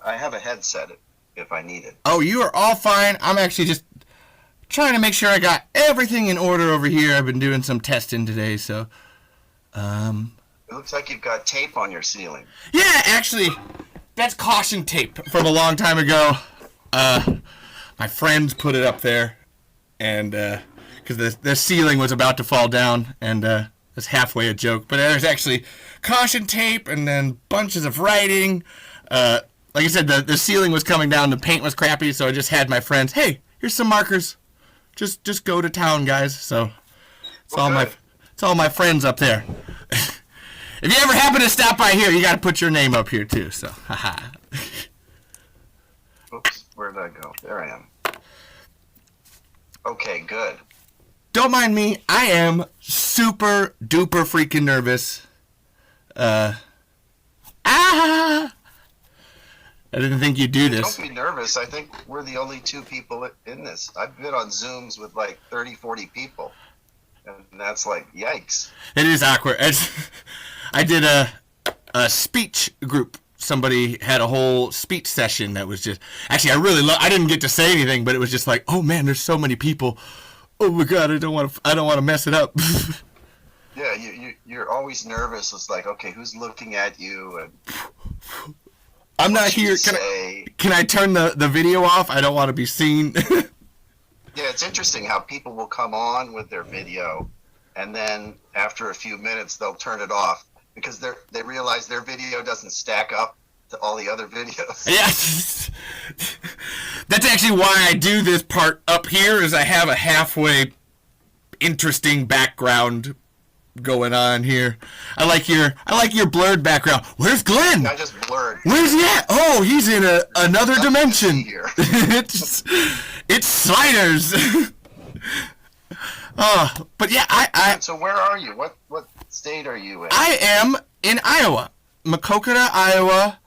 I have a headset if I need it. Oh, you are all fine. I'm actually just trying to make sure I got everything in order over here. I've been doing some testing today, so. It looks like you've got tape on your ceiling. Yeah, actually, that's caution tape from a long time ago. My friends put it up there, and because the ceiling was about to fall down, and it's halfway a joke. But there's actually caution tape, and then bunches of writing. Like I said, the ceiling was coming down, the paint was crappy, so I just had my friends, hey, here's some markers. Just go to town, guys. So it's all my friends up there. If you ever happen to stop by here, you got to put your name up here too. So, haha. Oops, where did I go? There I am. Okay, good. Don't mind me. I am super duper freaking nervous. I didn't think you'd do this. Don't be nervous. I think we're the only two people in this. I've been on Zooms with like 30, 40 people. And that's like, yikes. It is awkward. I did a speech group. Somebody had a whole speech session that was just... Actually, I didn't get to say anything, but it was just like, oh man, there's so many people. Oh my God, I don't want to mess it up. Yeah, you're always nervous. It's like, okay, who's looking at you? And I'm not here. Can I turn the video off? I don't want to be seen. Yeah, it's interesting how people will come on with their video, and then after a few minutes, they'll turn it off because they realize their video doesn't stack up to all the other videos. Yes. That's actually why I do this part up here, is I have a halfway interesting background going on here. I like your blurred background. Where's Glenn? I just blurred. Where's he at? Oh, he's in another dimension. It's sliders. But yeah, I. So where are you? What state are you in? I am in Iowa, Maquoketa, Iowa.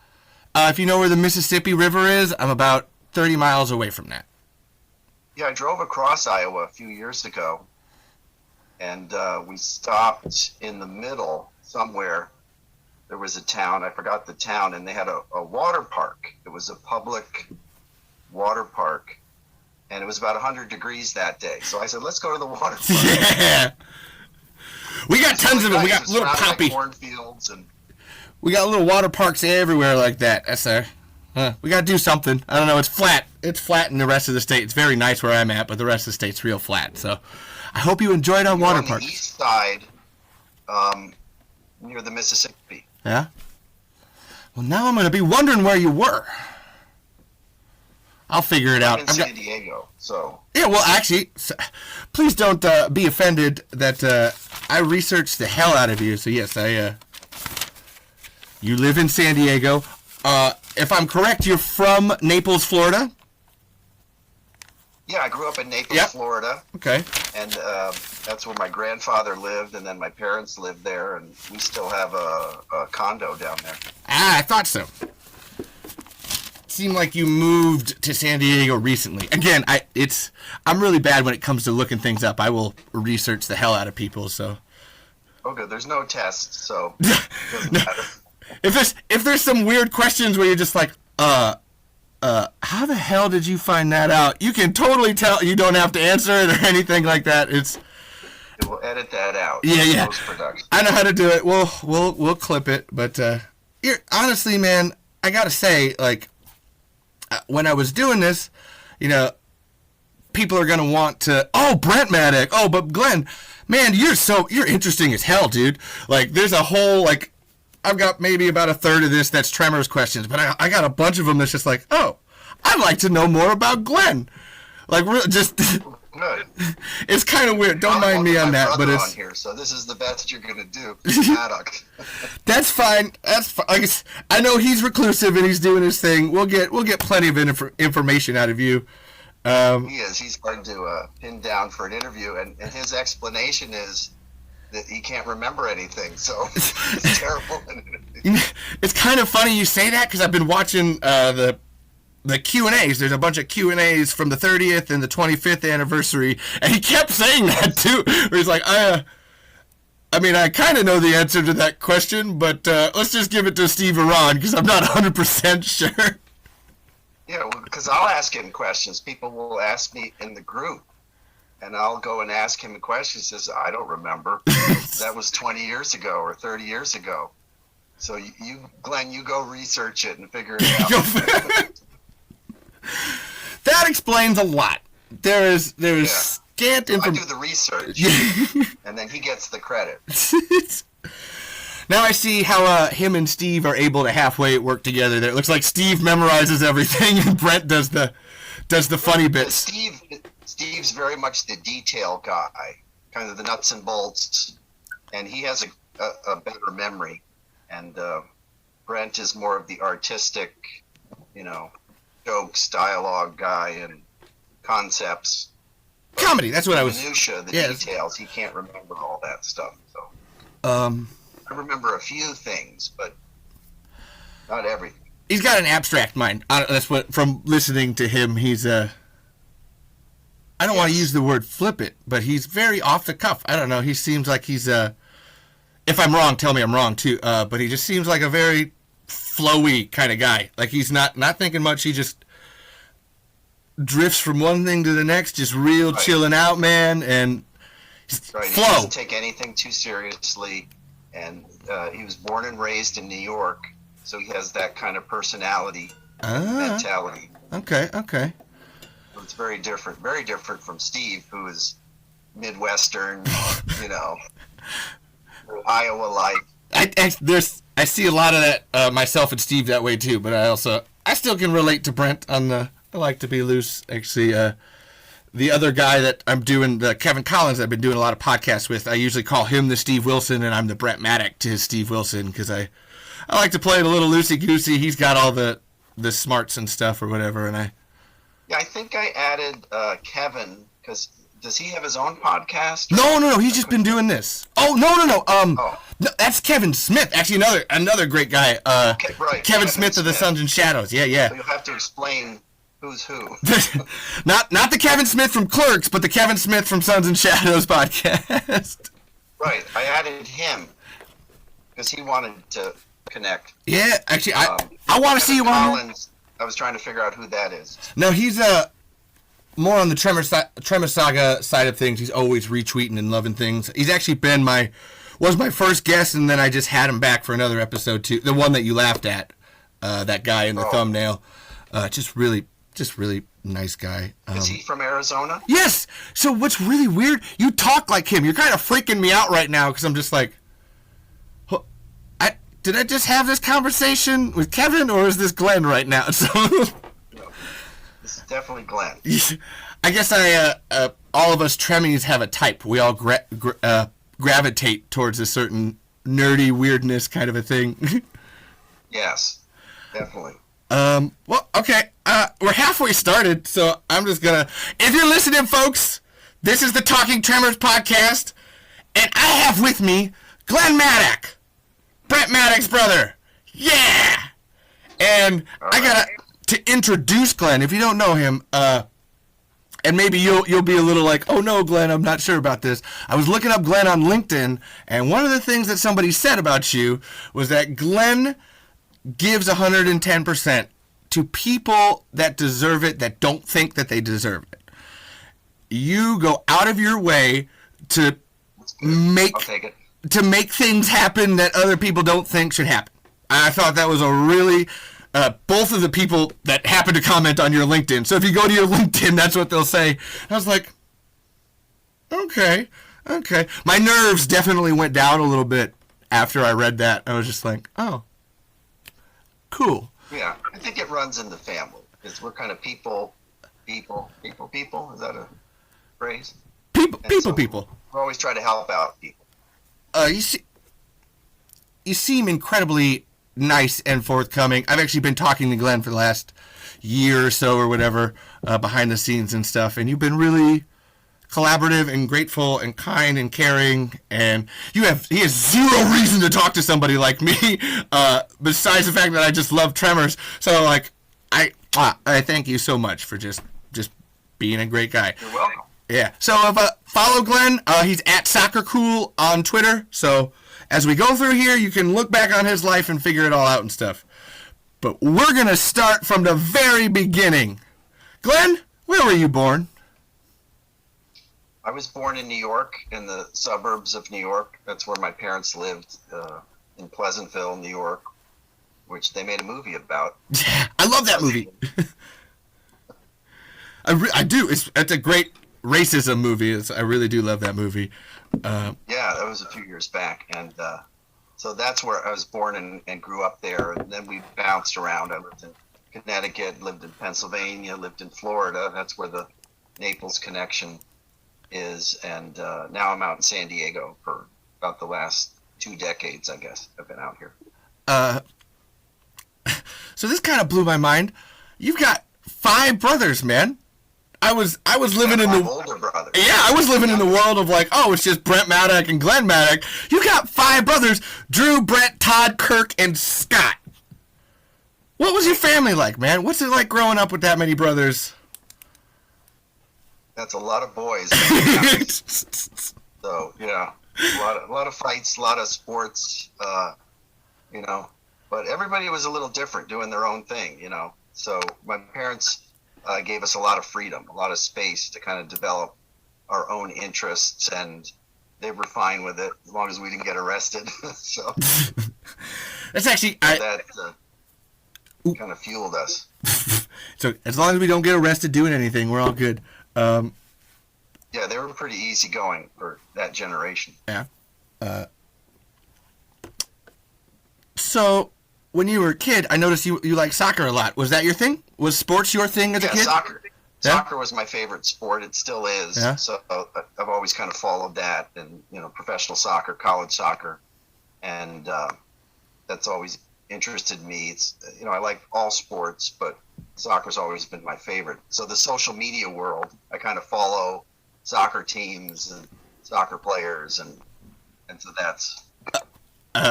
If you know where the Mississippi River is, I'm about 30 miles away from that. Yeah, I drove across Iowa a few years ago, and we stopped in the middle somewhere. There was a town, I forgot the town, and they had a water park. It was a public water park, and it was about 100 degrees that day. So I said, let's go to the water park. Yeah. We got tons of them. We got little poppy. Like cornfields and... We got little water parks everywhere like that. That's we got to do something. I don't know. It's flat. It's flat in the rest of the state. It's very nice where I'm at, but the rest of the state's real flat. So I hope you enjoyed our water parks. On the east side, near the Mississippi. Yeah? Well, now I'm going to be wondering where you were. I'll figure it out. I'm in San Diego, so... Yeah, well, actually, please don't be offended that I researched the hell out of you. So, yes, you live in San Diego. If I'm correct, you're from Naples, Florida? Yeah, I grew up in Naples, Florida. Okay. And that's where my grandfather lived, and then my parents lived there, and we still have a condo down there. Ah, I thought so. Seemed like you moved to San Diego recently. Again, I'm really bad when it comes to looking things up. I will research the hell out of people, so. Oh, good. There's no test, so it doesn't matter. If there's some weird questions where you're just like, how the hell did you find that out? You can totally tell. You don't have to answer it or anything like that. We'll edit that out. Yeah. Post-production. I know how to do it. We'll clip it. But honestly, man, I gotta say, like, when I was doing this, people are gonna want to. Oh, Brent Maddock. Oh, but Glenn, man, you're interesting as hell, dude. Like, there's a whole like. I've got maybe about a third of this that's Tremors questions, but I got a bunch of them that's just like, oh, I'd like to know more about Glenn. Like, just, good. It's kind of weird. Don't mind me on that, but it's... on here, so this is the best you're going to do. Maddock. That's fine. That's fine. I know he's reclusive and he's doing his thing. We'll get plenty of information out of you. He is. He's hard to pin down for an interview, and his explanation is that he can't remember anything, so it's terrible. It's kind of funny you say that, because I've been watching the Q&As. There's a bunch of Q&As from the 30th and the 25th anniversary, and he kept saying that too, where he's like, I kind of know the answer to that question, but let's just give it to Steve Aron, because I'm not 100% sure. Yeah, because I'll ask him questions. People will ask me in the group, and I'll go and ask him a question. He says, I don't remember. That was 20 years ago or 30 years ago. So Glenn, you go research it and figure it out. That explains a lot. There is scant I information. do the research, and then he gets the credit. Now I see how him and Steve are able to halfway work together. There, it looks like Steve memorizes everything, and Brent does the funny bits. Steve's very much the detail guy, kind of the nuts and bolts, and he has a better memory. And Brent is more of the artistic, jokes, dialogue guy, and concepts. Comedy. That's what I was. Minutia, the details. He can't remember all that stuff. So. I remember a few things, but not everything. He's got an abstract mind. That's what, from listening to him, he's I don't want to use the word flip it, but he's very off the cuff. I don't know. He seems like he's if I'm wrong, tell me I'm wrong too. But he just seems like a very flowy kind of guy. Like he's not thinking much. He just drifts from one thing to the next, just real chilling out, man. And flow. He doesn't take anything too seriously. And he was born and raised in New York, so he has that kind of personality, mentality. Okay. It's very different from Steve, who is Midwestern, Iowa-like. I see a lot of that myself and Steve that way too, but I still can relate to Brent on the I like to be loose. Actually, the other guy that I'm doing, the Kevin Collins, I've been doing a lot of podcasts with, I usually call him the Steve Wilson, and I'm the Brent Maddock to his Steve Wilson, because I like to play it a little loosey-goosey. He's got all the smarts and stuff or whatever, and Yeah, I think I added Kevin, because does he have his own podcast? No, he's just been doing this. Oh, no, that's Kevin Smith. Actually, another great guy. Kevin Smith of the Sons and Shadows. Yeah. So you'll have to explain who's who. not the Kevin Smith from Clerks, but the Kevin Smith from Sons and Shadows podcast. Right. I added him because he wanted to connect. Yeah, actually, I want to see you on. I was trying to figure out who that is. No, he's more on the Tremor Saga side of things. He's always retweeting and loving things. He's actually was my first guest, and then I just had him back for another episode too. The one that you laughed at, that guy in the thumbnail. Just really nice guy. Is he from Arizona? Yes. So what's really weird, you talk like him. You're kind of freaking me out right now because I'm just like, did I just have this conversation with Kevin, or is this Glenn right now? So no, this is definitely Glenn. I guess all of us Tremmies have a type. We all gravitate towards a certain nerdy weirdness kind of a thing. Yes, definitely. Well, okay. We're halfway started, so I'm just gonna. If you're listening, folks, this is the Talking Tremors podcast, and I have with me Glenn Maddock, Brent Maddock's brother. Yeah. And I gotta to introduce Glenn. If you don't know him, and maybe you'll be a little like, oh no, Glenn, I'm not sure about this. I was looking up Glenn on LinkedIn, and one of the things that somebody said about you was that Glenn gives 110% to people that deserve it, that don't think that they deserve it. You go out of your way to make things happen that other people don't think should happen. I thought that was a really both of the people that happen to comment on your LinkedIn. So if you go to your LinkedIn, that's what they'll say. I was like, okay. My nerves definitely went down a little bit after I read that. I was just like, oh, cool. Yeah, I think it runs in the family because we're kind of people. Is that a phrase? People. We always try to help out people. You seem incredibly nice and forthcoming. I've actually been talking to Glenn for the last year or so or whatever, behind the scenes and stuff, and you've been really collaborative and grateful and kind and caring, and he has zero reason to talk to somebody like me, besides the fact that I just love Tremors. So like, I thank you so much for just being a great guy. You're welcome. Yeah. So follow Glenn. He's at SoccerCool on Twitter. So as we go through here, you can look back on his life and figure it all out and stuff. But we're going to start from the very beginning. Glenn, where were you born? I was born in New York, in the suburbs of New York. That's where my parents lived, in Pleasantville, New York, which they made a movie about. Yeah, I love that movie. I do. It's a great racism movie. I really do love that movie. Yeah, that was a few years back. And so that's where I was born and grew up there. And then we bounced around. I lived in Connecticut, lived in Pennsylvania, lived in Florida. That's where the Naples connection is. And now I'm out in San Diego for about the last 2 decades, I guess. I've been out here. So this kind of blew my mind. You've got 5 brothers, man. I was living in the older brother. Yeah, I was living in the world of like, oh, it's just Brent Maddock and Glenn Maddock. You got 5 brothers: Drew, Brent, Todd, Kirk, and Scott. What was your family like, man? What's it like growing up with that many brothers? That's a lot of boys. So a lot of fights, a lot of sports. But everybody was a little different, doing their own thing. So my parents gave us a lot of freedom, a lot of space to kind of develop our own interests, and they were fine with it as long as we didn't get arrested. So that's actually that kind of fueled us. So as long as we don't get arrested doing anything, we're all good. Yeah, they were pretty easygoing for that generation. Yeah. So when you were a kid, I noticed you liked soccer a lot. Was that your thing? Was sports your thing as a kid? Soccer. Yeah? Soccer was my favorite sport. It still is. Yeah? So I've always kind of followed that, and professional soccer, college soccer, and that's always interested me. It's I like all sports, but soccer's always been my favorite. So the social media world, I kind of follow soccer teams and soccer players, and so that's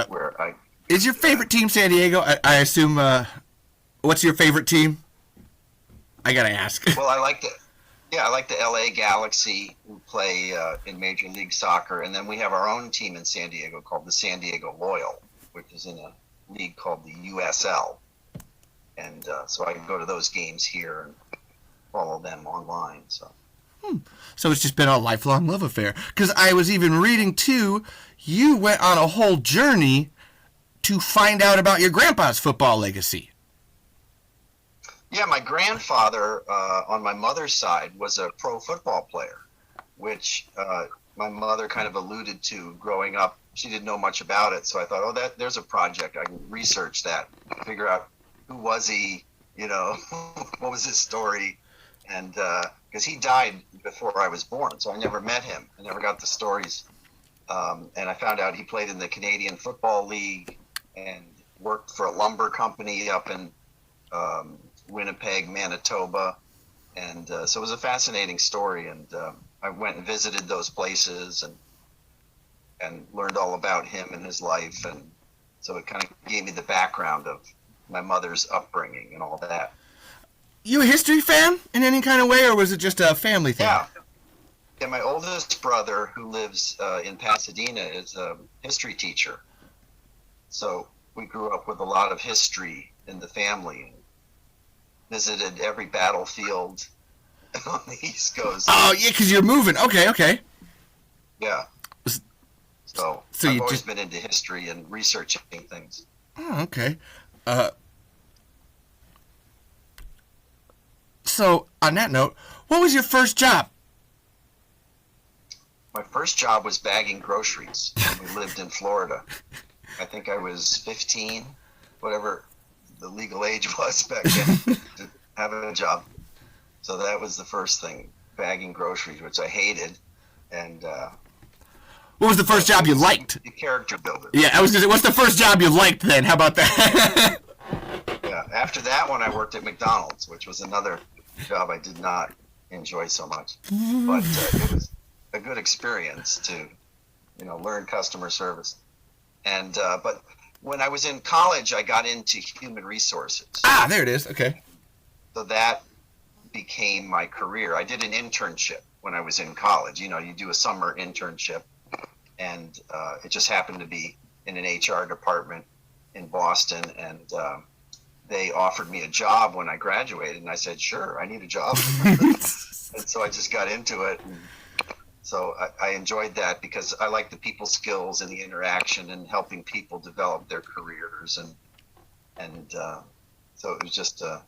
where I. Is your favorite team San Diego? I assume. What's your favorite team? I gotta ask. Well, I like the LA Galaxy, who play in Major League Soccer, and then we have our own team in San Diego called the San Diego Loyal, which is in a league called the USL, and so I can go to those games here and follow them online. So it's just been a lifelong love affair. Because I was even reading too, you went on a whole journey to find out about your grandpa's football legacy. Yeah, my grandfather on my mother's side was a pro football player, which my mother kind of alluded to growing up. She didn't know much about it, so I thought, there's a project. I can research that, figure out who was he, what was his story, and because he died before I was born, so I never met him. I never got the stories, and I found out he played in the Canadian Football League and worked for a lumber company up in Winnipeg, Manitoba, and so it was a fascinating story, and I went and visited those places and learned all about him and his life, and so it kind of gave me the background of my mother's upbringing and all that. You a history fan in any kind of way, or was it just a family thing? Yeah, my oldest brother, who lives in Pasadena, is a history teacher, so we grew up with a lot of history in the family. Visited every battlefield on the East Coast. Oh, yeah, because you're moving. Okay. Yeah. So I've always been into history and researching things. Oh, okay. So, on that note, what was your first job? My first job was bagging groceries when we lived in Florida. I think I was 15, whatever the legal age was back then to have a job. So that was the first thing, bagging groceries, which I hated. And what was the first job you liked? The character builder. Yeah, I was gonna say, what's the first job you liked then? How about that? Yeah, after that one, I worked at McDonald's, which was another job I did not enjoy so much. But it was a good experience to, learn customer service. And but when I was in college, I got into human resources. Ah, there it is. Okay. So that became my career. I did an internship when I was in college. You do a summer internship, and it just happened to be in an HR department in Boston, and they offered me a job when I graduated, and I said, sure, I need a job. And so I just got into it. And so I enjoyed that because I like the people skills and the interaction and helping people develop their careers. And so it was just a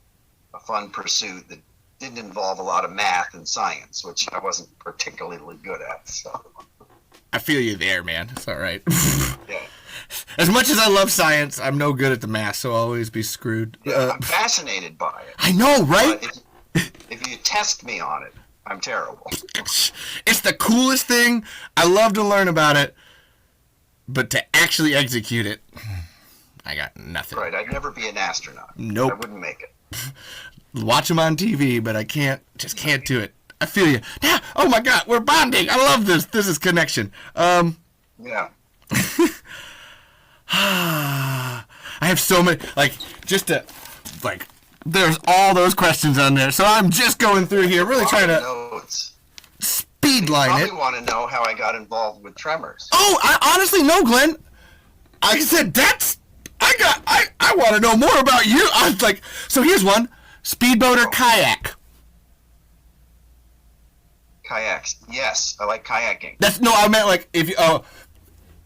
fun pursuit that didn't involve a lot of math and science, which I wasn't particularly good at. So I feel you there, man. It's all right. yeah. As much as I love science, I'm no good at the math, so I'll always be screwed. Yeah, I'm fascinated by it. I know, right? But if you test me on it, I'm terrible. It's the coolest thing. I love to learn about it, but to actually execute it, I got nothing. Right, I'd never be an astronaut. Nope. I wouldn't make it. Watch them on TV, but I can't do it. I feel you. Yeah. Oh my God, we're bonding. I love this. This is connection. Yeah. I have so many, there's all those questions on there. So I'm just going through here, really trying to notes. speedline it. You probably want to know how I got involved with Tremors. Oh, I honestly know, Glenn. I said, I want to know more about you. I was like, so here's one. Speedboat or kayak? Kayaks. Yes, I like kayaking. I meant like, if you,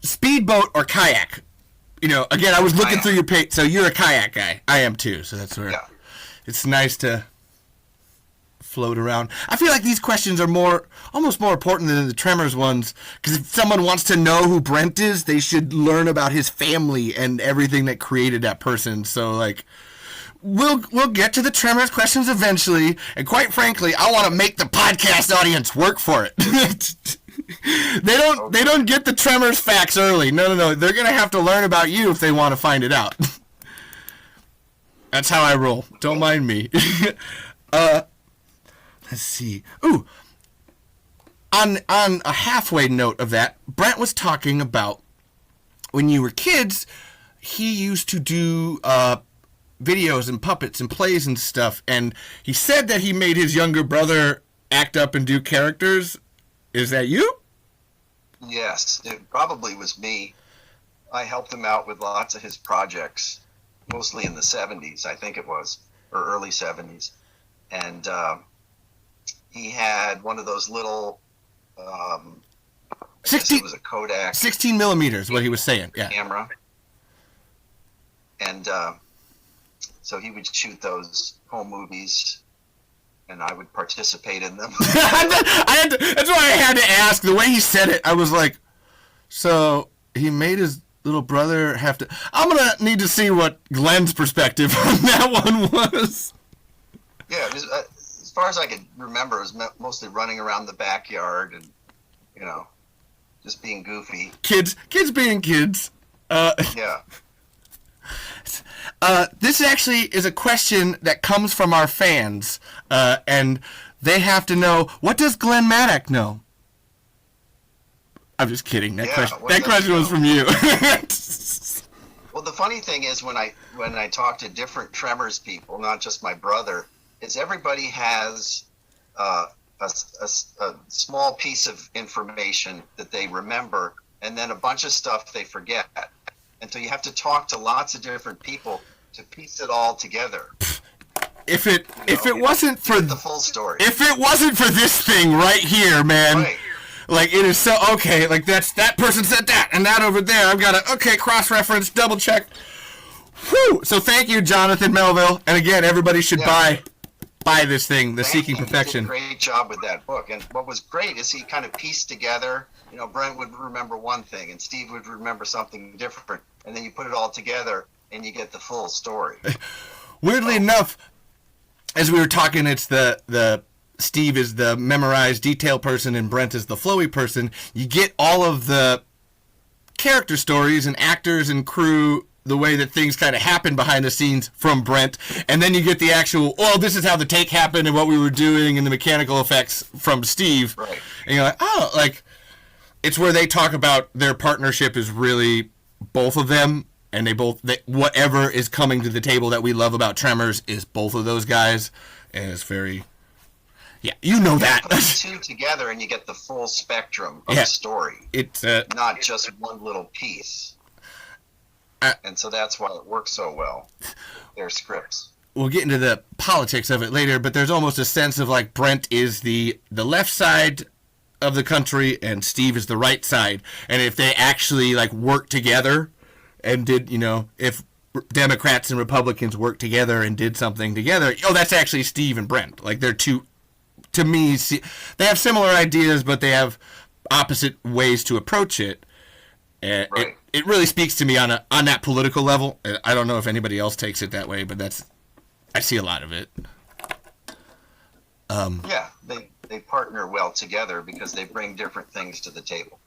speedboat or kayak. You know, again, I was looking Kayak. through your page, so you're a kayak guy. I am too, so that's where it's nice to float around. I feel like these questions are almost more important than the Tremors ones, because if someone wants to know who Brent is, they should learn about his family and everything that created that person. So, like, we'll get to the Tremors questions eventually, and quite frankly, I want to make the podcast audience work for it. They don't get the Tremors facts early. No. They're going to have to learn about you if they want to find it out. That's how I roll. Don't mind me. Let's see. Ooh. On a halfway note of that, Brent was talking about when you were kids, he used to do videos and puppets and plays and stuff, and he said that he made his younger brother act up and do characters. Is that you? Yes, it probably was me. I helped him out with lots of his projects, mostly in the 70s, I think it was, or early 70s. And he had one of those little, I guess it was a Kodak 16 millimeters, what he was saying, yeah. camera. And so he would shoot those home movies, and I would participate in them. That's why I had to ask. The way he said it, I was like, so he made his little brother have to... I'm going to need to see what Glenn's perspective on that one was. Yeah, it was, as far as I could remember, it was mostly running around the backyard and, just being goofy. Kids being kids. Yeah. This actually is a question that comes from our fans, and they have to know, what does Glenn Maddock know? I'm just kidding. That question was from you. Well, the funny thing is when I talk to different Tremors people, not just my brother, is everybody has a small piece of information that they remember, and then a bunch of stuff they forget. And so you have to talk to lots of different people to piece it all together. If it wasn't for the full story. If it wasn't for this thing right here, man. Right. Like, it is so, okay, like, that person said that, and that over there, I've got to, cross-reference, double-check. Whew! So thank you, Jonathan Melville. And again, everybody should buy this thing, The Seeking Perfection. He did a great job with that book. And what was great is he kind of pieced together, Brent would remember one thing, and Steve would remember something different, and then you put it all together, and you get the full story. Weirdly enough, as we were talking, it's the Steve is the memorized detail person and Brent is the flowy person. You get all of the character stories and actors and crew, the way that things kind of happen behind the scenes from Brent, and then you get the actual, this is how the take happened and what we were doing and the mechanical effects from Steve. Right. And you're like, it's where they talk about their partnership is really both of them, and whatever is coming to the table that we love about Tremors is both of those guys, and it's very... Yeah, you know that. Put the two together and you get the full spectrum of the story. It's not just one little piece. And so that's why it works so well. Their scripts. We'll get into the politics of it later, but there's almost a sense of like Brent is the left side of the country and Steve is the right side. And if they actually like work together and did, if Democrats and Republicans worked together and did something together, that's actually Steve and Brent. Like they're two, to me, they have similar ideas, but they have opposite ways to approach it. And right. it really speaks to me on that political level. I don't know if anybody else takes it that way, but I see a lot of it. Yeah, they partner well together because they bring different things to the table.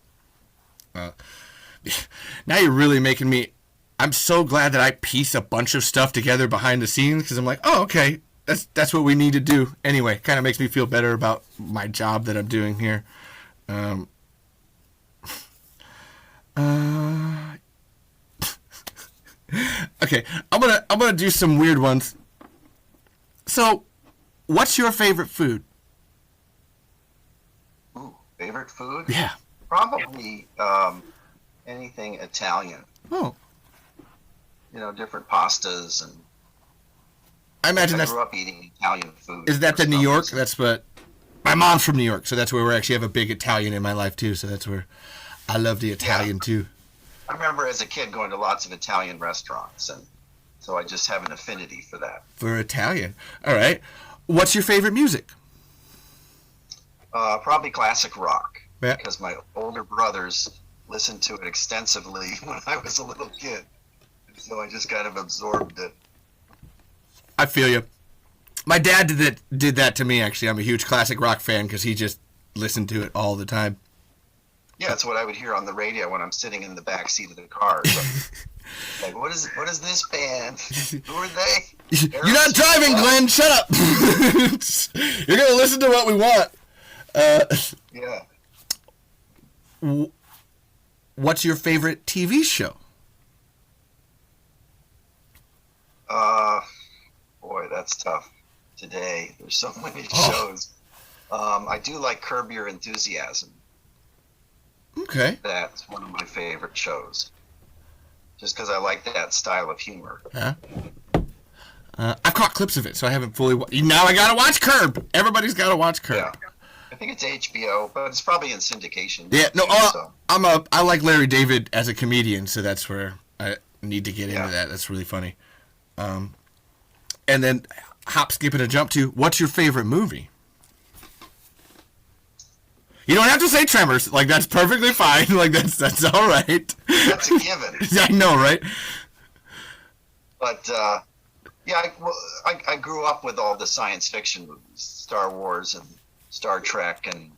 Now you're really making me. I'm so glad that I piece a bunch of stuff together behind the scenes because I'm like, oh, okay, that's what we need to do. Anyway, kind of makes me feel better about my job that I'm doing here. Okay, I'm gonna do some weird ones. So, what's your favorite food? Ooh, favorite food? Yeah. Probably anything Italian. Oh. Different pastas and. I imagine I grew up eating Italian food. Is that the New York? That's what. My mom's from New York, so that's where we actually have a big Italian in my life too. So that's where I love the Italian too. I remember as a kid going to lots of Italian restaurants, and so I just have an affinity for that. For Italian, all right. What's your favorite music? Probably classic rock, Yeah. because my older brothers listened to it extensively when I was a little kid, so I just kind of absorbed it. I feel you. My dad did that to me, actually. I'm a huge classic rock fan because he just listened to it all the time. Yeah, it's what I would hear on the radio when I'm sitting in the back seat of the car. So, like, what is this band? Who are they? You're not driving, Glenn. Shut up. You're going to listen to what we want. Yeah. What's your favorite TV show? Boy, that's tough today. There's so many shows. I do like Curb Your Enthusiasm. Okay. That's one of my favorite shows. Just because I like that style of humor. Yeah. I've caught clips of it, so I haven't fully. Now I gotta watch Curb. Everybody's gotta watch Curb. Yeah. I think it's HBO, but it's probably in syndication. Yeah. No. So. I like Larry David as a comedian, so that's where I need to get into that. That's really funny. And then hop, skip, and a jump to what's your favorite movie? You don't have to say Tremors. Like, that's perfectly fine. Like, that's all right. That's a given. I know, right? But, I grew up with all the science fiction movies, Star Wars and Star Trek, and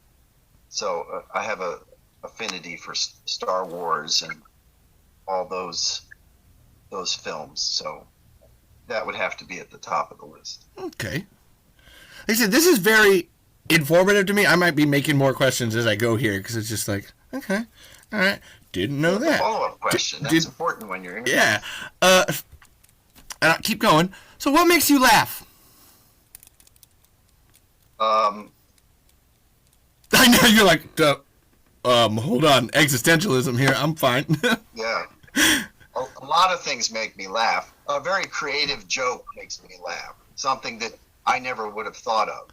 so I have a affinity for Star Wars and all those films. So that would have to be at the top of the list. Okay. Like I said, this is very informative to me. I might be making more questions as I go here because it's just like, okay, all right, didn't know that. Follow-up question. That's important when you're in. Yeah. Keep going. So what makes you laugh? Um, I know you're like, hold on, existentialism here. I'm fine. Yeah. A lot of things make me laugh. A very creative joke makes me laugh. Something that I never would have thought of.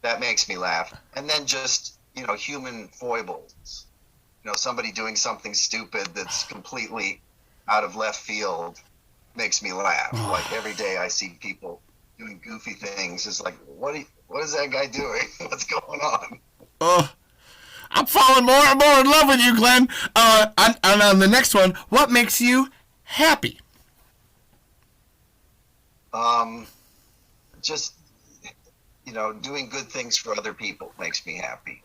That makes me laugh. And then just, human foibles. Somebody doing something stupid that's completely out of left field makes me laugh. Like every day I see people doing goofy things. It's like, what is that guy doing? What's going on? I'm falling more and more in love with you, Glenn. And on the next one, what makes you happy? Just, doing good things for other people makes me happy.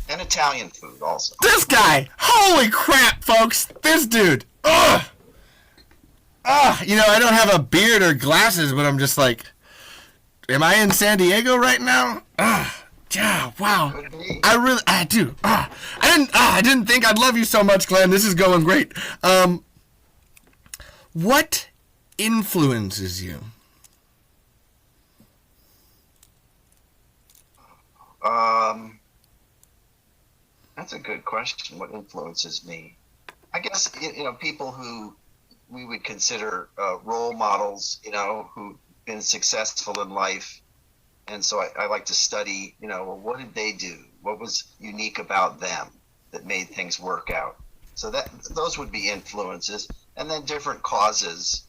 And Italian food also. This guy! Holy crap, folks! This dude! Ugh! I don't have a beard or glasses, but I'm just like, am I in San Diego right now? Yeah, wow. I do. I didn't think I'd love you so much, Glenn. This is going great. What influences you? That's a good question. What influences me? I guess people who we would consider role models, who've been successful in life, and so I like to study. Well, what did they do? What was unique about them that made things work out? So those would be influences, and then different causes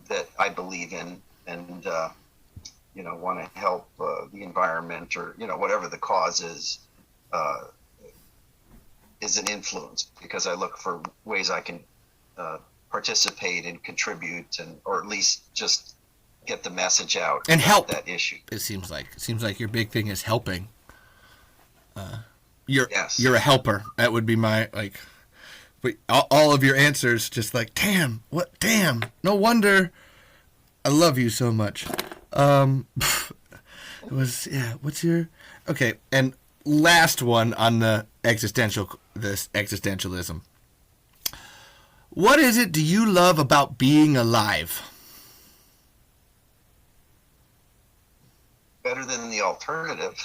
that I believe in, and want to help the environment, or whatever the cause is an influence, because I look for ways I can participate and contribute, or at least just get the message out and help that issue. It seems like your big thing is helping. You're Yes. You're a helper. That would be my But all of your answers, just like, damn, no wonder I love you so much. It was, what's your, okay, and last one on this existentialism. What is it do you love about being alive? Better than the alternative.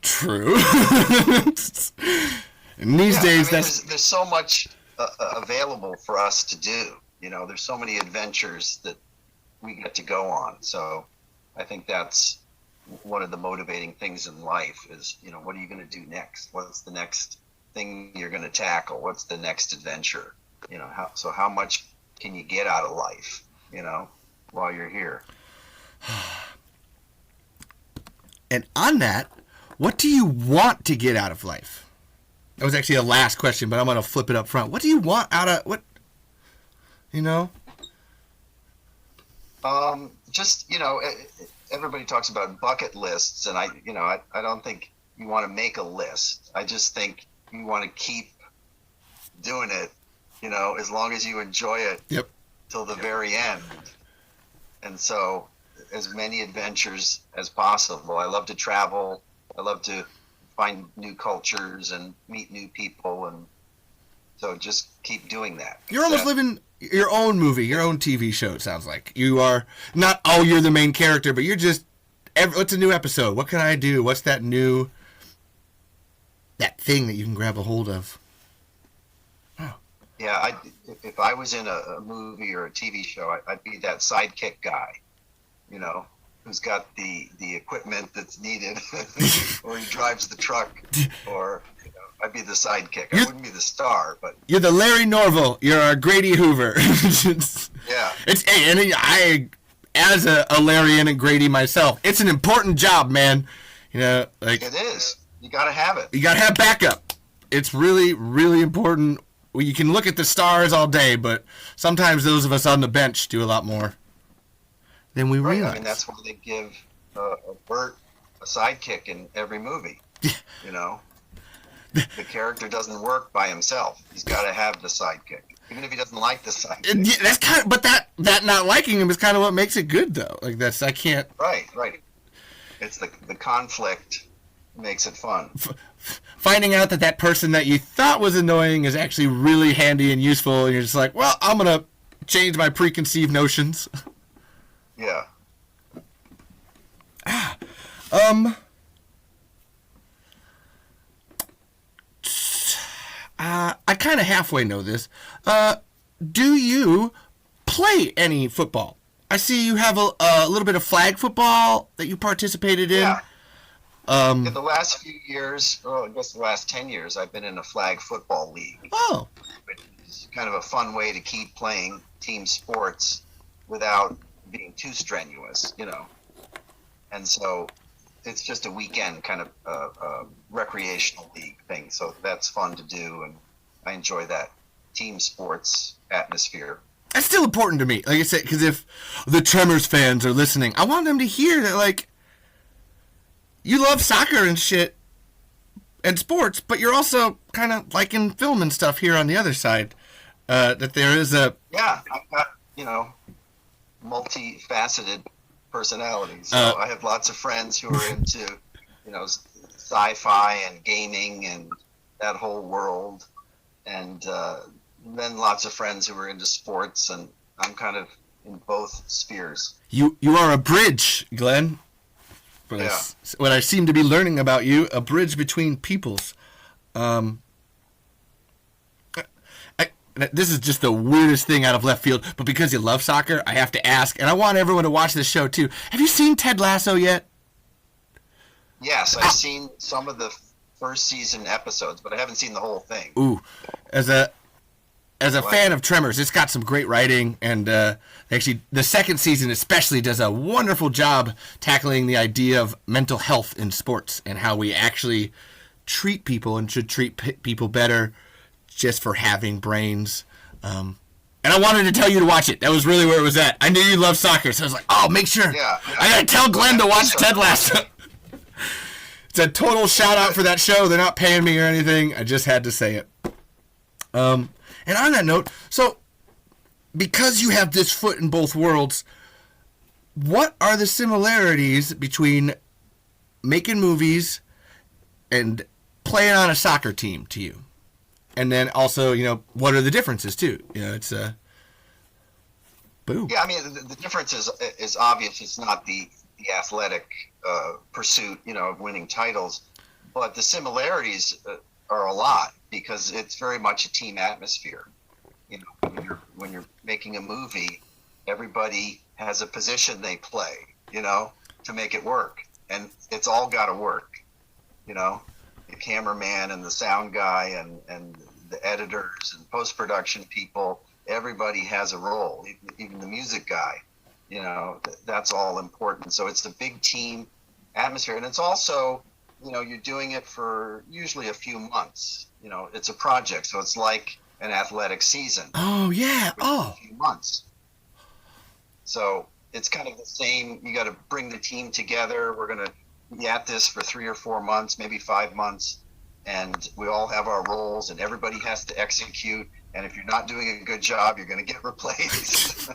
True. In these days, there's so much available for us to do. There's so many adventures that we get to go on. So I think that's one of the motivating things in life is, what are you going to do next? What's the next thing you're going to tackle? What's the next adventure? How much can you get out of life, while you're here? And on that, what do you want to get out of life? That was actually a last question, but I'm going to flip it up front. What do you want out of, what, Just, everybody talks about bucket lists, and I don't think you want to make a list. I just think you want to keep doing it, as long as you enjoy it. Yep. Till the very end. And so as many adventures as possible. I love to travel. I love to find new cultures and meet new people, and so just keep doing that. You're almost living your own movie, your own TV show, it sounds like. You are not, you're the main character, but you're just, what's a new episode? What can I do? What's that thing that you can grab a hold of? Oh. Yeah, if I was in a movie or a TV show, I'd be that sidekick guy, who's got the equipment that's needed, or he drives the truck, or I'd be the sidekick. I wouldn't be the star, but you're the Larry Norville. You're our Grady Hoover. Yeah. And I, as a Larry and a Grady myself, it's an important job, man. Like it is. You got to have it. You got to have backup. It's really, really important. Well, you can look at the stars all day, but sometimes those of us on the bench do a lot more than we realize. I mean, that's why they give Bert a sidekick in every movie. The character doesn't work by himself. He's got to have the sidekick, even if he doesn't like the sidekick. Yeah, that's kind of, but that not liking him is kind of what makes it good, though. Like I can't. Right. It's the conflict makes it fun. Finding out that person that you thought was annoying is actually really handy and useful, and you're just like, well, I'm gonna change my preconceived notions. Yeah. I kind of halfway know this. Do you play any football? I see you have a little bit of flag football that you participated in. Yeah. In the last few years, I guess the last 10 years, I've been in a flag football league. Oh. Which is kind of a fun way to keep playing team sports without being too strenuous, And so it's just a weekend kind of recreational league thing. So that's fun to do, and I enjoy that team sports atmosphere. That's still important to me, like I said, because if the Tremors fans are listening, I want them to hear that, like, you love soccer and shit and sports, but you're also kind of liking film and stuff here on the other side. That there is a... Yeah, I've got, multifaceted personalities. So I have lots of friends who are into, sci-fi and gaming and that whole world. And then lots of friends who are into sports, and I'm kind of in both spheres. You are a bridge, Glenn. What I seem to be learning about you, a bridge between peoples. this is just the weirdest thing out of left field, but because you love soccer, I have to ask, and I want everyone to watch this show too. Have you seen Ted Lasso yet? Yes, I've seen some of the first season episodes, but I haven't seen the whole thing. Ooh, as a fan of Tremors, it's got some great writing, and actually the second season especially does a wonderful job tackling the idea of mental health in sports and how we actually treat people and should treat people better just for having brains. And I wanted to tell you to watch it. That was really where it was at. I knew you love soccer, so I was like, oh, make sure. Yeah. I gotta tell Glenn to watch Ted Lasso. It's a total shout out for that show. They're not paying me or anything. I just had to say it. And on that note, so because you have this foot in both worlds, what are the similarities between making movies and playing on a soccer team to you? And then also, what are the differences too? It's boom. Yeah, I mean, the difference is obvious. It's not the athletic pursuit, of winning titles, but the similarities are a lot because it's very much a team atmosphere. When you're making a movie, everybody has a position they play, to make it work, and it's all got to work. The cameraman and the sound guy and the editors and post-production people, everybody has a role, even the music guy. That's all important. So it's a big team atmosphere, and it's also, you're doing it for usually a few months. It's a project, so it's like an athletic season. Oh yeah. A few months. So it's kind of the same. You got to bring the team together. We're going to be at this for 3 or 4 months, maybe 5 months, and we all have our roles, and everybody has to execute. And if you're not doing a good job, you're going to get replaced.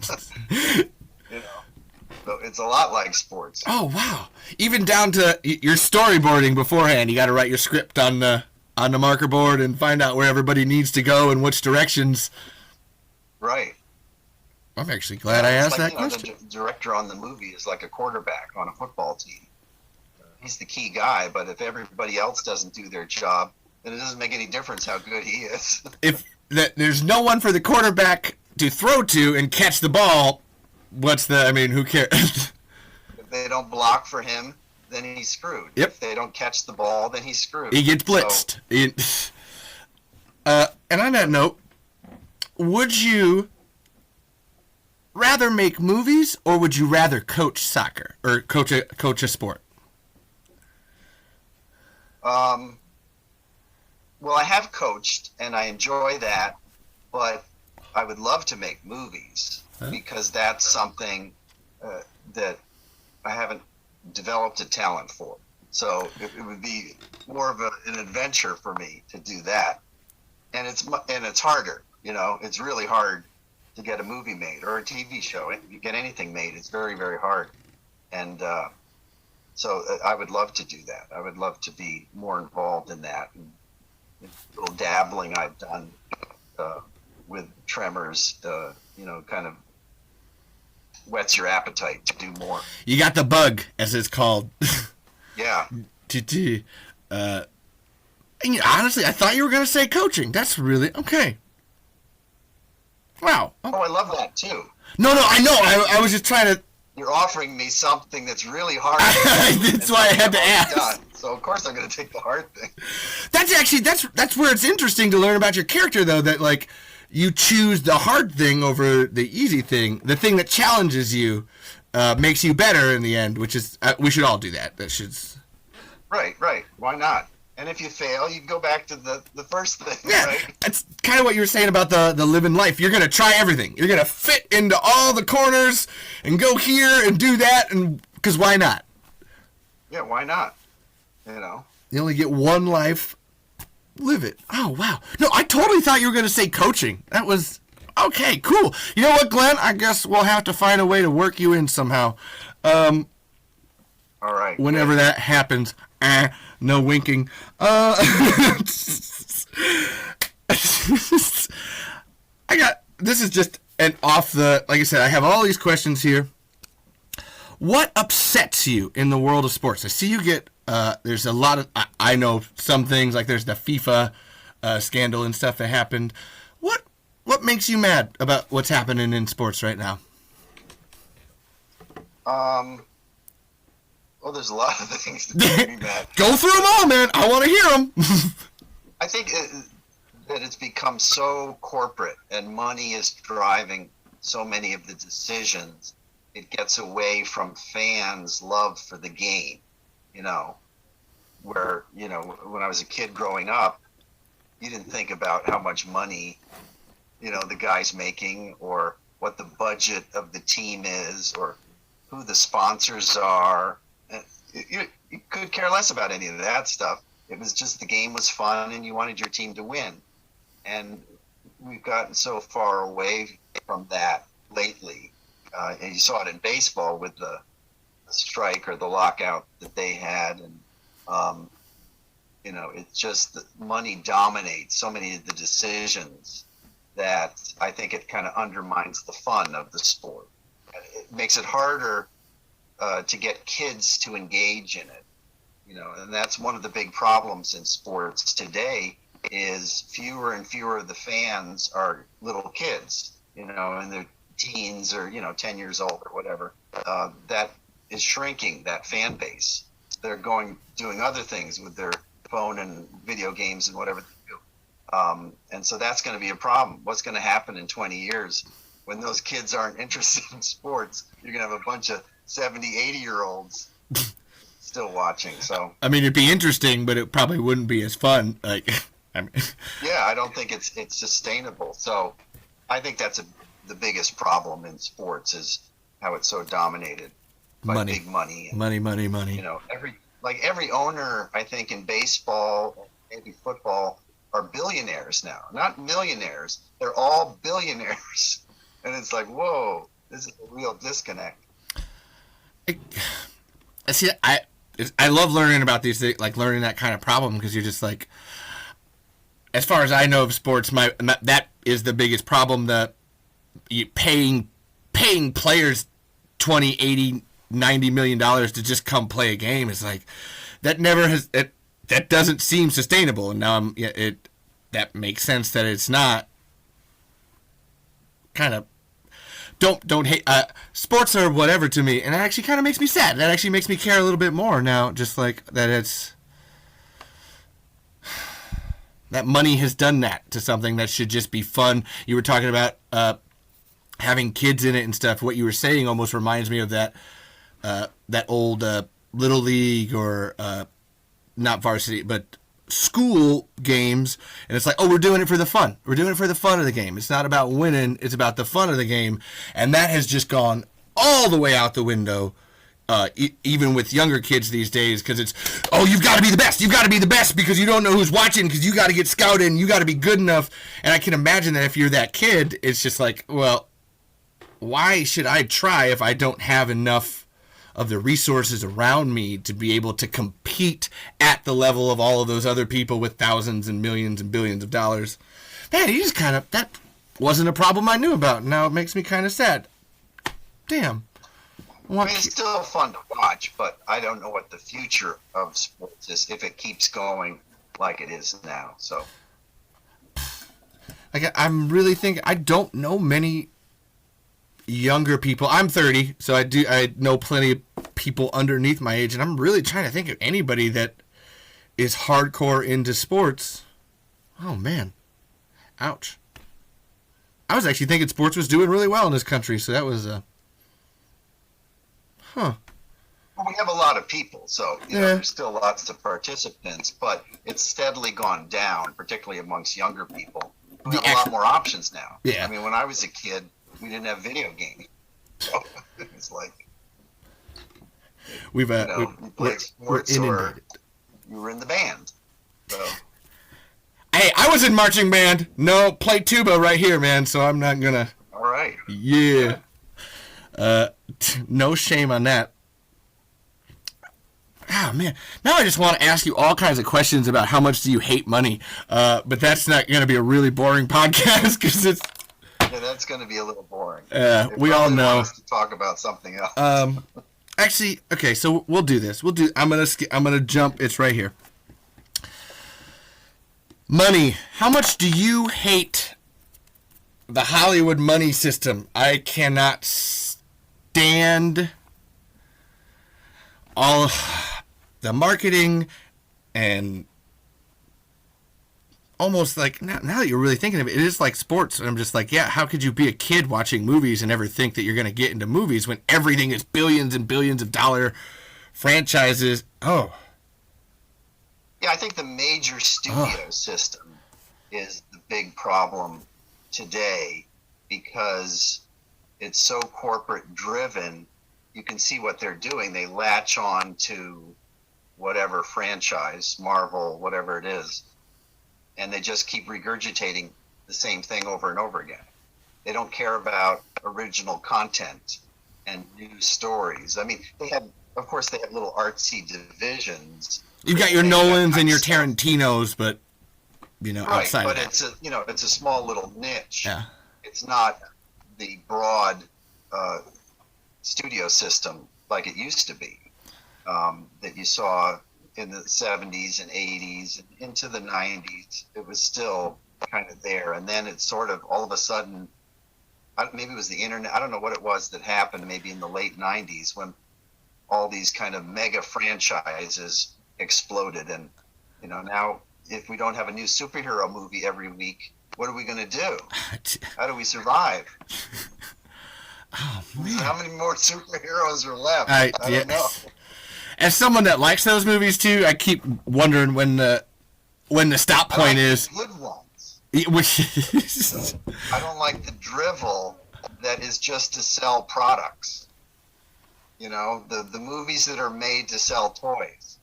So it's a lot like sports. Oh wow! Even down to your storyboarding beforehand, you got to write your script on the marker board and find out where everybody needs to go and which directions. Right. I'm actually glad I asked that question. The director on the movie is like a quarterback on a football team. He's the key guy, but if everybody else doesn't do their job, then it doesn't make any difference how good he is. If there's no one for the quarterback to throw to and catch the ball, who cares? If they don't block for him, then he's screwed. Yep. If they don't catch the ball, then he's screwed. He gets blitzed. And on that note, would you rather make movies or would you rather coach soccer or coach a sport? Well, I have coached and I enjoy that, but I would love to make movies because that's something that I haven't developed a talent for. So it would be more of an adventure for me to do that. And it's harder, it's really hard to get a movie made or a TV show. If you get anything made, it's very, very hard. And so I would love to do that. I would love to be more involved in that. And a little dabbling I've done with Tremors, kind of whets your appetite to do more. You got the bug, as it's called. Yeah. Honestly, I thought you were going to say coaching. That's really okay. Wow. Oh, I love that too. No, I know. I was just trying to. You're offering me something that's really hard. That's why I had to ask. Done. So of course I'm going to take the hard thing. That's where it's interesting to learn about your character, though. That like you choose the hard thing over the easy thing. The thing that challenges you makes you better in the end. Which is we should all do that. That should. Right. Why not? And if you fail, you go back to the first thing. Yeah, right? That's kind of what you were saying about the living life. You're gonna try everything. You're gonna fit into all the corners and go here and do that, and because why not? Yeah, why not? You only get one life. Live it. Oh wow. No, I totally thought you were gonna say coaching. That was okay. Cool. You know what, Glenn? I guess we'll have to find a way to work you in somehow. All right. Whenever that happens. No winking. This is just an off the, like I said, I have all these questions here. What upsets you in the world of sports? I see you get, there's a lot of, I know some things, like there's the FIFA scandal and stuff that happened. what makes you mad about what's happening in sports right now? Well, there's a lot of things that make me mad. Go through them all, man. I want to hear them. I think that it's become so corporate, and money is driving so many of the decisions. It gets away from fans' love for the game, where, when I was a kid growing up, you didn't think about how much money, the guy's making, or what the budget of the team is, or who the sponsors are. You could care less about any of that stuff. It was just the game was fun and you wanted your team to win. And we've gotten so far away from that lately. And you saw it in baseball with the strike or the lockout that they had. And, it's just that money dominates so many of the decisions that I think it kind of undermines the fun of the sport. It makes it harder to get kids to engage in it, and that's one of the big problems in sports today is fewer and fewer of the fans are little kids, and they're teens or, 10 years old or whatever. That is shrinking, that fan base. They're doing other things with their phone and video games and whatever they do. And so that's going to be a problem. What's going to happen in 20 years when those kids aren't interested in sports? You're going to have a bunch of 70, 80-year-olds still watching. So I mean, it'd be interesting, but it probably wouldn't be as fun. Yeah, I don't think it's sustainable. So I think that's the biggest problem in sports is how it's so dominated by big money. And, money. Every owner, I think, in baseball, maybe football, are billionaires now. Not millionaires. They're all billionaires. And it's like, whoa, this is a real disconnect. I love learning about these things, like learning that kind of problem, because you're just like, as far as I know of sports, that is the biggest problem. That paying players $20, $80, $90 million to just come play a game is like, that never has, that doesn't seem sustainable. And now that makes sense that it's not. Kind of don't hate sports or whatever to me, and it actually kind of makes me sad. That actually makes me care a little bit more now, just like that that money has done that to something that should just be fun. You were talking about having kids in it and stuff. What you were saying almost reminds me of that old Little League or not varsity, but school games, and it's like, oh, we're doing it for the fun. We're doing it for the fun of the game. It's not about winning. It's about the fun of the game, and that has just gone all the way out the window, even with younger kids these days, because it's, oh, you've got to be the best. You've got to be the best because you don't know who's watching, because you got to get scouted and you got to be good enough. And I can imagine that if you're that kid, it's just like, well, why should I try if I don't have enough of the resources around me to be able to compete at the level of all of those other people with thousands and millions and billions of dollars? Man, that wasn't a problem I knew about. Now it makes me kind of sad. Damn. It's still fun to watch, but I don't know what the future of sports is if it keeps going like it is now. So, I'm really thinking, I don't know many younger people. I'm 30, so I know plenty of people underneath my age, and I'm really trying to think of anybody that is hardcore into sports. Oh man, ouch. I was actually thinking sports was doing really well in this country, so that was Well, we have a lot of people, so there's still lots of participants, but it's steadily gone down, particularly amongst younger people. We have a lot more options now. Yeah. I mean, when I was a kid, we didn't have video gaming. So it's like you played sports or you were in the band. So hey, I was in marching band. No, play tuba right here, man. So I'm not gonna. All right. Yeah. No shame on that. Oh man, now I just want to ask you all kinds of questions about how much do you hate money. But that's not gonna be a really boring podcast because it's. Yeah, that's going to be a little boring. We all know. Want us to talk about something else. Actually, okay, so we'll do this. I'm gonna jump. It's right here. Money. How much do you hate the Hollywood money system. I cannot stand all the marketing and almost like now that you're really thinking of it, it is like sports. And I'm just like, yeah, how could you be a kid watching movies and ever think that you're going to get into movies when everything is billions and billions of dollar franchises? Oh. Yeah, I think the major studio system is the big problem today because it's so corporate driven. You can see what they're doing. They latch on to whatever franchise, Marvel, whatever it is, and they just keep regurgitating the same thing over and over again. They don't care about original content and new stories. I mean, of course, they have little artsy divisions. You've got your Nolans and your Tarantinos, but outside but of that. it's a small little niche. Yeah. It's not the broad studio system like it used to be that you saw in the 70s and 80s and into the 90s. It was still kind of there, and then it's sort of all of a sudden, maybe it was the internet. I don't know what it was that happened. Maybe in the late 90s when all these kind of mega franchises exploded, and now if we don't have a new superhero movie every week, what are we going to do? How do we survive? Oh man! How many more superheroes are left? I don't know. As someone that likes those movies too, I keep wondering when the stop point is. The good ones. Which I don't like the drivel that is just to sell products. The movies that are made to sell toys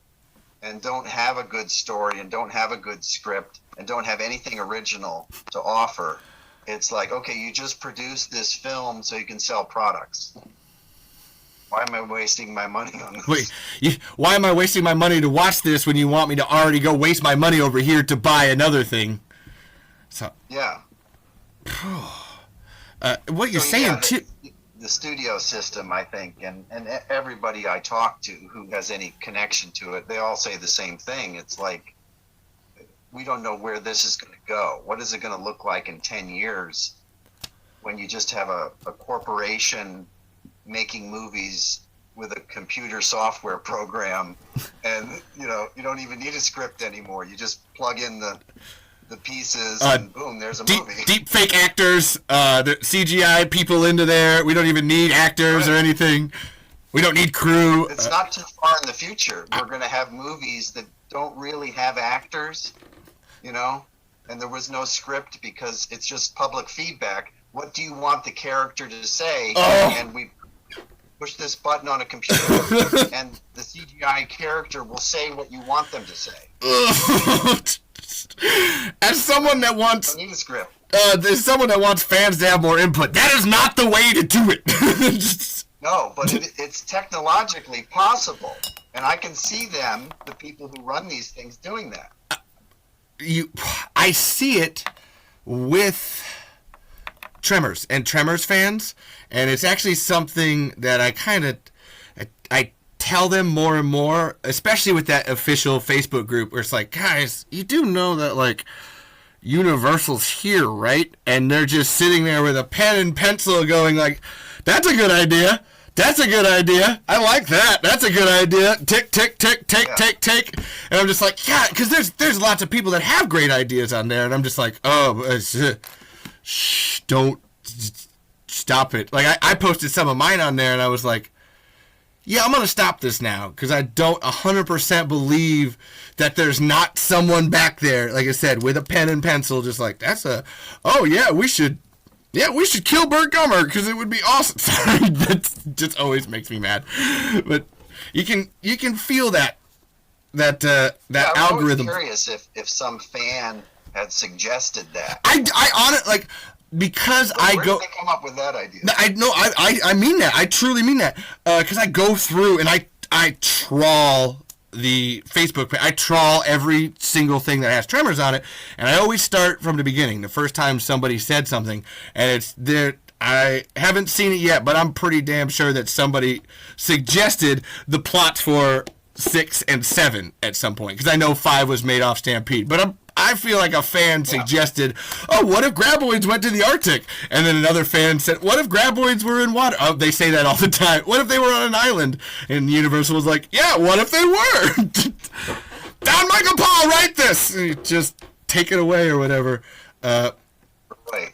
and don't have a good story and don't have a good script and don't have anything original to offer. It's like, okay, you just produced this film so you can sell products. Why am I wasting my money on this? Wait, why am I wasting my money to watch this when you want me to already go waste my money over here to buy another thing? So yeah. What you're saying too. The studio system, I think, and everybody I talk to who has any connection to it, they all say the same thing. It's like, we don't know where this is going to go. What is it going to look like in 10 years when you just have a corporation making movies with a computer software program, and you don't even need a script anymore. You just plug in the pieces and boom, there's a movie. Deep fake actors, the CGI people into there. We don't even need actors or anything. We don't need crew. It's not too far in the future. We're going to have movies that don't really have actors, and there was no script because it's just public feedback. What do you want the character to say? And we push this button on a computer and the CGI character will say what you want them to say. As someone that wants, don't need a script. There's someone that wants fans to have more input. That is not the way to do it. No, but it's technologically possible, and I can see them, the people who run these things, doing that. I see it with Tremors and Tremors fans, and it's actually something that I tell them more and more, especially with that official Facebook group where it's like, guys, you do know that like Universal's here, right? And they're just sitting there with a pen and pencil going like, that's a good idea. That's a good idea. I like that. That's a good idea. Tick, tick, tick, tick, tick, tick. And I'm just like, yeah, because there's lots of people that have great ideas on there. And I'm just like, shh, don't stop it. Like, I posted some of mine on there, and I was like, yeah, I'm going to stop this now, because I don't 100% believe that there's not someone back there, like I said, with a pen and pencil, just like, we should kill Burt Gummer, because it would be awesome. Sorry, that just always makes me mad. But you can feel that algorithm. I'm curious if some fan had suggested that. I honestly, like, because where did they come up with that idea? I mean that. I truly mean that. Because I go through and I trawl the Facebook page. I trawl every single thing that has Tremors on it, and I always start from the beginning. The first time somebody said something, and it's there. I haven't seen it yet, but I'm pretty damn sure that somebody suggested the plots for 6 and 7 at some point, because I know 5 was made off Stampede, but I feel like a fan suggested, oh, what if graboids went to the Arctic? And then another fan said, what if graboids were in water? Oh, they say that all the time. What if they were on an island? And Universal was like, yeah, what if they were? Don Michael Paul, write this! And just take it away or whatever. Right.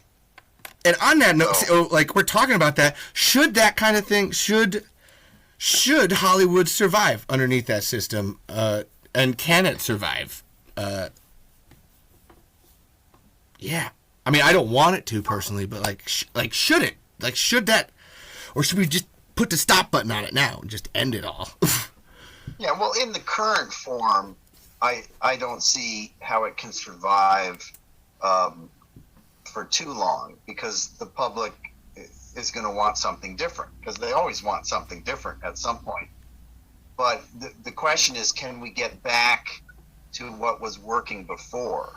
And on that note, so, like, we're talking about that. Should that kind of thing, should Hollywood survive underneath that system? And can it survive? Yeah. I mean, I don't want it to personally, but should it? Like, should that, or should we just put the stop button on it now and just end it all? Yeah, well, in the current form, I don't see how it can survive for too long, because the public is going to want something different, because they always want something different at some point. But the question is, can we get back to what was working before,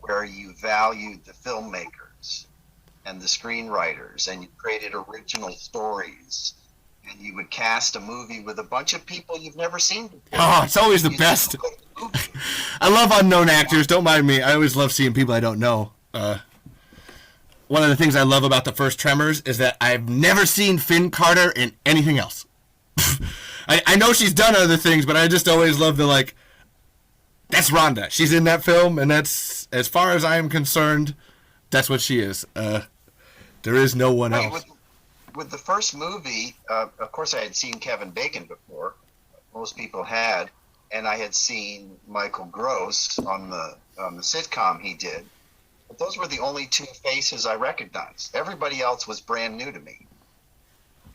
where you valued the filmmakers and the screenwriters, and you created original stories, and you would cast a movie with a bunch of people you've never seen before. Oh, it's always the best. I love unknown actors. Don't mind me. I always love seeing people I don't know. One of the things I love about the first Tremors is that I've never seen Finn Carter in anything else. I know she's done other things, but I just always love the, like, that's Rhonda. She's in that film, and that's, as far as I am concerned, that's what she is. There is no one else. With the first movie, of course I had seen Kevin Bacon before. Most people had. And I had seen Michael Gross on the sitcom he did. But those were the only two faces I recognized. Everybody else was brand new to me.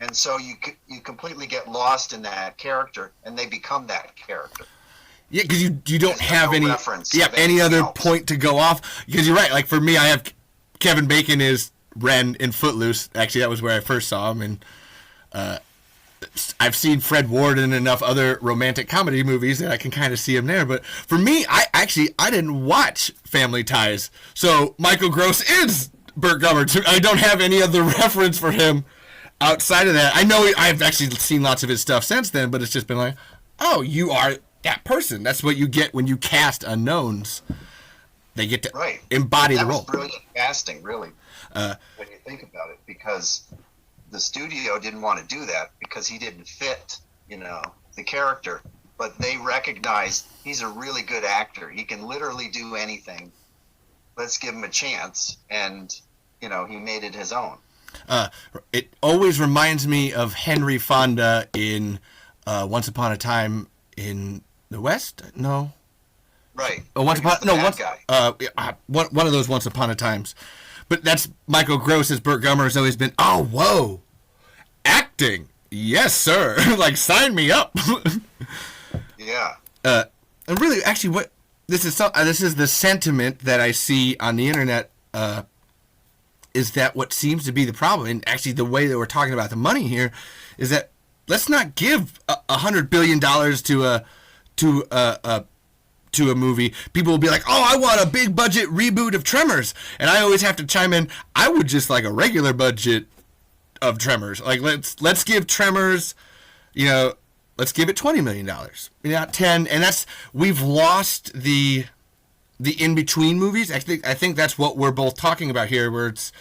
And so you completely get lost in that character, and they become that character. Yeah, because you don't have any other point to go off. Because you're right. Like, for me, I have Kevin Bacon is Ren in Footloose. Actually, that was where I first saw him. And I've seen Fred Ward in enough other romantic comedy movies that I can kind of see him there. But for me, I didn't watch Family Ties. So Michael Gross is Burt Gummer. I don't have any other reference for him outside of that. I know I've actually seen lots of his stuff since then, but it's just been like, oh, you are that person. That's what you get when you cast unknowns. They get to embody the role. That was brilliant casting, really, when you think about it, because the studio didn't want to do that because he didn't fit, the character. But they recognized he's a really good actor. He can literally do anything. Let's give him a chance. And, he made it his own. It always reminds me of Henry Fonda in Once Upon a Time in the West? No. Right. One of those Once Upon a Times. But that's Michael Gross as Burt Gummer has always been, oh, whoa, acting. Yes, sir. Like, sign me up. Yeah. And really, actually, this is the sentiment that I see on the internet, is that what seems to be the problem, and actually the way that we're talking about the money here, is that let's not give $100 billion to a movie. People will be like, oh, I want a big budget reboot of Tremors. And I always have to chime in, I would just like a regular budget of Tremors. Like, let's give Tremors, let's give it $20 million. Not 10. And we've lost the in-between movies. I think that's what we're both talking about here, where it's,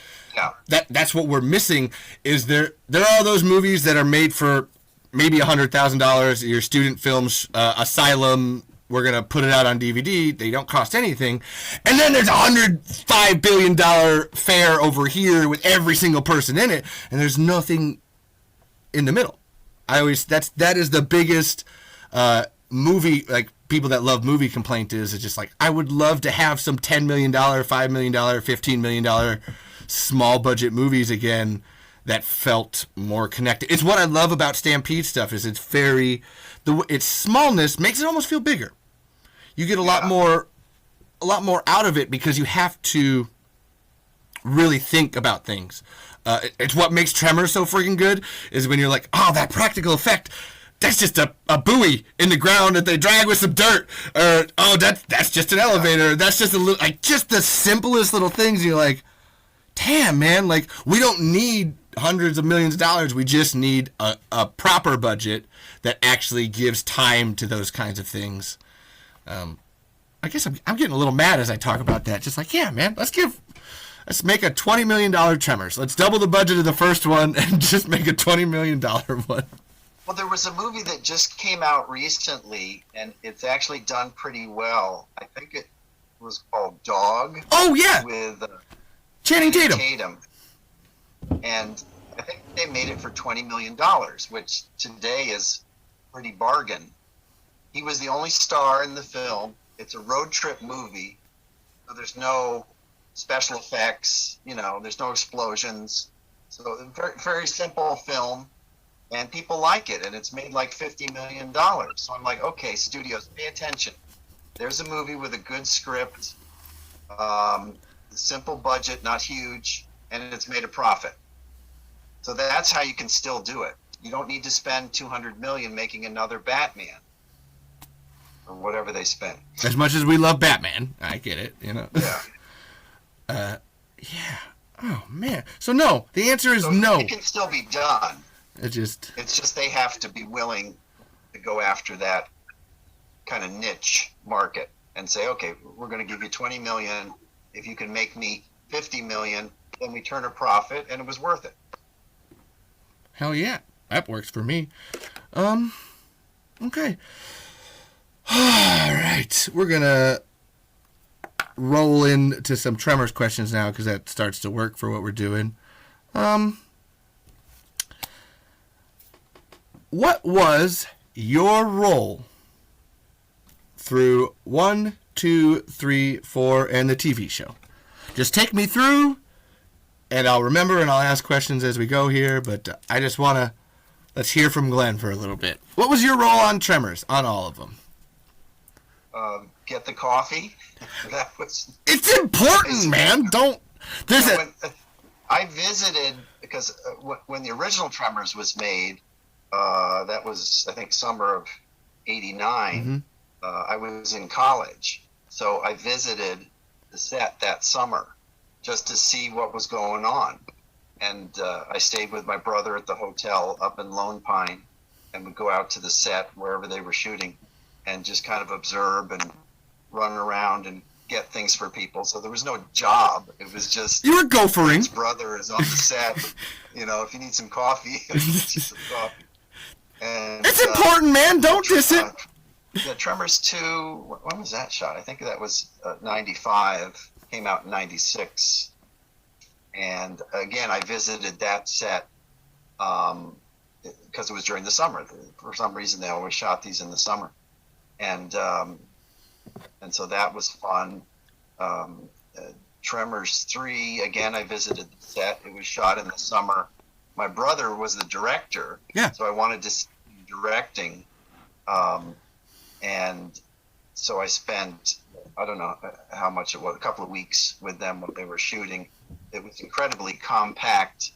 that's what we're missing, is there are those movies that are made for maybe $100,000, your student films, Asylum, we're going to put it out on DVD. They don't cost anything. And then there's a $105 billion fair over here with every single person in it. And there's nothing in the middle. That is the biggest movie, like, people that love movie complaint is just like, I would love to have some $10 million, $5 million, $15 million small budget movies again that felt more connected. It's what I love about Stampede stuff, is its smallness makes it almost feel bigger. You get a lot more out of it because you have to really think about things. It's what makes Tremors so freaking good, is when you're like, oh, that practical effect, that's just a buoy in the ground that they drag with some dirt. Or, oh, that's just an elevator. That's just just the simplest little things. You're like, damn, man, like, we don't need hundreds of millions of dollars. We just need a proper budget that actually gives time to those kinds of things. I guess I'm getting a little mad as I talk about that. Just like, yeah, man, let's make a $20 million Tremors. Let's double the budget of the first one and just make a $20 million one. Well, there was a movie that just came out recently, and it's actually done pretty well. I think it was called Dog. Oh, yeah. With Channing Tatum. And I think they made it for $20 million, which today is a pretty bargain. He was the only star in the film. It's a road trip movie, so there's no special effects, there's no explosions. So very, very simple film, and people like it, and it's made like $50 million. So I'm like, okay, studios, pay attention. There's a movie with a good script, simple budget, not huge, and it's made a profit. So that's how you can still do it. You don't need to spend $200 million making another Batman, or whatever they spent. As much as we love Batman, I get it, Yeah. Yeah. Oh man. So no, the answer is no. It can still be done. It's just they have to be willing to go after that kind of niche market and say, okay, we're going to give you $20 million. If you can make me $50 million, then we turn a profit, and it was worth it. Hell yeah, that works for me. Okay. All right, we're gonna roll into some Tremors questions now because that starts to work for what we're doing. What was your role through 1, 2, 3, 4, and the TV show? Just take me through, and I'll remember and I'll ask questions as we go here, but I just want to, let's hear from Glenn for a little bit. What was your role on Tremors, on all of them? Get the coffee. It's important, man. Don't. I visited, because when the original Tremors was made, that was, I think, summer of '89. I was in college, so I visited the set that summer just to see what was going on. And I stayed with my brother at the hotel up in Lone Pine, and would go out to the set wherever they were shooting and just kind of observe and run around and get things for people. So there was no job. It was just, you were gophering. His brother is on the set. If you need some coffee, some coffee. And, it's important, man. Don't diss it. The Tremors 2, when was that shot? I think that was 95, came out in 96. And again, I visited that set because it was during the summer. For some reason, they always shot these in the summer. And so that was fun. Tremors 3, again, I visited the set. It was shot in the summer. My brother was the director, so I wanted to see him directing. And so I spent, I don't know how much it was, a couple of weeks with them when they were shooting. It was incredibly compact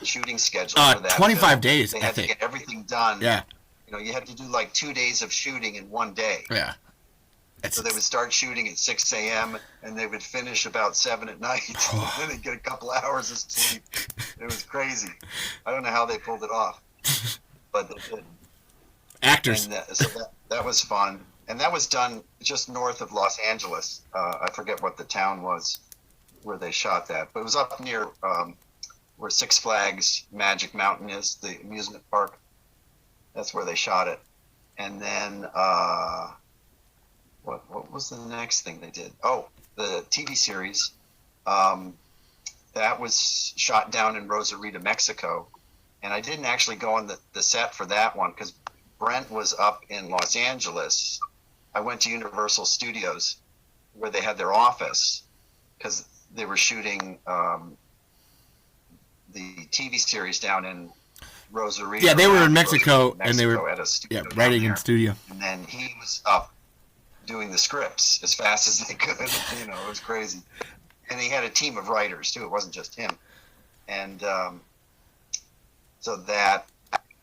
shooting schedule for that 25 film. days, They had to get everything done. Yeah. You had to do like 2 days of shooting in one day. Yeah. So they would start shooting at 6 a.m. and they would finish about 7 at night. And then they'd get a couple hours of sleep. It was crazy. I don't know how they pulled it off, but they did. Actors. And so that was fun. And that was done just north of Los Angeles. I forget what the town was where they shot that, but it was up near where Six Flags Magic Mountain is, the amusement park. That's where they shot it. And then what was the next thing they did? Oh, the TV series. That was shot down in Rosarito, Mexico. And I didn't actually go on the set for that one because Brent was up in Los Angeles. I went to Universal Studios where they had their office because they were shooting the TV series down in Rosarito. Yeah, they were in Mexico, and they were writing in studio. And then he was up doing the scripts as fast as they could. It was crazy. And he had a team of writers too. It wasn't just him. And so that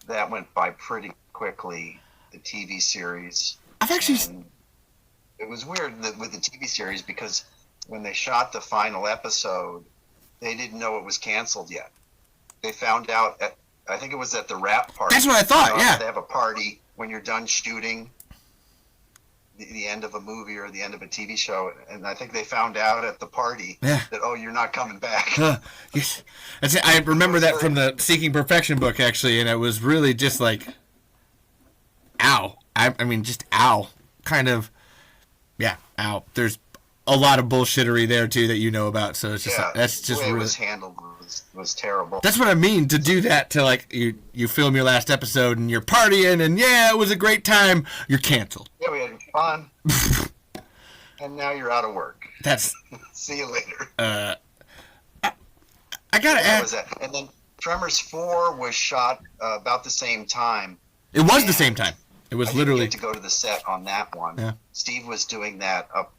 went by pretty quickly. The TV series. It was weird with the TV series because when they shot the final episode, they didn't know it was canceled yet. They found out I think it was at the wrap party. That's what I thought. Yeah. They have a party when you're done shooting. the end of a movie or the end of a TV show, and I think they found out at the party Yeah. that, oh, you're not coming back. Yes. I remember that from the Seeking Perfection book, actually, and it was really just like, ow. I mean, just ow. Kind of, yeah, ow. There's a lot of bullshittery there, too, that you know about, so it's just, that's just the way really... it was handled was terrible. That's what I mean, to do that to, like, you film your last episode, and you're partying, and yeah, it was a great time, you're canceled. Yeah, we had fun. And now you're out of work. That's... See you later. I gotta ask... And then Tremors 4 was shot about the same time. It was the same time. It was literally... I didn't get to go to the set on that one. Yeah. Steve was doing that up,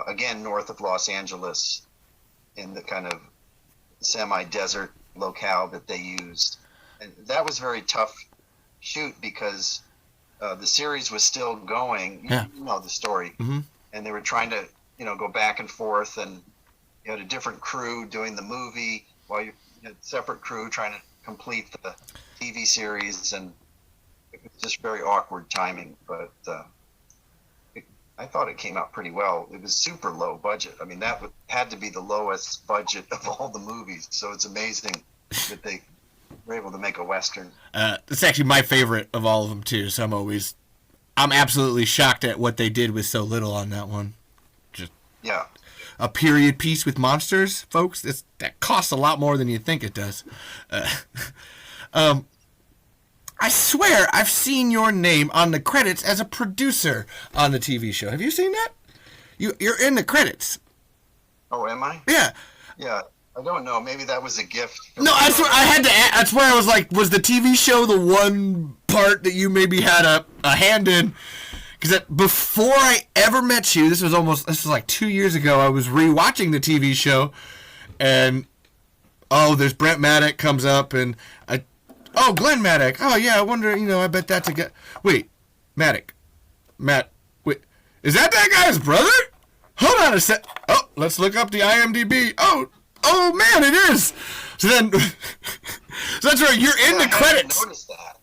again, north of Los Angeles, in the kind of semi-desert locale that they used. And that was a very tough shoot because the series was still going. You know the story. Mm-hmm. And they were trying to, go back and forth, and you had a different crew doing the movie while you had a separate crew trying to complete the TV series, and it was just very awkward timing. But I thought it came out pretty well. It was super low budget. I mean, that had to be the lowest budget of all the movies. So it's amazing that they were able to make a Western. It's actually my favorite of all of them, too. So I'm absolutely shocked at what they did with so little on that one. Just a period piece with monsters, folks. That costs a lot more than you think it does. I swear I've seen your name on the credits as a producer on the TV show. Have you seen that? You're in the credits. Oh, am I? Yeah. Yeah. I don't know. Maybe that was a gift. No, I swear I had to. That's where I was like, was the TV show the one part that you maybe had a hand in? Because before I ever met you, this was like 2 years ago. I was rewatching the TV show, and there's Brent Maddock comes up, and Glenn Maddock. Oh yeah, I wonder. I bet that's a guy. Wait, Maddock, Matt. Wait, is that guy's brother? Hold on a sec. Oh, let's look up the IMDb. Oh man, it is. So then, so that's right. You're in the credits. I noticed that.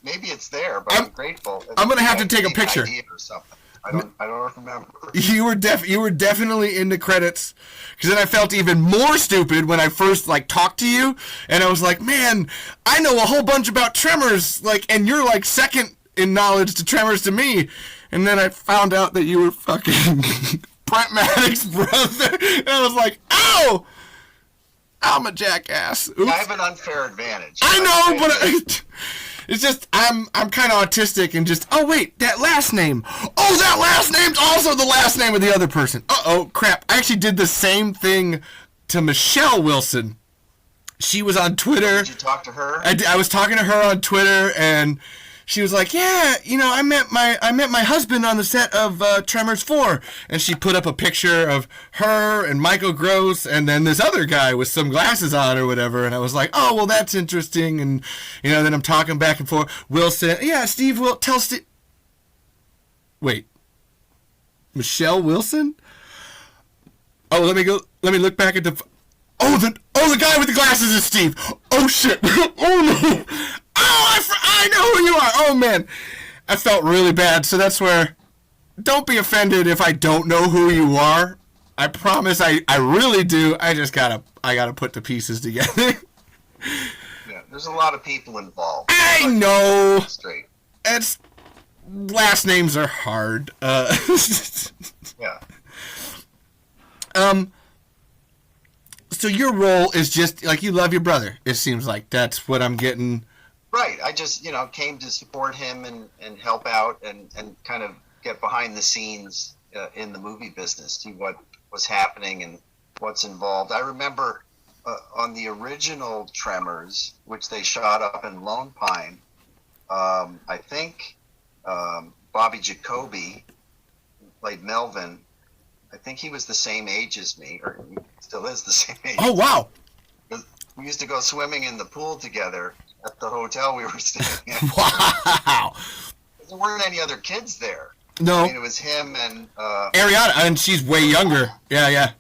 Maybe it's there, but I'm grateful. I'm gonna have to take a picture. Or something. I don't remember. You were definitely in the credits, because then I felt even more stupid when I first talked to you, and I was like, man, I know a whole bunch about Tremors, and you're second in knowledge to Tremors to me, and then I found out that you were fucking Brent Maddock's brother, and I was like, oh, I'm a jackass. Oops. I have an unfair advantage. I know, but it's just I'm kind of autistic and just, oh wait, that last name. Oh, that last name's also the last name of the other person. Uh-oh, crap. I actually did the same thing to Michelle Wilson. She was on Twitter. Did you talk to her? I was talking to her on Twitter, and she was like, yeah, I met my husband on the set of Tremors 4, and she put up a picture of her and Michael Gross and then this other guy with some glasses on or whatever, and I was like, oh, well, that's interesting, and then I'm talking back and forth. Wilson, yeah, Steve will tell Steve. Wait, Michelle Wilson? Oh, let me look back at the. The guy with the glasses is Steve. Oh shit! Oh no! Oh, I know who you are. Oh man, I felt really bad. So that's where. Don't be offended if I don't know who you are. I promise I really do. I just gotta put the pieces together. Yeah, there's a lot of people involved. I know. Straight. It's last names are hard. Yeah. So your role is just you love your brother. It seems like that's what I'm getting. Right. I just came to support him and help out and kind of get behind the scenes in the movie business, see what was happening and what's involved. I remember on the original Tremors, which they shot up in Lone Pine, I think Bobby Jacoby played Melvin. I think he was the same age as me, or he still is the same age. Oh, wow. We used to go swimming in the pool together at the hotel we were staying at. Wow. There weren't any other kids there. No. I mean, it was him and... Ariana, and she's way younger. Yeah.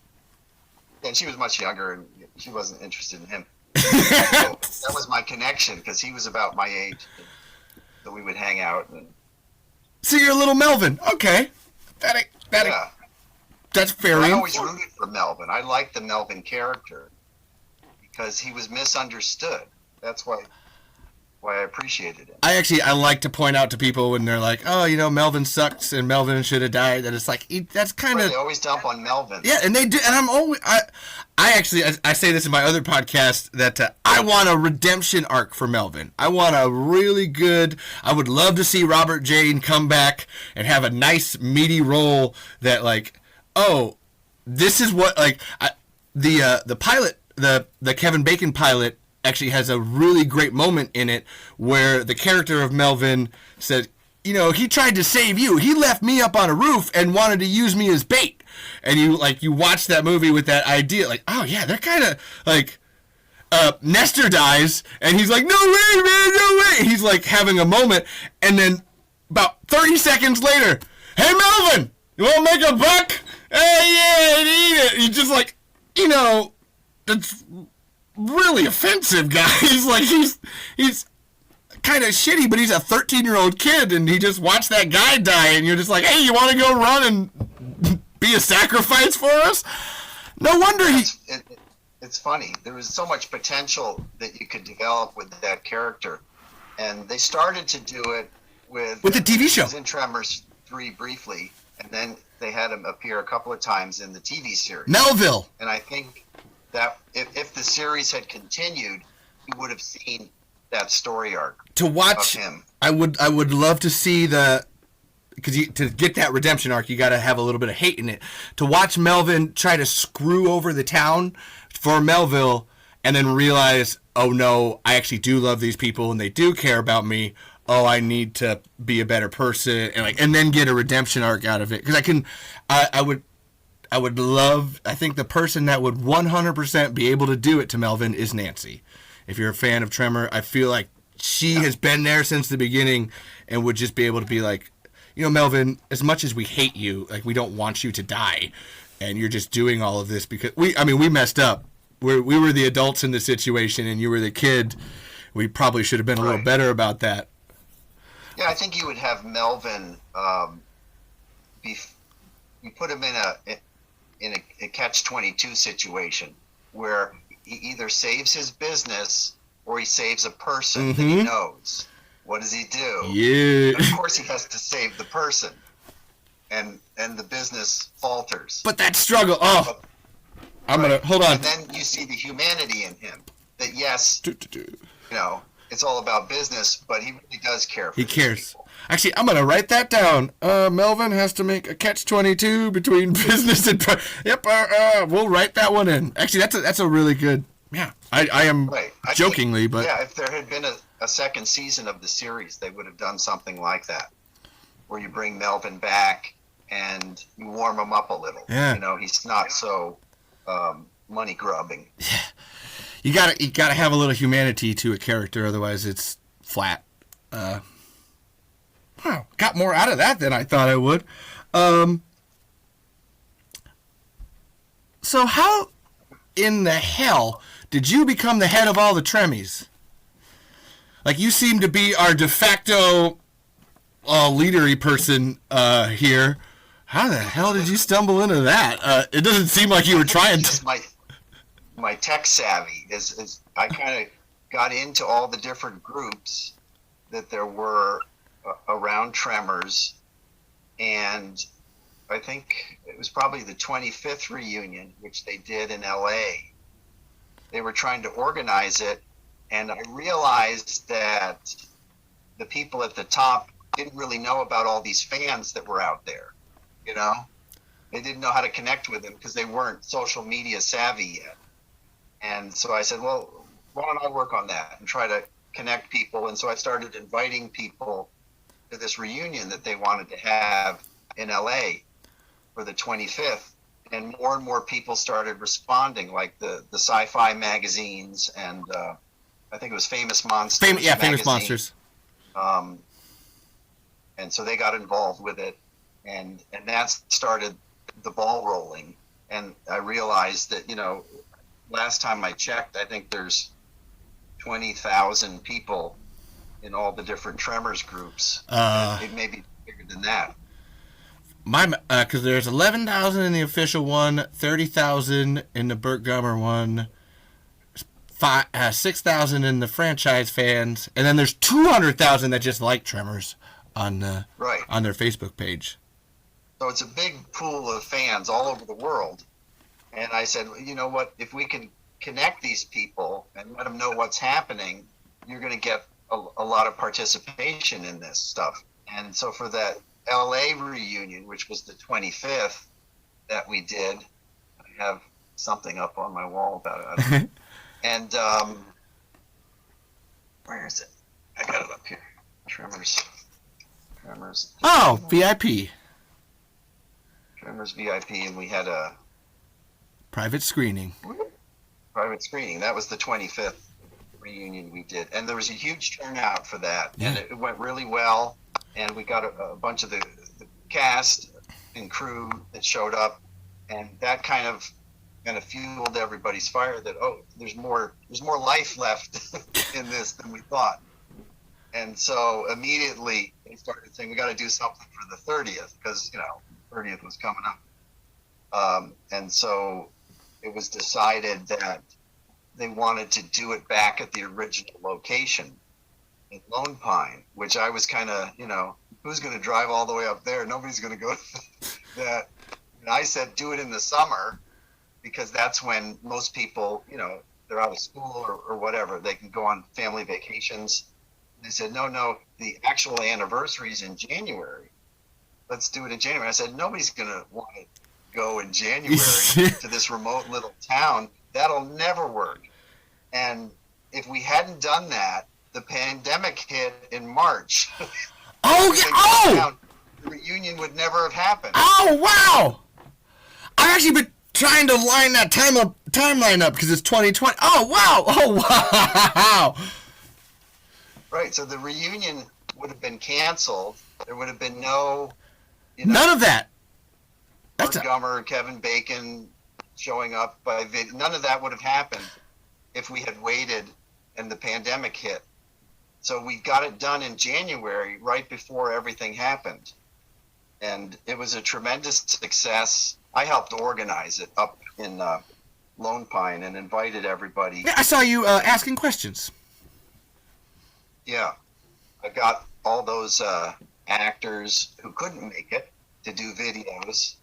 And she was much younger, and she wasn't interested in him. So that was my connection, because he was about my age. So we would hang out. And So you're a little Melvin. Okay. Yeah. That's very I always important. rooted for Melvin. I liked the Melvin character because he was misunderstood. That's why I appreciated him. I like to point out to people when they're like, oh, Melvin sucks and Melvin should have died. That it's like, that's kind of. They always dump on Melvin. Yeah, and they do. And I'm always. I say this in my other podcast that I want a redemption arc for Melvin. I want a really good. I would love to see Robert Jayne come back and have a nice meaty role that, like, oh, this is what, like, the pilot, the Kevin Bacon pilot, actually has a really great moment in it where the character of Melvin said, he tried to save you. He left me up on a roof and wanted to use me as bait. And you watch that movie with that idea, like, oh yeah, they're kind of like, Nestor dies and he's like, no way, man, no way. He's like having a moment. And then about 30 seconds later, hey Melvin, you want to make a buck? Hey, yeah, eat it. He's just like, that's really offensive, guys. He's kind of shitty, but he's a 13-year-old kid, and he just watched that guy die, and you're just like, hey, you want to go run and be a sacrifice for us? No wonder It's funny. There was so much potential that you could develop with that character, and they started to do it with the TV show. He was in Tremors 3 briefly, and then they had him appear a couple of times in the TV series. Melville. And I think that if the series had continued, you would have seen that story arc to watch of him. I would love to see because to get that redemption arc, you got to have a little bit of hate in it. To watch Melvin try to screw over the town for Melville, and then realize, oh no, I actually do love these people and they do care about me. Oh, I need to be a better person, and then get a redemption arc out of it. Because I would love. I think the person that would 100% be able to do it to Melvin is Nancy. If you're a fan of Tremor, I feel like she has been there since the beginning and would just be able to be like, Melvin, as much as we hate you, like, we don't want you to die, and you're just doing all of this because we messed up. We were the adults in the situation, and you were the kid. We probably should have been a little better about that. Yeah, I think you would have Melvin. You put him in a catch-22 situation where he either saves his business or he saves a person that he knows. What does he do? Yeah. Of course he has to save the person. And the business falters. But that struggle, I'm going to, hold on. And then you see the humanity in him. That yes, it's all about business, but he really does care for He cares. people. Actually, I'm going to write that down. Melvin has to make a catch-22 between business and... Yep, we'll write that one in. Actually, that's a really good... Yeah, I am jokingly, but... Yeah, if there had been a second season of the series, they would have done something like that, where you bring Melvin back and you warm him up a little. Yeah. He's not so money grubbing. Yeah. You gotta have a little humanity to a character, otherwise it's flat. Wow, got more out of that than I thought I would. So how in the hell did you become the head of all the Tremmies? Like, you seem to be our de facto leadery person here. How the hell did you stumble into that? It doesn't seem like you were trying to. My tech savvy is I kind of got into all the different groups that there were around Tremors, and I think it was probably the 25th reunion, which they did in LA. They were trying to organize it, and I realized that the people at the top didn't really know about all these fans that were out there. They didn't know how to connect with them because they weren't social media savvy yet. And so I said, well, why don't I work on that and try to connect people? And so I started inviting people to this reunion that they wanted to have in LA for the 25th. And more people started responding, like the sci-fi magazines and I think it was Famous Monsters. Famous Monsters. And so they got involved with it, and that started the ball rolling. And I realized that, last time I checked, I think there's 20,000 people in all the different Tremors groups. It may be bigger than that. Because there's 11,000 in the official one, 30,000 in the Burt Gummer one, 6,000 in the franchise fans, and then there's 200,000 that just like Tremors on on their Facebook page. So it's a big pool of fans all over the world. And I said, you know what? If we can connect these people and let them know what's happening, you're going to get a lot of participation in this stuff. And so for that LA reunion, which was the 25th that we did, I have something up on my wall about it. And where is it? I got it up here. Tremors. Oh, VIP. Tremors VIP, and we had a private screening. That was the 25th reunion we did, and there was a huge turnout for that, and it went really well. And we got a bunch of the cast and crew that showed up, and that kind of fueled everybody's fire that, there's more life left in this than we thought. And so immediately they started saying, we got to do something for the 30th, because 30th was coming up. And so it was decided that they wanted to do it back at the original location in Lone Pine, which I was kind of, who's going to drive all the way up there? Nobody's going to go to that. And I said, do it in the summer, because that's when most people, they're out of school or whatever. They can go on family vacations. They said, no, the actual anniversary is in January. Let's do it in January. I said, nobody's going to want to go in January to this remote little town. That'll never work. And if we hadn't done that, the pandemic hit in March. The reunion would never have happened. Oh, wow. I've actually been trying to line that timeline up because it's 2020. Oh, wow. Oh, wow. Right, so the reunion would have been canceled. There would have been no... none of that. That's Gummer, Kevin Bacon showing up by video. None of that would have happened if we had waited and the pandemic hit. So we got it done in January, right before everything happened. And it was a tremendous success. I helped organize it up in Lone Pine and invited everybody. Yeah, I saw you asking questions. Yeah. I got all those actors who couldn't make it to do videos.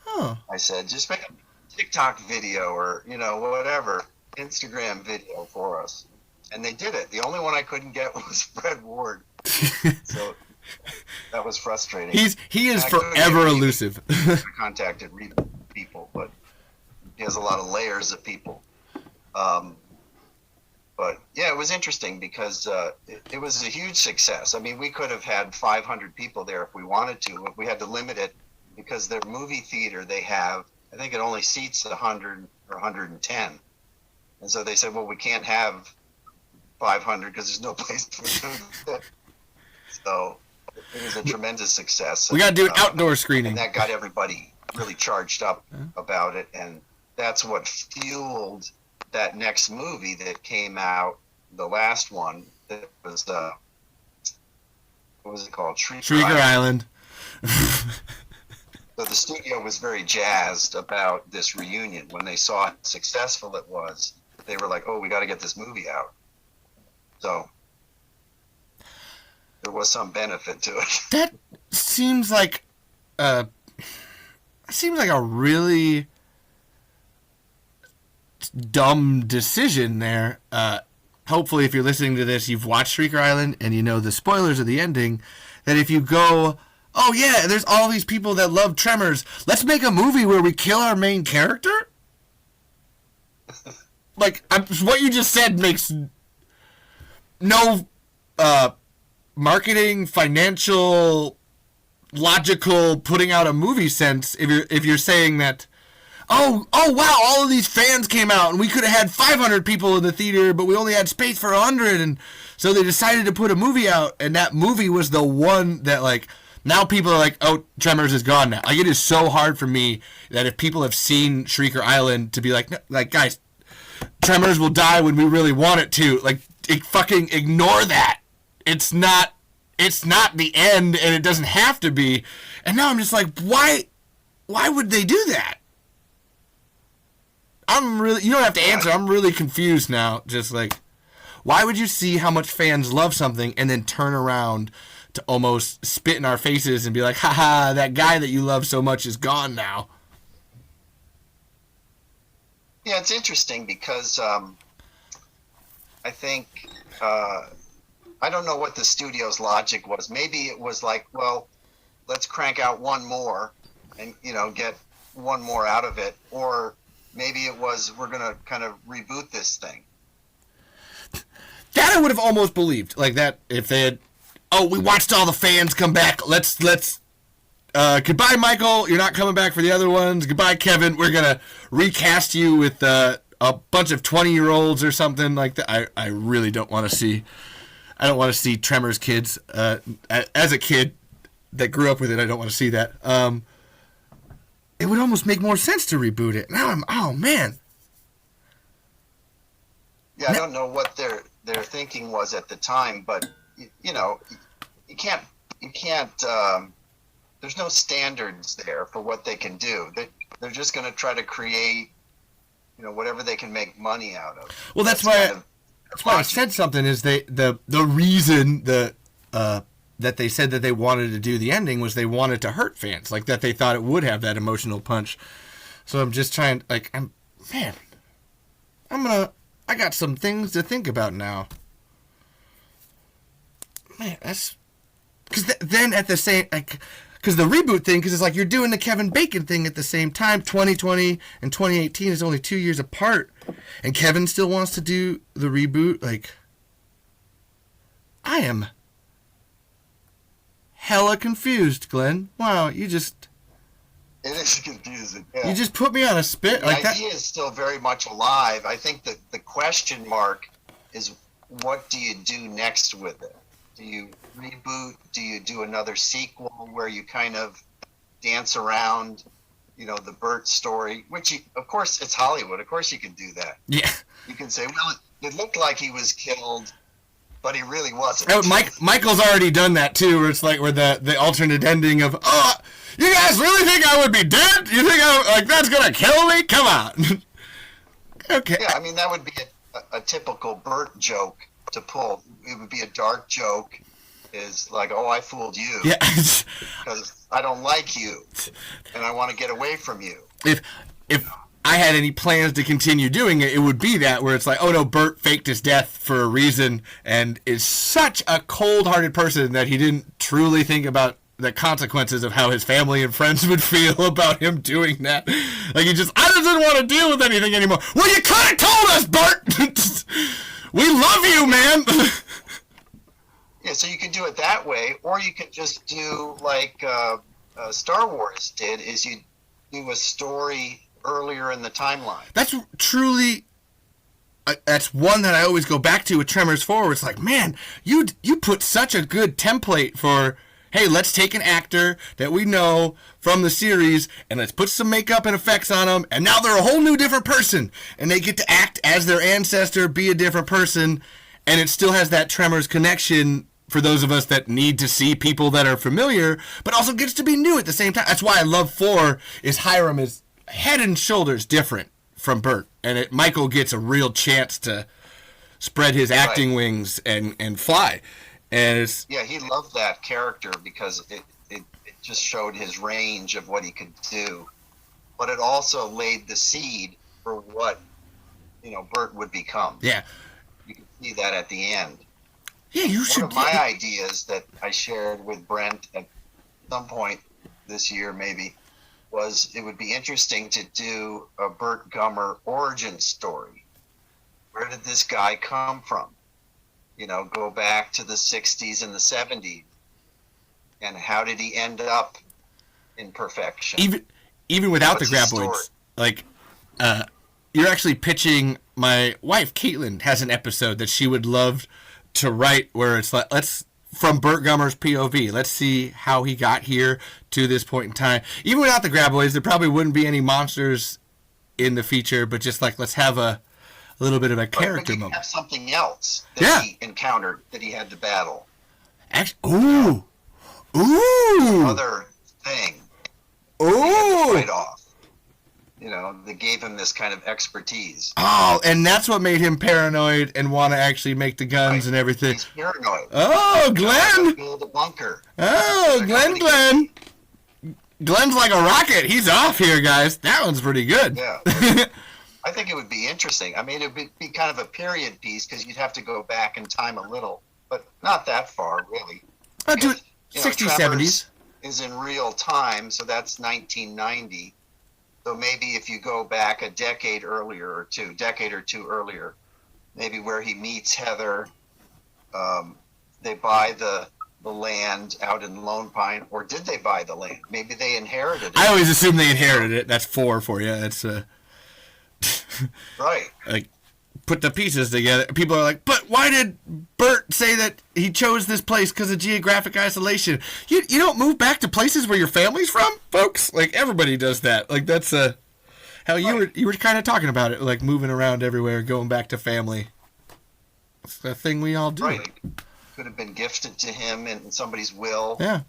Oh. I said, just make a TikTok video or, whatever, Instagram video for us. And they did it. The only one I couldn't get was Fred Ward. So that was frustrating. He is forever elusive. I contacted people, but he has a lot of layers of people. But yeah, it was interesting because it was a huge success. I mean, we could have had 500 people there if we wanted to. If we had to limit it, because their movie theater they have, I think it only seats 100 or 110. And so they said, well, we can't have 500 because there's no place for them. So it was a tremendous success. We got to do an outdoor screening. And that got everybody really charged up about it. And that's what fueled that next movie that came out, the last one, that was, what was it called? Shrieker Island. So the studio was very jazzed about this reunion. When they saw how successful it was, they were like, we got to get this movie out. So there was some benefit to it. That seems like a really dumb decision there. Hopefully, if you're listening to this, you've watched Shrieker Island and you know the spoilers of the ending. That if you go, oh yeah, there's all these people that love Tremors, let's make a movie where we kill our main character? What you just said makes no marketing, financial, logical putting out a movie sense if you're saying that, oh wow, all of these fans came out and we could have had 500 people in the theater, but we only had space for 100, and so they decided to put a movie out, and that movie was the one that now people are like, oh, Tremors is gone now. It is so hard for me that if people have seen Shrieker Island to be like, no, guys, Tremors will die when we really want it to. Fucking ignore that. It's not it's not the end, and it doesn't have to be. And now I'm just like, why would they do that? You don't have to answer. I'm really confused now. Just like, why would you see how much fans love something and then turn around to almost spit in our faces and be like, haha, that guy that you love so much is gone now? Yeah, it's interesting because I think, I don't know what the studio's logic was. Maybe it was like, well, let's crank out one more and, get one more out of it. Or maybe it was, we're going to kind of reboot this thing. That I would have almost believed. Like that, if they had, we watched all the fans come back. Let's goodbye, Michael. You're not coming back for the other ones. Goodbye, Kevin. We're going to recast you with a bunch of 20-year-olds or something like that. I really don't want to see. I don't want to see Tremors kids. As a kid that grew up with it, I don't want to see that. It would almost make more sense to reboot it. Now oh man. Yeah, I don't know what their thinking was at the time, but you can't. There's no standards there for what they can do. They're just going to try to create, whatever they can make money out of. Well, that's why I said something. Is the reason that they said that they wanted to do the ending was they wanted to hurt fans, like that they thought it would have that emotional punch. So I'm just trying, like, I got some things to think about now. Man, that's because then at the same, like, because the reboot thing, because it's like you're doing the Kevin Bacon thing at the same time. 2020 and 2018 is only 2 years apart, and Kevin still wants to do the reboot. Like, I am hella confused, Glenn. Wow, It is confusing. Yeah. You just put me on a spit like that. The idea is still very much alive. I think that the question mark is, what do you do next with it? Do you reboot? Do you do another sequel where you kind of dance around, the Bert story? Which, of course, it's Hollywood. Of course you can do that. Yeah. You can say, well, it looked like he was killed, but he really wasn't. Oh, Michael's already done that, too, where it's like where the alternate ending of, you guys really think I would be dead? You think that's going to kill me? Come on. Okay. Yeah, I mean, that would be a typical Bert joke to pull. It would be a dark joke, is like, I fooled you. Yeah. Because I don't like you, and I want to get away from you. If I had any plans to continue doing it, it would be that, where it's like, oh no, Bert faked his death for a reason, and is such a cold-hearted person that he didn't truly think about the consequences of how his family and friends would feel about him doing that. Like, I just didn't want to deal with anything anymore. Well, you could have told us, Bert! We love you, man! Yeah, so you can do it that way, or you can just do like Star Wars did, is you do a story earlier in the timeline. That's truly... that's one that I always go back to with Tremors 4, where it's like, man, you put such a good template for... Hey, let's take an actor that we know from the series and let's put some makeup and effects on them, and now they're a whole new different person, and they get to act as their ancestor, be a different person, and it still has that Tremors connection for those of us that need to see people that are familiar, but also gets to be new at the same time. That's why I love 4, is Hiram is head and shoulders different from Bert, and Michael gets a real chance to spread his acting wings and fly. And he loved that character because it just showed his range of what he could do, but it also laid the seed for what Bert would become. Yeah, you can see that at the end. Yeah, you should. One of my ideas that I shared with Brent at some point this year, maybe, was it would be interesting to do a Bert Gummer origin story. Where did this guy come from? Go back to the 60s and the 70s. And how did he end up in perfection? Even without the graboids. Like, you're actually pitching, my wife, Caitlin, has an episode that she would love to write where it's like, from Bert Gummer's POV, let's see how he got here to this point in time. Even without the graboids, there probably wouldn't be any monsters in the feature, but just like, let's have a little bit of a character moment. Have something else that he encountered that he had to battle. Ooh. Ooh. Other thing. Ooh. Right off. You know, they gave him this kind of expertise. Oh, and that's what made him paranoid and want to actually make the guns and everything. He's paranoid. Oh, Glenn! Build a bunker. Oh, Glenn! Glenn's like a rocket. He's off here, guys. That one's pretty good. Yeah. I think it would be interesting. I mean, it would be kind of a period piece because you'd have to go back in time a little, but not that far, really. Do it 60s, 70s. Is in real time, so that's 1990. So maybe if you go back a decade or two earlier, maybe where he meets Heather, they buy the land out in Lone Pine, or did they buy the land? Maybe they inherited it. I always assume they inherited it. That's 4 for you. That's right. Like, put the pieces together. People are like, but why did Bert say that he chose this place because of geographic isolation? You don't move back to places where your family's from, folks. Like, everybody does that. Like, that's how you were kind of talking about it, like moving around everywhere, going back to family. It's a thing we all do. Right. Could have been gifted to him in somebody's will. Yeah.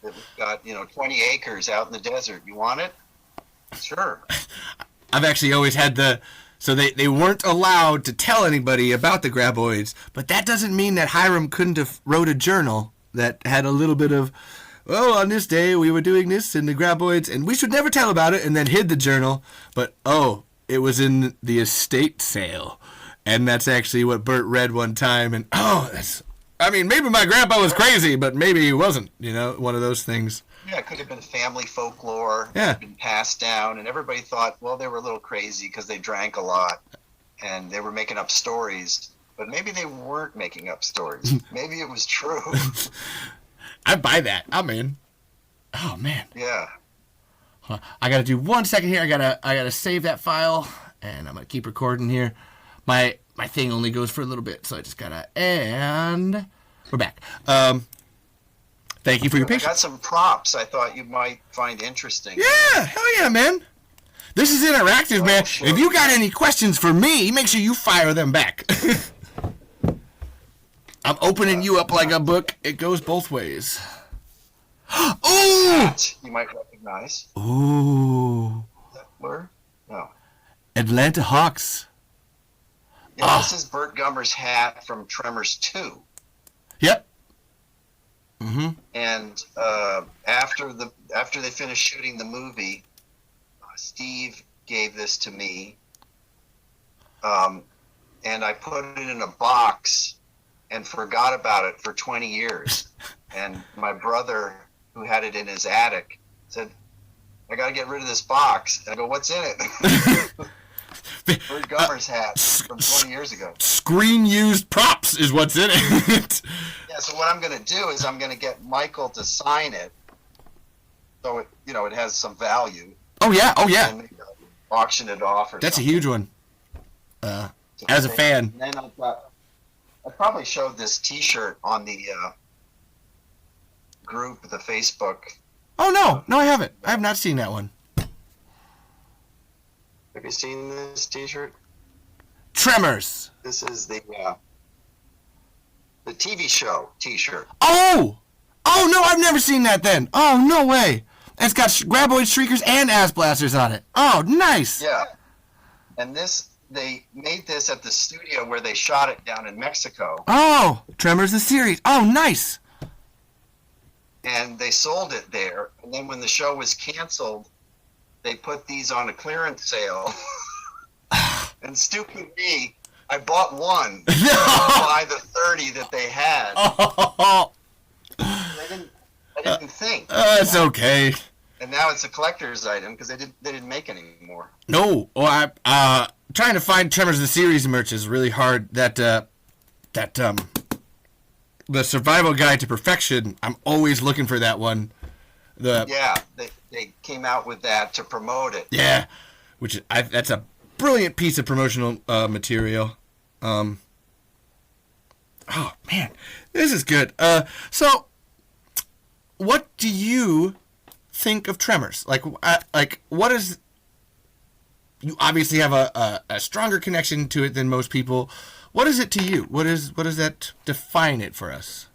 That we've got 20 acres out in the desert. You want it? Sure. I've actually always had so they weren't allowed to tell anybody about the graboids, but that doesn't mean that Hiram couldn't have wrote a journal that had a little bit of, on this day we were doing this in the graboids, and we should never tell about it, and then hid the journal, but it was in the estate sale, and that's actually what Bert read one time, and maybe my grandpa was crazy, but maybe he wasn't, one of those things. Yeah, it could have been family folklore. Yeah. Been passed down, and everybody thought, well, they were a little crazy because they drank a lot, and they were making up stories. But maybe they weren't making up stories. Maybe it was true. I buy that. I'm in. Oh man. Yeah. I gotta do 1 second here. I gotta save that file, and I'm gonna keep recording here. My thing only goes for a little bit, so I just gotta. And we're back. Thank you for your patience. I got some props I thought you might find interesting. Yeah, hell yeah, man. This is interactive, man. Sure. If you got any questions for me, make sure you fire them back. I'm opening you up like a book. It goes both ways. Ooh! You might recognize. Ooh. Is that where? No. Atlanta Hawks. Yeah, This is Burt Gummer's hat from Tremors 2. Yep. Mm-hmm. And after they finished shooting the movie, Steve gave this to me, and I put it in a box and forgot about it for 20 years. And my brother, who had it in his attic, said, "I got to get rid of this box." And I go, "What's in it?" Burt Gummer's hat from 20 years ago. Screen used props is what's in it. Yeah, so what I'm going to do is I'm going to get Michael to sign it, so it has some value. Oh yeah. And maybe auction it off or That's something. a huge one. As a fan. And then I probably showed this T-shirt on the group, the Facebook. Oh no, I haven't. I have not seen that one. Have you seen this T-shirt? Tremors. This is the TV show T-shirt. Oh no, I've never seen that then. Oh, no way. It's got graboid shriekers and ass blasters on it. Oh, nice. Yeah. And they made this at the studio where they shot it down in Mexico. Oh, Tremors the series. Oh, nice. And they sold it there. And then when the show was canceled, they put these on a clearance sale. And stupid me, I bought one. Buy the 30 that they had. Oh. I didn't think. It's okay. And now it's a collector's item because they didn't make any anymore. No, I trying to find Tremors the series merch is really hard. The Survival Guide to Perfection. I'm always looking for that one. They came out with that to promote it. Yeah, that's a brilliant piece of promotional material. Oh man, this is good. So, what do you think of Tremors? Like what is? You obviously have a stronger connection to it than most people. What is it to you? What does that define it for us?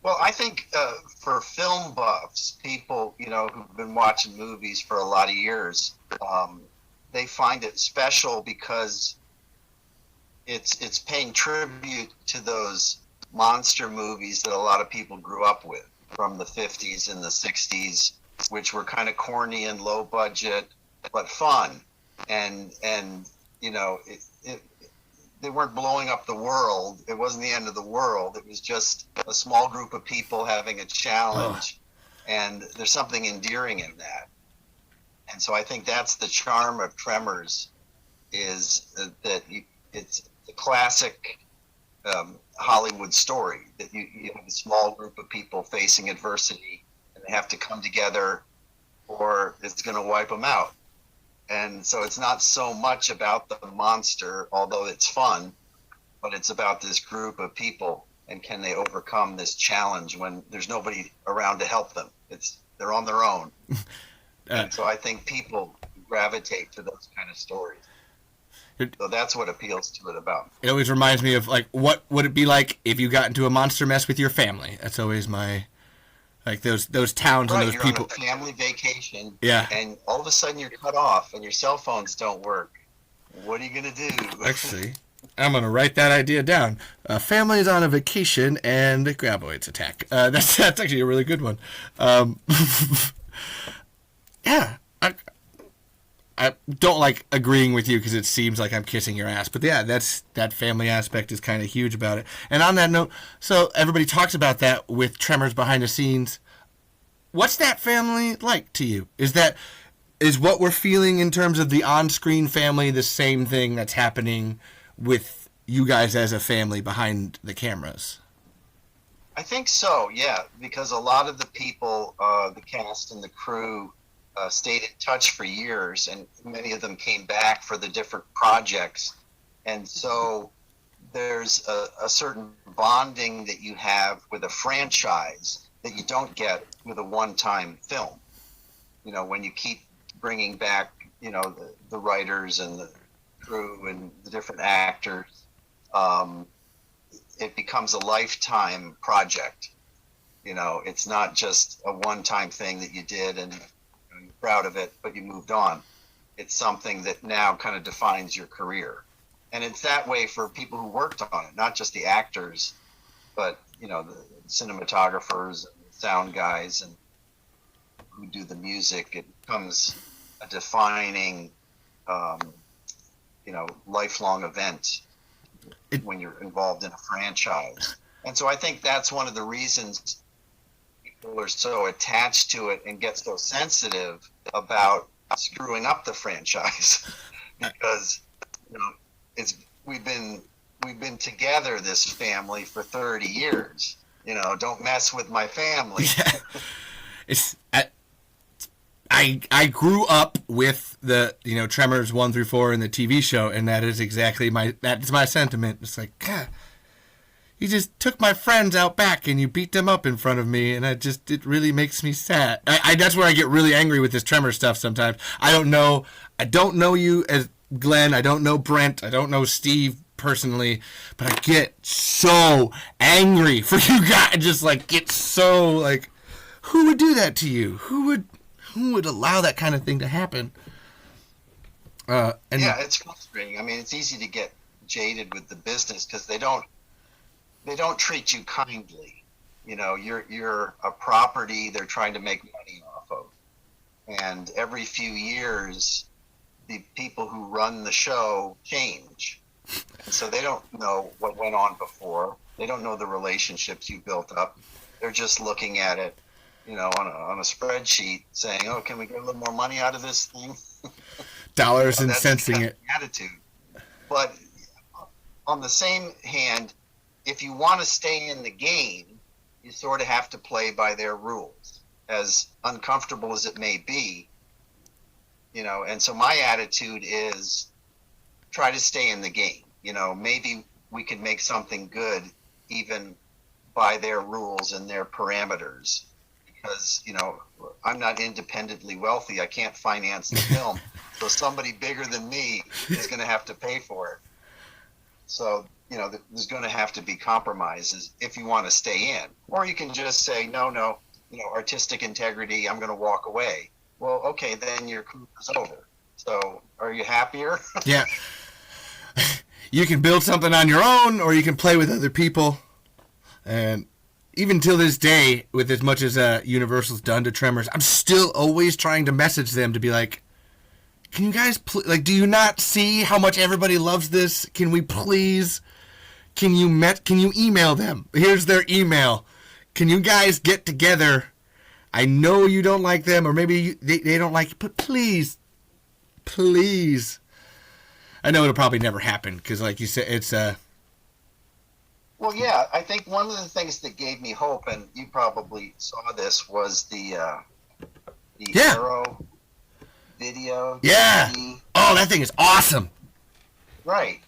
Well, I think for film buffs, people, who've been watching movies for a lot of years, they find it special because it's paying tribute to those monster movies that a lot of people grew up with from the 50s and the 60s, which were kind of corny and low budget but fun. And they weren't blowing up the world. It wasn't the end of the world. It was just a small group of people having a challenge, and there's something endearing in that. And so I think that's the charm of Tremors, is that it's the classic Hollywood story that you have a small group of people facing adversity, and they have to come together, or it's going to wipe them out. And so it's not so much about the monster, although it's fun, but it's about this group of people, and can they overcome this challenge when there's nobody around to help them? They're on their own. And so I think people gravitate to those kind of stories. So that's what appeals to it about. It always reminds me of, like, what would it be like if you got into a monster mess with your family? That's always my, like, those towns and those you're people. On a family vacation, yeah, and all of a sudden you're cut off, and your cell phones don't work. What are you gonna do? Actually, I'm gonna write that idea down. Family is on a vacation, and the graboids attack. That's actually a really good one. Yeah, I don't like agreeing with you because it seems like I'm kissing your ass. But yeah, that family aspect is kind of huge about it. And on that note, so everybody talks about that with Tremors behind the scenes. What's that family like to you? Is what we're feeling in terms of the on-screen family the same thing that's happening with you guys as a family behind the cameras? I think so, yeah, because a lot of the people, the cast and the crew, stayed in touch for years, and many of them came back for the different projects. And so there's a certain bonding that you have with a franchise that you don't get with a one-time film. When you keep bringing back, the writers and the crew and the different actors, it becomes a lifetime project. It's not just a one-time thing that you did and you're proud of it, but you moved on. It's something that now kind of defines your career. And it's that way for people who worked on it, not just the actors, but, the cinematographers, and sound guys, and who do the music. It becomes a defining, lifelong event when you're involved in a franchise. And so I think that's one of the reasons people are so attached to it and get so sensitive about screwing up the franchise because we've been together, this family, for 30 years. Don't mess with my family. Yeah. I grew up with the Tremors 1 through 4 in the TV show, and that is exactly my sentiment. It's like, God, you just took my friends out back and you beat them up in front of me, and it really makes me sad. That's where I get really angry with this Tremor stuff sometimes. I don't know you as Glenn. I don't know Brent. I don't know Steve personally, but I get so angry for you guys. Just like get so like, who would do that to you? Who would allow that kind of thing to happen? Yeah, it's frustrating. I mean, it's easy to get jaded with the business because they don't treat you kindly. You're a property they're trying to make money off of. And every few years, the people who run the show change. And so they don't know what went on before. They don't know the relationships you built up. They're just looking at it, on a spreadsheet saying, oh, can we get a little more money out of this thing? Dollars and sensing it. Attitude. But on the same hand, if you want to stay in the game, you sort of have to play by their rules, as uncomfortable as it may be. And so my attitude is try to stay in the game. Maybe we can make something good even by their rules and their parameters. Because, I'm not independently wealthy. I can't finance the film. So somebody bigger than me is going to have to pay for it. So, there's going to have to be compromises if you want to stay in, or you can just say no, artistic integrity, I'm going to walk away. Well, okay, then your career is over. So are you happier? Yeah. You can build something on your own, or you can play with other people. And even till this day, with as much as Universal's done to Tremors, I'm still always trying to message them to be like, can you guys, do you not see how much everybody loves this? Can we please, can you email them? Here's their email. Can you guys get together? I know you don't like them, or maybe they don't like you, but please. I know it'll probably never happen, because like you said, it's... Well, yeah, I think one of the things that gave me hope, and you probably saw this, was the Arrow video. Yeah. DVD. Oh, that thing is awesome. Right.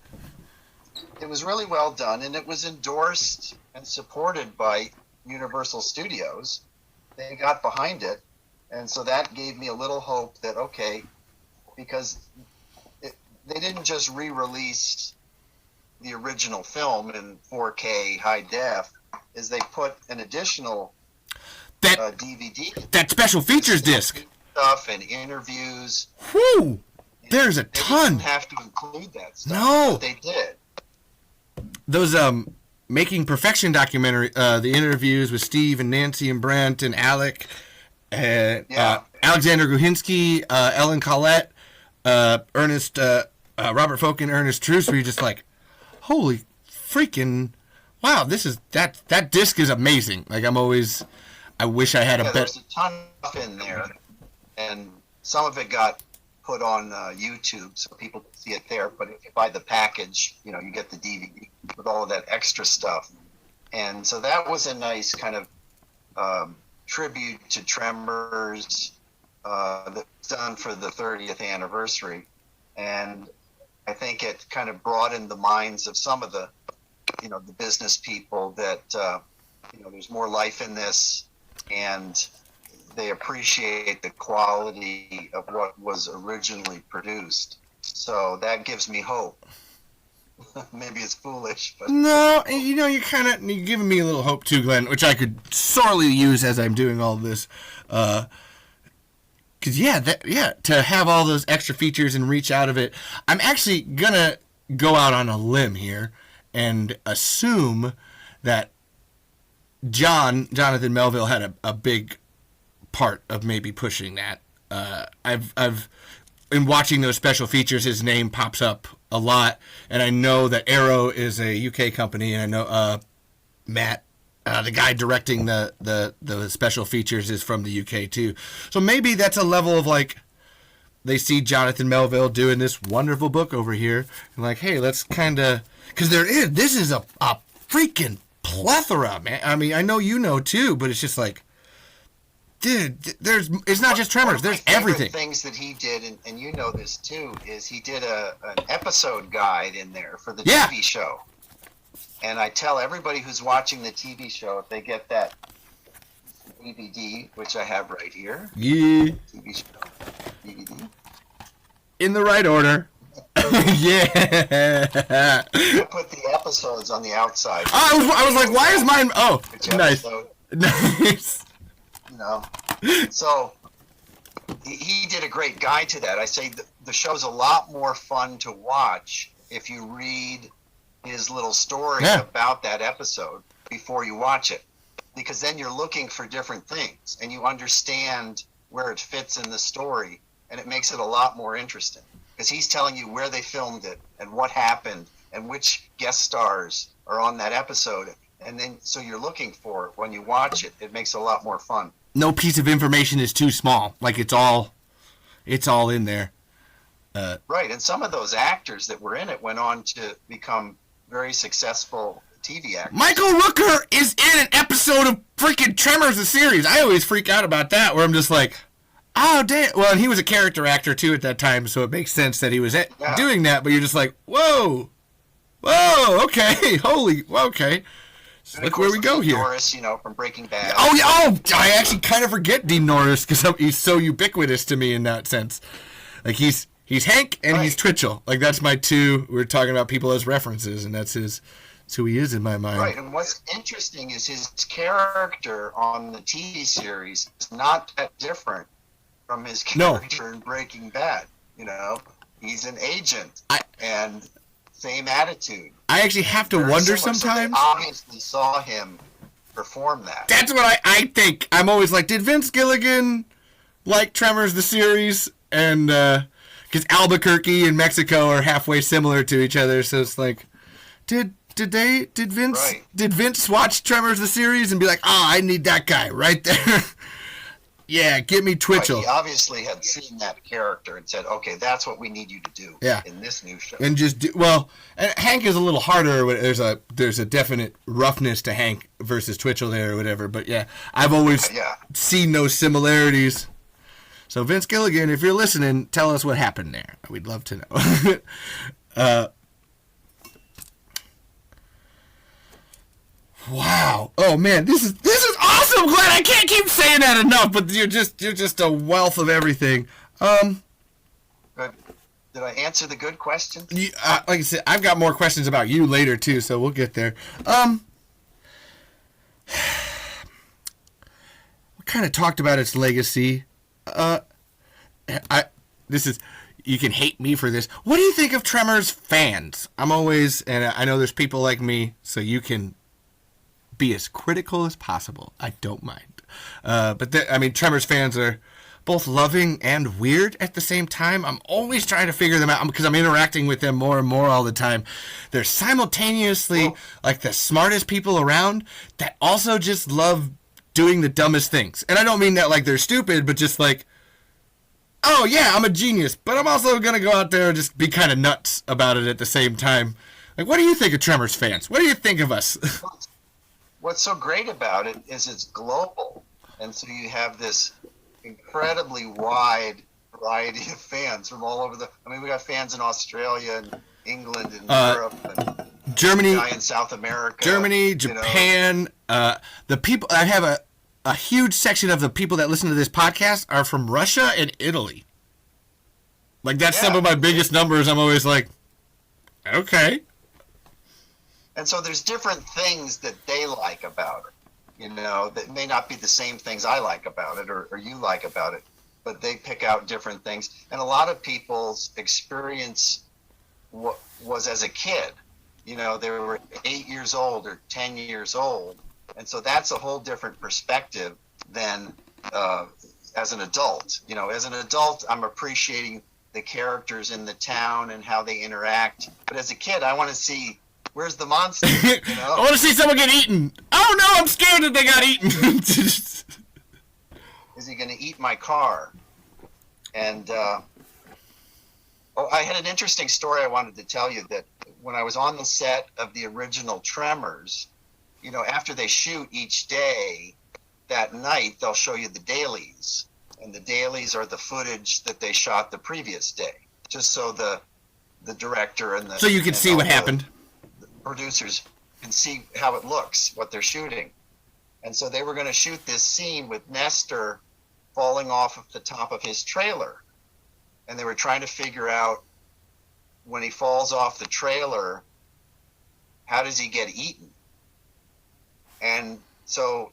It was really well done, and it was endorsed and supported by Universal Studios. They got behind it, and so that gave me a little hope that, okay, because they didn't just re-release the original film in 4K high def, is they put an additional DVD. That special features disc. Stuff and interviews. Whew! There's a ton. They didn't have to include that stuff. No. But they did. Those Making Perfection documentary, the interviews with Steve and Nancy and Brent and Alec, Alexander Gruhinski, Ellen Collette, Ernest, Robert Folk and Ernest Truce, where you're just like, holy freaking, wow, that disc is amazing. Like, I wish I had a better... There's a ton of in there, and some of it got put on YouTube, so people can see it there, but if you buy the package, you get the DVD with all of that extra stuff. And so that was a nice kind of tribute to Tremors that was done for the 30th anniversary. And I think it kind of broadened the minds of some of the business people that, there's more life in this, and they appreciate the quality of what was originally produced. So that gives me hope. Maybe it's foolish, but no, you're giving me a little hope too, Glenn, which I could sorely use as I'm doing all this. Because to have all those extra features and reach out of it, I'm actually gonna go out on a limb here and assume that Jonathan Melville had a big part of maybe pushing that. I've in watching those special features, his name pops up a lot, and I know that Arrow is a UK company, and I know Matt, the guy directing the special features, is from the UK too. So maybe that's a level of like, they see Jonathan Melville doing this wonderful book over here, and like, hey, let's kind of, because this is a freaking plethora, man. I mean, I know too, but it's just like, dude, it's not just Tremors. There's everything. Things that he did, and you know this too, is he did an episode guide in there for the TV show. And I tell everybody who's watching the TV show, if they get that DVD, which I have right here. Yeah. TV show DVD. In the right order. Yeah. You put the episodes on the outside. I was like, why is mine? Oh, nice. Nice. So he did a great guide to that. I say the show's a lot more fun to watch if you read his little story about that episode before you watch it, because then you're looking for different things and you understand where it fits in the story, and it makes it a lot more interesting because he's telling you where they filmed it and what happened and which guest stars are on that episode, and then so you're looking for it when you watch it. It makes it a lot more fun. No piece of information is too small. Like, it's all in there. Right, and some of those actors that were in it went on to become very successful TV actors. Michael Rooker is in an episode of freaking Tremors, the series. I always freak out about that, where I'm just like, oh, damn. Well, and he was a character actor, too, at that time, so it makes sense that he was doing that, but you're just like, whoa, okay, okay. Look where we go here. Norris, from Breaking Bad. Oh, yeah. Oh, I actually kind of forget Dean Norris because he's so ubiquitous to me in that sense. Like, he's He's Hank and he's Twitchell. Like, that's my two. We're talking about people as references, and that's who he is in my mind. Right, and what's interesting is his character on the TV series is not that different from his character in Breaking Bad. You know, he's an agent and same attitude. I actually have to wonder sometimes. So they obviously saw him perform that. That's what I think. I'm always like, did Vince Gilligan like Tremors the series? And because Albuquerque and Mexico are halfway similar to each other, so it's like, did Vince watch Tremors the series and be like, I need that guy right there? Yeah, get me Twitchell. He obviously had seen that character and said, okay, that's what we need you to do in this new show. And just and Hank is a little harder. There's a definite roughness to Hank versus Twitchell there or whatever. But yeah, I've always seen those similarities. So Vince Gilligan, if you're listening, tell us what happened there. We'd love to know. Wow. Oh man, this is awesome, Glenn. I can't keep saying that enough, but you're just a wealth of everything. Good. Did I answer the good questions? Like I said, I've got more questions about you later too, so we'll get there. We kind of talked about its legacy. You can hate me for this. What do you think of Tremors fans? I'm always, and I know there's people like me, so you can be as critical as possible. I don't mind. But Tremors fans are both loving and weird at the same time. I'm always trying to figure them out because I'm interacting with them more and more all the time. They're simultaneously like the smartest people around that also just love doing the dumbest things. And I don't mean that like they're stupid, but just like, oh yeah, I'm a genius, but I'm also going to go out there and just be kind of nuts about it at the same time. Like, what do you think of Tremors fans? What do you think of us? What's so great about it is it's global. And so you have this incredibly wide variety of fans from all over we got fans in Australia and England and Europe and Germany, in South America. Germany, Japan. The people, I have a huge section of the people that listen to this podcast are from Russia and Italy. Like, that's some of my biggest numbers. I'm always like, okay. And so there's different things that they like about it, that may not be the same things I like about it or you like about it, but they pick out different things. And a lot of people's experience was as a kid. They were 8 years old or 10 years old. And so that's a whole different perspective than as an adult. As an adult, I'm appreciating the characters in the town and how they interact. But as a kid, I want to see, where's the monster? I want to see someone get eaten. Oh no, I'm scared that they got eaten. Is he going to eat my car? And I had an interesting story I wanted to tell you, that when I was on the set of the original Tremors, after they shoot each day, that night they'll show you the dailies. And the dailies are the footage that they shot the previous day, just so the director and so you can see what happened. The producers can see how it looks, what they're shooting. And so they were going to shoot this scene with Nestor falling off of the top of his trailer. And they were trying to figure out, when he falls off the trailer, how does he get eaten? And so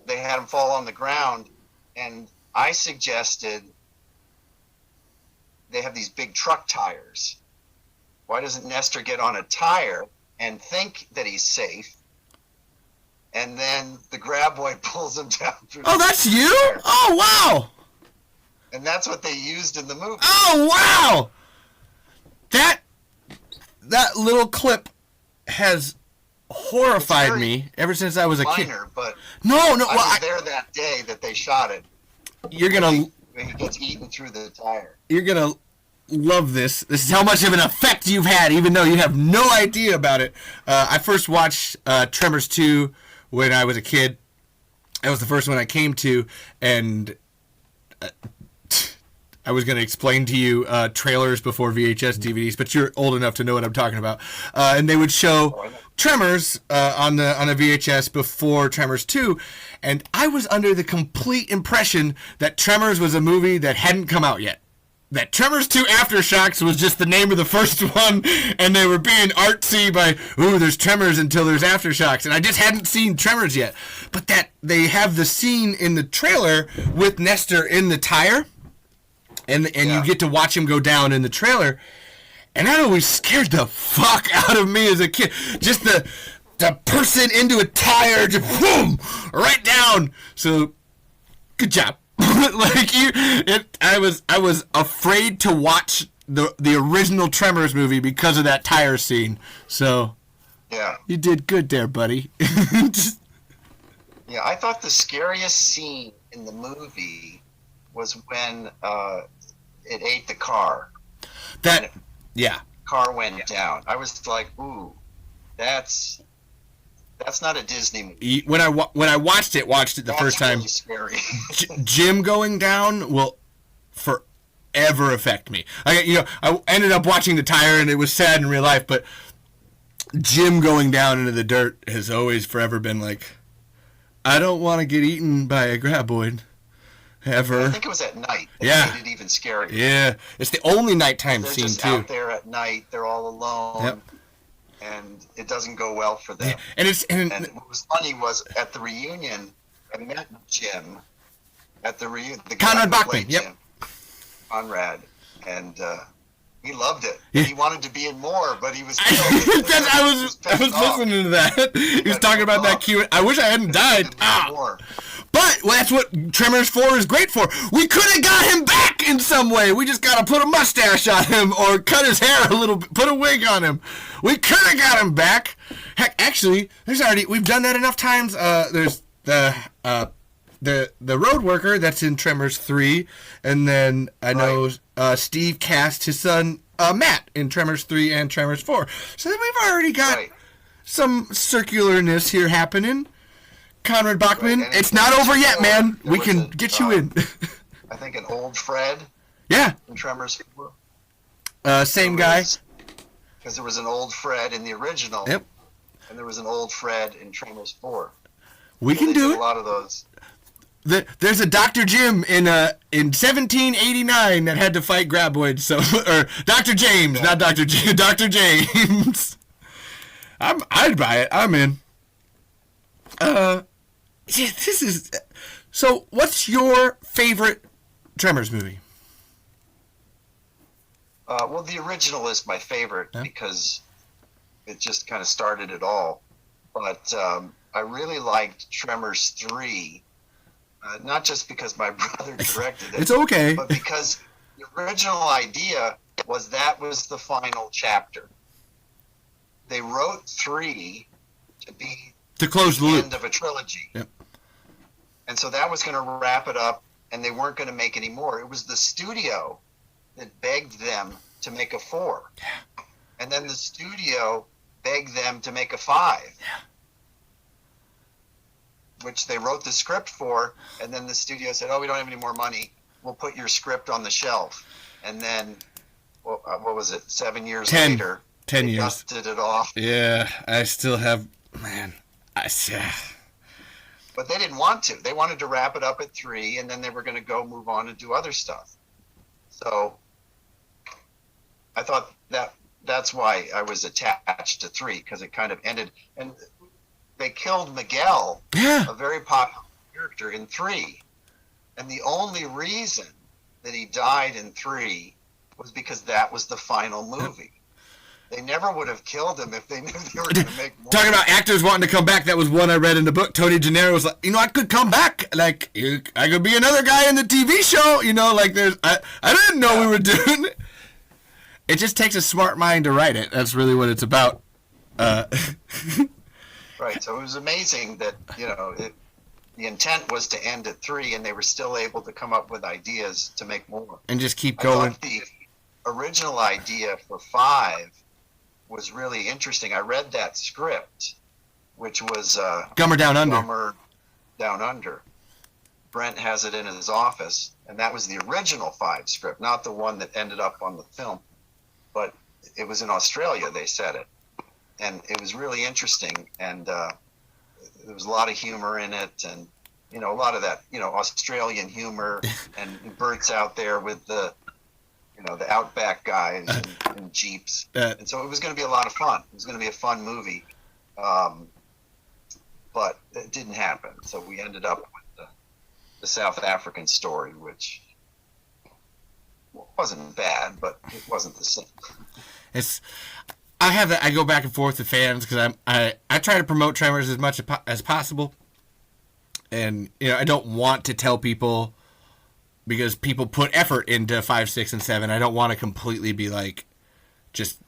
they had him fall on the ground, and I suggested they have these big truck tires. Why doesn't Nestor get on a tire and think that he's safe? And then the grab boy pulls him down through the that's you? tire. Oh, wow. And that's what they used in the movie. Oh, wow. That little clip has horrified me ever since I was a kid. But no. I was there that day that they shot it. You're gonna. He gets eaten through the tire. You're gonna love this. This is how much of an effect you've had, even though you have no idea about it. I first watched Tremors 2 when I was a kid. That was the first one I came to, and I was going to explain to you trailers before VHS DVDs, but you're old enough to know what I'm talking about. And they would show Tremors on a VHS before Tremors 2, and I was under the complete impression that Tremors was a movie that hadn't come out yet. that Tremors 2 Aftershocks was just the name of the first one, and they were being artsy by, ooh, there's Tremors until there's Aftershocks, and I just hadn't seen Tremors yet. But that they have the scene in the trailer with Nestor in the tire, and you get to watch him go down in the trailer, and that always scared the fuck out of me as a kid. Just the person into a tire, just boom, right down. So, good job. I was afraid to watch the original Tremors movie because of that tire scene. So, yeah, you did good there, buddy. Yeah, I thought the scariest scene in the movie was when it ate the car. Car went down. I was like, ooh, that's not a Disney movie. When I watched it the first time, really scary. Jim going down will forever affect me. I ended up watching the tire, and it was sad in real life, but Jim going down into the dirt has always forever been like, I don't want to get eaten by a graboid. Ever. I think it was at night. It made it even scarier. Yeah, it's the only nighttime scene just too. Out there at night, they're all alone. Yep. And it doesn't go well for them. Yeah. And what was funny was at the reunion, I met Jim at the reunion. Conrad Bachman, yep. Jim, Conrad, and he loved it. Yeah. He wanted to be in more, but he was killed. I was listening to that. He was talking about that cue. I wish I hadn't died. But that's what Tremors 4 is great for. We could have got him back in some way. We just got to put a mustache on him or cut his hair a little bit, put a wig on him. We could have got him back. Heck, actually, we've done that enough times. There's the road worker that's in Tremors 3, and then I know Steve cast his son Matt in Tremors 3 and Tremors 4. So then we've already got some circularness here happening. Conrad Bachman, it's not over yet, man. We can get you in. I think an old Fred. Yeah. In Tremors 4. Same guy. Because there was an old Fred in the original. Yep. And there was an old Fred in Tremors 4. We can do it. A lot of those. There's a Dr. Jim in 1789 that had to fight graboids. So, or Dr. James, not Dr. J, Dr. James. I'd buy it. I'm in. This is so. What's your favorite Tremors movie? Well, the original is my favorite because it just kind of started it all. But I really liked Tremors 3, not just because my brother directed it. It's okay. But because the original idea was that was the final chapter. They wrote 3 to close the loop. End of a trilogy. Yep. And so that was going to wrap it up, and they weren't going to make any more. It was the studio that begged them to make a 4. Yeah. And then the studio begged them to make a 5. Yeah. Which they wrote the script for, and then the studio said, oh, we don't have any more money. We'll put your script on the shelf. And then, what was it, 7 years later? 10 years. Dusted it off. Yeah, I still have, man, But they didn't want to. They wanted to wrap it up at 3, and then they were going to move on and do other stuff. So I thought that's why I was attached to 3, because it kind of ended. And they killed Miguel, a very popular character, in 3. And the only reason that he died in 3 was because that was the final movie. They never would have killed him if they knew they were going to make more. Talking about actors wanting to come back, that was one I read in the book. Tony Gennaro was like, I could come back. Like, I could be another guy in the TV show. I didn't know we were doing it. It just takes a smart mind to write it. That's really what it's about. Right. So it was amazing that, the intent was to end at 3, and they were still able to come up with ideas to make more. And just keep going. I thought the original idea for 5 was really interesting. I read that script, which was Gummer Down Under. Gummer Down Under. Brent has it in his office, and that was the original 5 script, not the one that ended up on the film. But it was in Australia, they said it. And it was really interesting, and there was a lot of humor in it, and, a lot of that, Australian humor, and Bert's out there with the the Outback guys and Jeeps. And so it was going to be a lot of fun. It was going to be a fun movie. But it didn't happen. So we ended up with the South African story, which wasn't bad, but it wasn't the same. I go back and forth with fans because I try to promote Tremors as much as possible. And, I don't want to tell people, because people put effort into 5, 6, and 7. I don't want to completely be like, just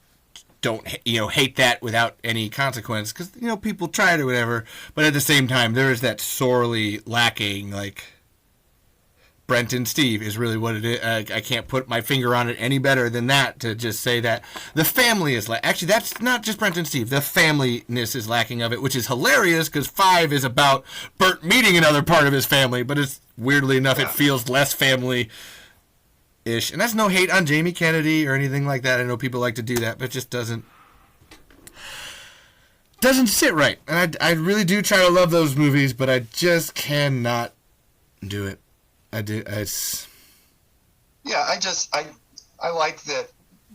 don't, hate that without any consequence. Because, people try it or whatever. But at the same time, there is that sorely lacking, like, Brent and Steve is really what it is. I can't put my finger on it any better than that, to just say that the family is actually, that's not just Brent and Steve. The familyness is lacking of it, which is hilarious because 5 is about Bert meeting another part of his family, but it's weirdly enough, it feels less family-ish. And that's no hate on Jamie Kennedy or anything like that. I know people like to do that, but it just doesn't sit right. And I really do try to love those movies, but I just cannot do it. I do. Yeah, I like that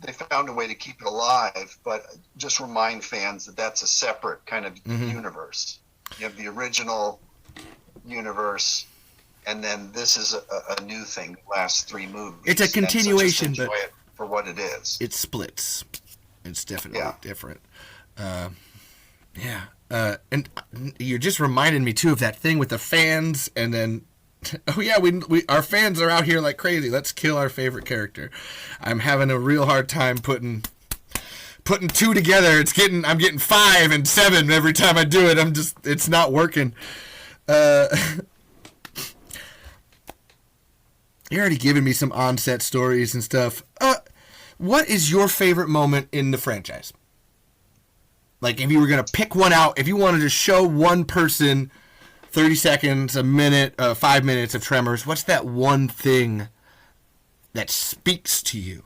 they found a way to keep it alive, but just remind fans that that's a separate kind of universe. You have the original universe, and then this is a new thing. The last 3 movies. It's a continuation, but but it for what it is. It splits. It's definitely different. And you just reminded me too of that thing with the fans, and then. Oh yeah, we our fans are out here like crazy. Let's kill our favorite character. I'm having a real hard time putting 2 together. I'm getting 5 and 7 every time I do it. It's not working. You're already giving me some on-set stories and stuff. What is your favorite moment in the franchise? Like, if you were gonna pick one out, if you wanted to show one person 30 seconds, a minute, 5 minutes of Tremors, what's that one thing that speaks to you?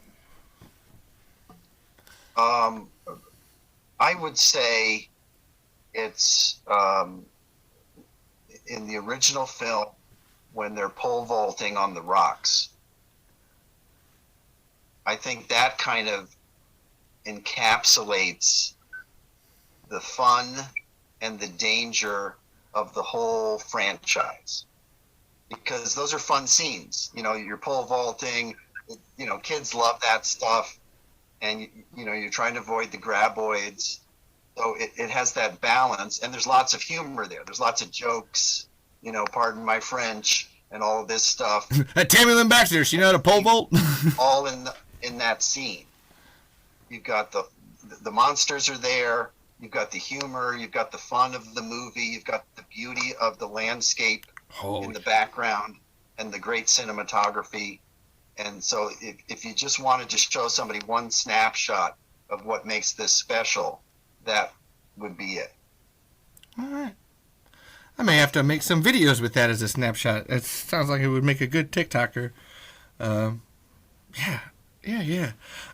I would say it's in the original film when they're pole vaulting on the rocks. I think that kind of encapsulates the fun and the danger of the whole franchise, because those are fun scenes. You're pole vaulting, kids love that stuff, and you're trying to avoid the graboids, so it has that balance, and there's lots of humor there. There's lots of jokes, pardon my French, and all of this stuff. Tammy Lynn Baxter, she know how to pole vault? All in that scene. You've got the monsters are there. You've got the humor, you've got the fun of the movie, you've got the beauty of the landscape in the background, and the great cinematography. And so if you just wanted to show somebody one snapshot of what makes this special, that would be it. All right. I may have to make some videos with that as a snapshot. It sounds like it would make a good TikToker. Yeah.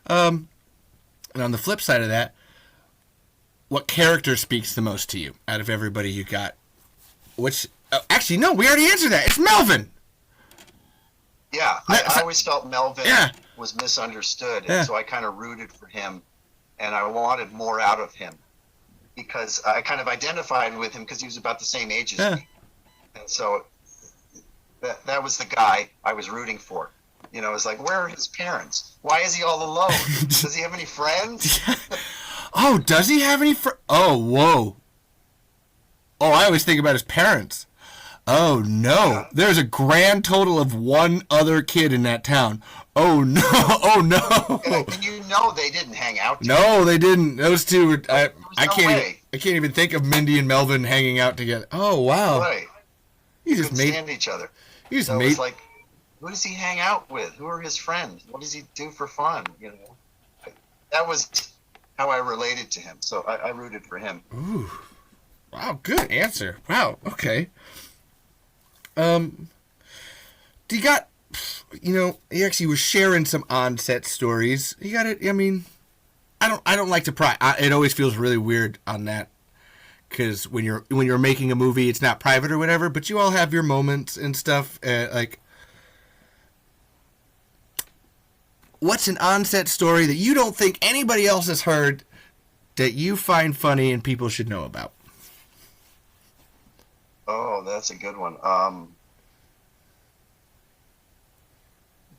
And on the flip side of that, what character speaks the most to you out of everybody you got? Actually, no, we already answered that. It's Melvin. Yeah, I always felt Melvin was misunderstood, and so I kind of rooted for him, and I wanted more out of him, because I kind of identified with him because he was about the same age as me, and so that was the guy I was rooting for. It's like, where are his parents? Why is he all alone? Does he have any friends? Oh, does he have any friends? Oh, whoa. Oh, I always think about his parents. Oh, no. Yeah. There's a grand total of 1 other kid in that town. Oh, no. Oh, no. And they didn't hang out together. No, they didn't. Those two were... I can't even think of Mindy and Melvin hanging out together. Oh, wow. Right. You just made... stand each other. It's like, who does he hang out with? Who are his friends? What does he do for fun? That was how I related to him. So I rooted for him. Ooh. Wow, good answer. Wow, okay. You got, you actually was sharing some on-set stories. You got it. I mean, I don't like to pry. It always feels really weird on that, because when you're making a movie, it's not private or whatever. But you all have your moments and stuff. what's an on-set story that you don't think anybody else has heard that you find funny and people should know about? Oh, that's a good one.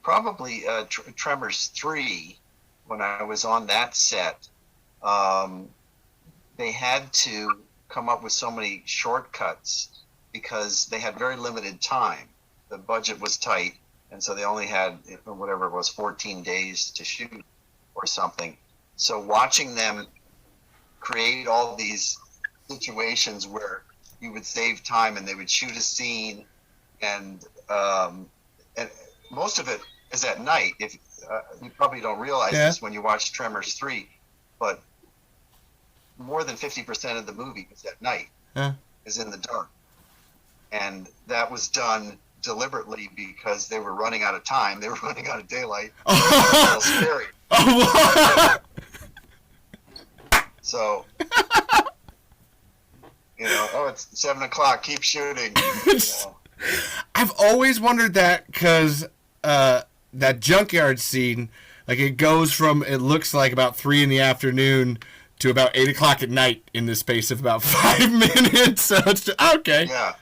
Probably Tremors 3, when I was on that set. They had to come up with so many shortcuts because they had very limited time. The budget was tight, and so they only had, whatever it was, 14 days to shoot or something. So watching them create all these situations where you would save time and they would shoot a scene, and most of it is at night. If you probably don't realize this when you watch Tremors 3, but more than 50% of the movie is at night, is in the dark. And that was done deliberately because they were running out of time. They were running out of daylight. It was a little scary. So, it's 7 o'clock, keep shooting. I've always wondered that because that junkyard scene, like it goes from, it looks like about 3 in the afternoon to about 8 o'clock at night in the space of about 5 minutes. So it's just, okay. Yeah.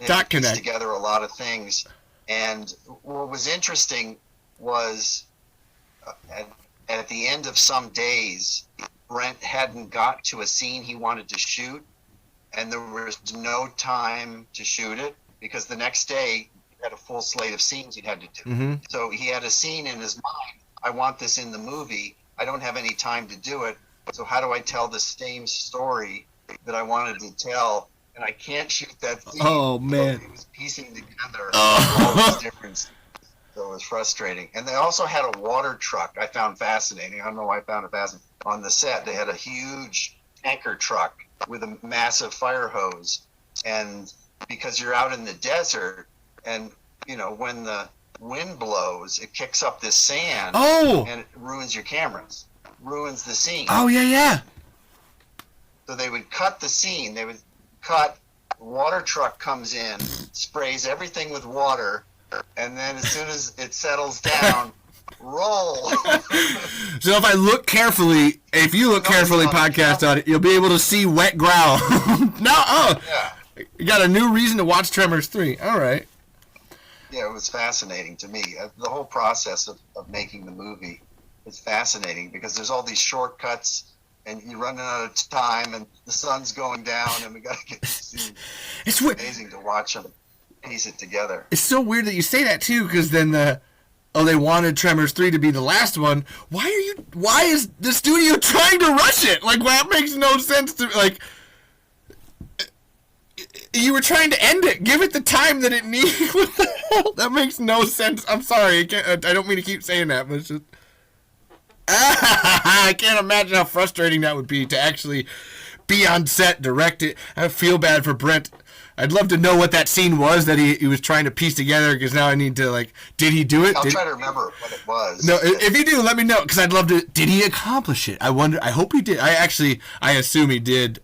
Dot connect. Together a lot of things. And what was interesting was at the end of some days, Brent hadn't got to a scene he wanted to shoot, and there was no time to shoot it because the next day he had a full slate of scenes he had to do. Mm-hmm. So he had a scene in his mind. I want this in the movie. I don't have any time to do it. So how do I tell the same story that I wanted to tell? And I can't shoot that scene. Oh, man. So he was piecing together all these different scenes. So it was frustrating. And they also had a water truck I found fascinating. I don't know why I found it fascinating. On the set, they had a huge tanker truck with a massive fire hose. And because you're out in the desert, and, when the wind blows, it kicks up this sand. Oh! And it ruins your cameras. Ruins the scene. Oh, yeah. So they would cut the scene. They would cut, the water truck comes in, sprays everything with water, and then as soon as it settles down, roll. So if you look carefully, podcast on it, you'll be able to see wet growl. Yeah. You got a new reason to watch Tremors 3. All right. Yeah, it was fascinating to me. The whole process of making the movie is fascinating because there's all these shortcuts, and you're running out of time, and the sun's going down, and we got to get the scene. It's amazing to watch them piece it together. It's so weird that you say that too, because then they wanted Tremors 3 to be the last one. Why is the studio trying to rush it? Like, that makes no sense to, like, you were trying to end it. Give it the time that it needs. What the hell? That makes no sense. I'm sorry. I don't mean to keep saying that, but it's just... I can't imagine how frustrating that would be to actually be on set, direct it. I feel bad for Brent. I'd love to know what that scene was that he was trying to piece together, because now I need to, like, did he do it? I'll try to remember what it was. No, if you do, let me know, because I'd love to. Did he accomplish it? I wonder. I hope he did. I assume he did.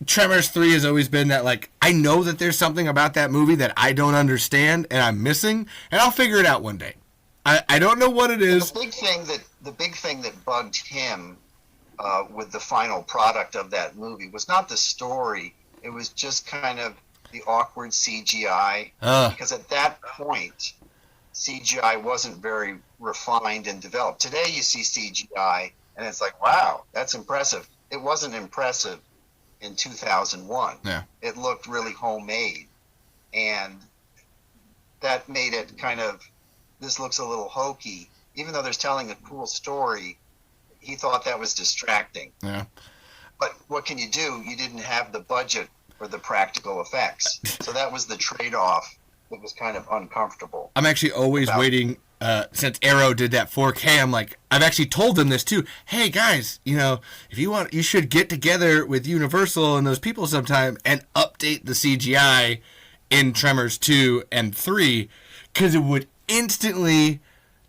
Tremors 3 has always been that, like, I know that there's something about that movie that I don't understand and I'm missing, and I'll figure it out one day. I don't know what it is. The big thing that bugged him with the final product of that movie was not the story. It was just kind of the awkward CGI. Because at that point, CGI wasn't very refined and developed. Today you see CGI and it's like, wow, that's impressive. It wasn't impressive in 2001. Yeah. It looked really homemade. And that made it kind of, this looks a little hokey. Even though there's telling a cool story, he thought that was distracting. Yeah. But what can you do? You didn't have the budget for the practical effects. So that was the trade-off that was kind of uncomfortable. I'm actually always waiting, since Arrow did that 4K, I'm like, I've actually told them this too. Hey guys, if you want, you should get together with Universal and those people sometime and update the CGI in Tremors 2 and 3, because it would instantly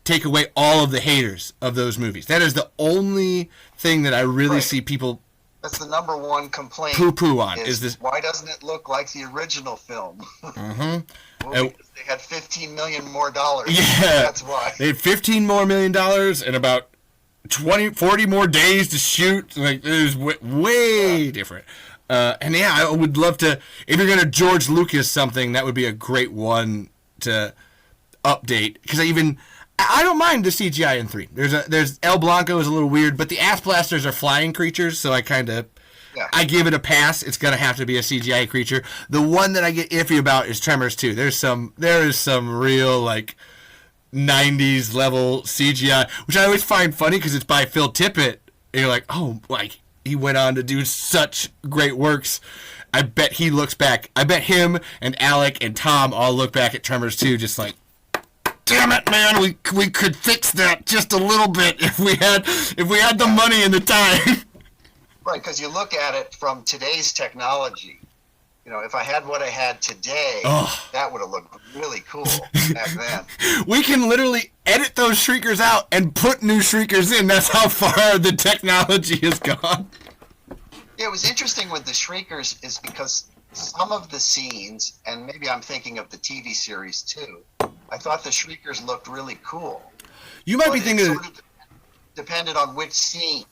take away all of the haters of those movies. That is the only thing that I really see people... That's the number one complaint. Poo-poo on. Is this? Why doesn't it look like the original film? Mm-hmm. Well, because they had $15 million more. Yeah. That's why. They had $15 million more and about 40 more days to shoot. Like, it was way different. And yeah, I would love to, if you're going to George Lucas something, that would be a great one to update. Because I don't mind the CGI in 3. There's El Blanco is a little weird, but the ass blasters are flying creatures, so I kind of, I give it a pass. It's going to have to be a CGI creature. The one that I get iffy about is Tremors 2. There is some real, like, 90s level CGI, which I always find funny because it's by Phil Tippett. And you're like, oh, like, he went on to do such great works. I bet he looks back. I bet him and Alec and Tom all look back at Tremors 2 just like, damn it, man, we could fix that just a little bit if we had the money and the time. Right, because you look at it from today's technology. You know, if I had what I had today, that would have looked really cool back then. We can literally edit those shriekers out and put new shriekers in. That's how far the technology has gone. Yeah, it was interesting with the shriekers is because some of the scenes, and maybe I'm thinking of the TV series too, I thought the shriekers looked really cool. You might be thinking sort of depended on which scene.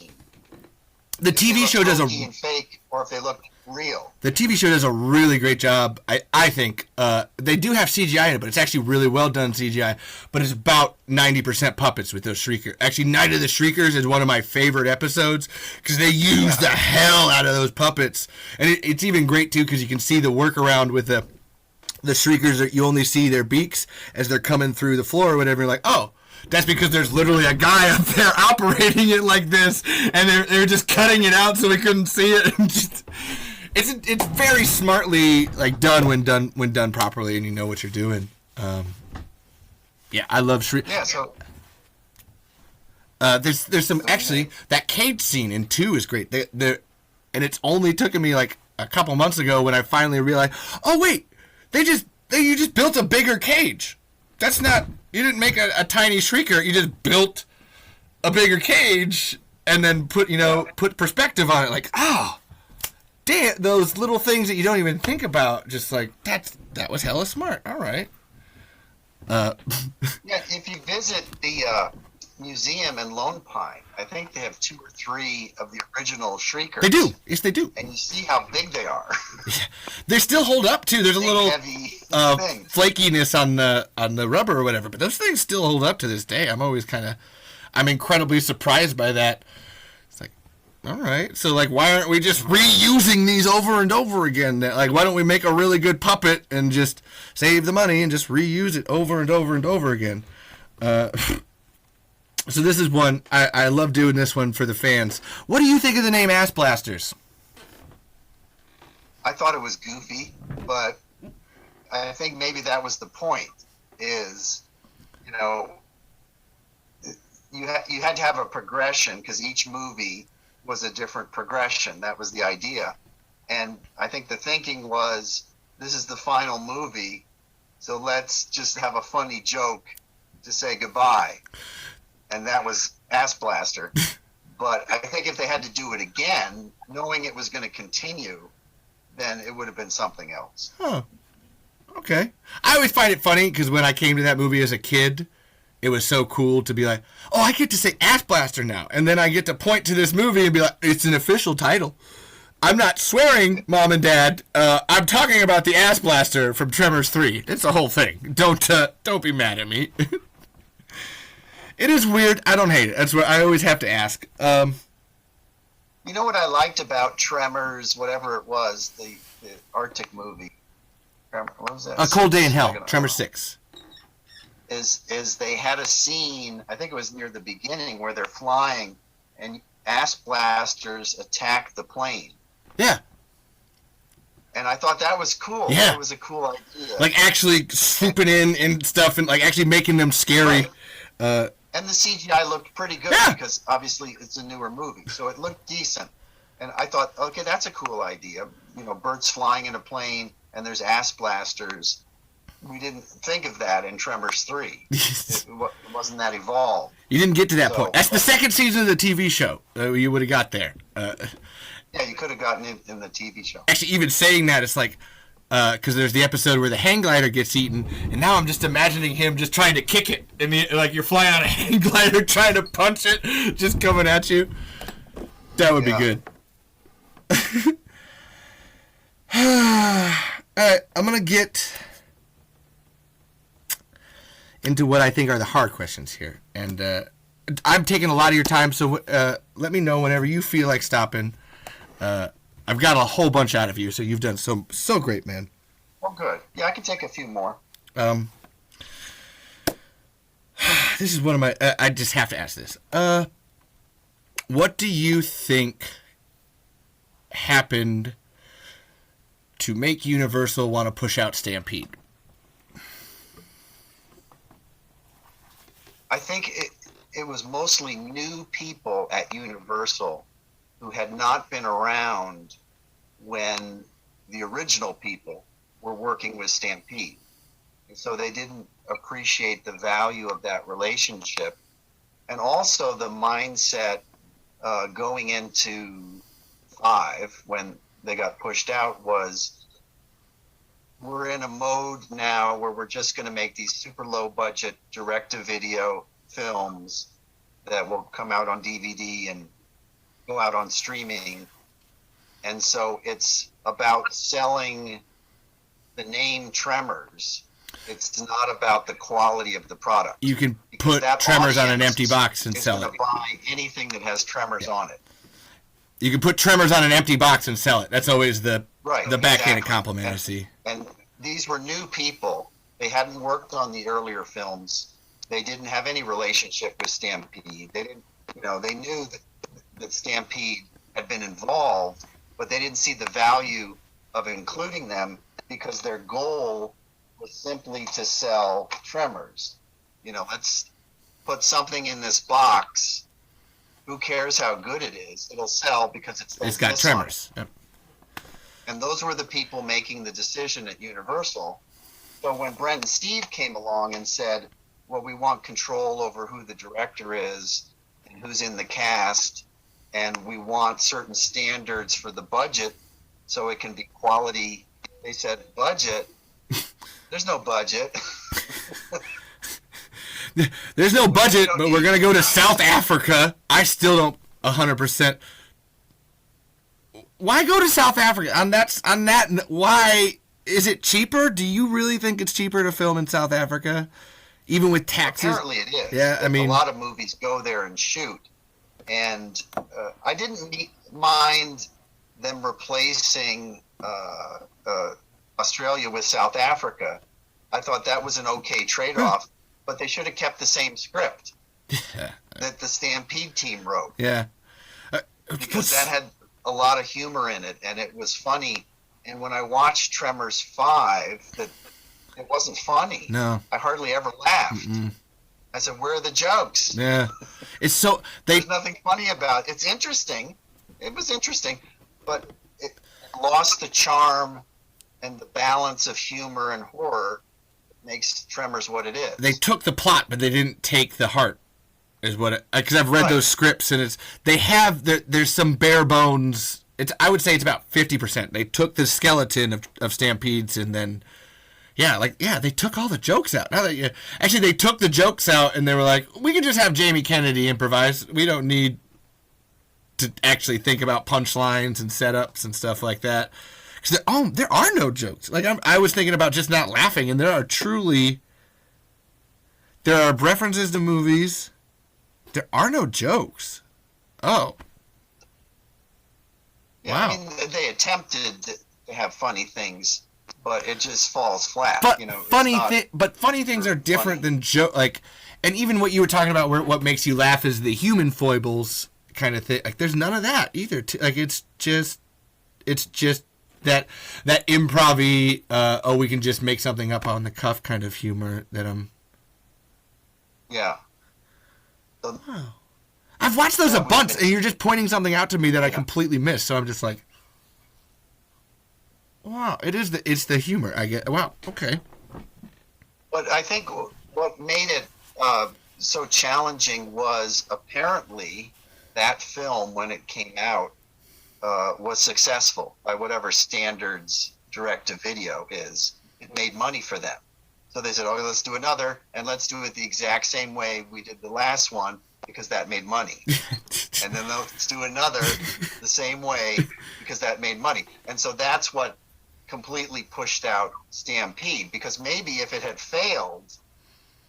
The TV show does and fake, or if they look real. The TV show does a really great job. I think they do have CGI in it, but it's actually really well done CGI. But it's about 90% puppets with those shriekers. Actually, Night of the Shriekers is one of my favorite episodes because they use the hell out of those puppets, and it's even great too because you can see the workaround with the shriekers. That you only see their beaks as they're coming through the floor or whatever. You're like, oh. That's because there's literally a guy up there operating it like this, and they're just cutting it out so we couldn't see it. It's very smartly like done when done properly, and you know what you're doing. Yeah, I love Shriek. Yeah, so there's some actually that cage scene in 2 is great. And it's only taken me like a couple months ago when I finally realized, oh wait, you just built a bigger cage. That's not. You didn't make a tiny shrieker. You just built a bigger cage and then put perspective on it. Like, damn, those little things that you don't even think about. Just like that was hella smart. All right. Yeah, if you visit the museum in Lone Pine, I think they have 2 or 3 of the original shriekers. They do. Yes, they do. And you see how big they are. Yeah. They still hold up too. There's a little flakiness on the rubber or whatever, but those things still hold up to this day. I'm incredibly surprised by that. It's like, all right, so like, why aren't we just reusing these over and over again? Like, why don't we make a really good puppet and just save the money and just reuse it over and over and over again? So this is one, I love doing this one for the fans. What do you think of the name Ass Blasters? I thought it was goofy, but I think maybe that was the point, is, you had to have a progression because each movie was a different progression. That was the idea. And I think the thinking was, this is the final movie, so let's just have a funny joke to say goodbye. And that was Ass Blaster. But I think if they had to do it again, knowing it was going to continue, then it would have been something else. Huh. Okay. I always find it funny because when I came to that movie as a kid, it was so cool to be like, oh, I get to say Ass Blaster now. And then I get to point to this movie and be like, it's an official title. I'm not swearing, Mom and Dad. I'm talking about the Ass Blaster from Tremors 3. It's the whole thing. Don't be mad at me. It is weird. I don't hate it. That's what I always have to ask. You know what I liked about Tremors, whatever it was, the Arctic movie? What was that? A Cold Day in Hell, Tremors 6. Is they had a scene, I think it was near the beginning, where they're flying and ass blasters attack the plane. Yeah. And I thought that was cool. Yeah. That was a cool idea. Like actually swooping in and stuff and like actually making them scary. Right. And the CGI looked pretty good because obviously it's a newer movie. So it looked decent. And I thought, okay, that's a cool idea. Birds flying in a plane and there's ass blasters. We didn't think of that in Tremors 3. It wasn't that evolved. You didn't get to that point. That's the second season of the TV show. You would have got there. Yeah, you could have gotten it in the TV show. Actually, even saying that, it's like, because there's the episode where the hang glider gets eaten, and now I'm just imagining him just trying to kick it, and like you're flying on a hang glider trying to punch it, just coming at you. That would be good. All right, I'm gonna get into what I think are the hard questions here, and I'm taking a lot of your time, so let me know whenever you feel like stopping. I've got a whole bunch out of you, so you've done so great, man. Well, good. Yeah, I can take a few more. This is one of my... I just have to ask this. What do you think happened to make Universal want to push out Stampede? I think it was mostly new people at Universal who had not been around when the original people were working with Stampede. And so they didn't appreciate the value of that relationship. And also the mindset going into 5 when they got pushed out was, we're in a mode now where we're just going to make these super low budget direct-to-video films that will come out on DVD and go out on streaming. And so it's about selling the name Tremors. It's not about the quality of the product. You can put Tremors on an empty box and sell it. Buy anything that has Tremors on it. You can put Tremors on an empty box and sell it. That's always the backhanded compliment I see. And these were new people. They hadn't worked on the earlier films. They didn't have any relationship with Stampede. They didn't, they knew that Stampede had been involved, but they didn't see the value of including them because their goal was simply to sell Tremors. Let's put something in this box. Who cares how good it is? It'll sell because it's got Tremors. Yep. And those were the people making the decision at Universal. So when Brent and Steve came along and said, well, we want control over who the director is and who's in the cast, and we want certain standards for the budget so it can be quality. They said, budget? There's no budget. There's no budget, but we're going to go to South Africa. I still don't 100%. Why go to South Africa? On that, why is it cheaper? Do you really think it's cheaper to film in South Africa, even with taxes? Apparently it is. Yeah, a lot of movies go there and shoot, and I didn't mind them replacing Australia with South Africa. I thought that was an okay trade-off, but they should have kept the same script that the Stampede team wrote. Yeah, because that had a lot of humor in it, and it was funny. And when I watched Tremors 5, it wasn't funny. No, I hardly ever laughed. Mm-mm. I said, "Where are the jokes?" Yeah, it's so there's nothing funny about it. It's interesting. It was interesting, but it lost the charm and the balance of humor and horror that makes Tremors what it is. They took the plot, but they didn't take the heart. Is what, because I've read those scripts, and there's some bare bones. I would say it's about 50%. They took the skeleton of Stampedes, and then they took all the jokes out. Actually, they took the jokes out, and they were like, we can just have Jamie Kennedy improvise. We don't need to actually think about punchlines and setups and stuff like that. Because there are no jokes. Like I was thinking about just not laughing, and there are references to movies. There are no jokes. Oh. Yeah, wow. I mean, they attempted to have funny things, but it just falls flat. But funny things are different than joke. Like, and even what you were talking about, where what makes you laugh is the human foibles kind of thing. Like, there's none of that either. Like, it's just that improv-y, we can just make something up on the cuff kind of humor that I'm. Yeah. Wow. I've watched those a bunch, and you're just pointing something out to me that I completely missed. So I'm just like, wow, it's the humor. I get. Wow, okay. But I think what made it so challenging was apparently that film, when it came out, was successful by whatever standards direct-to-video is, it made money for them. So they said, "Oh, let's do another, and let's do it the exact same way we did the last one, because that made money." And then let's do another the same way, because that made money. And so that's what completely pushed out Stampede, because maybe if it had failed,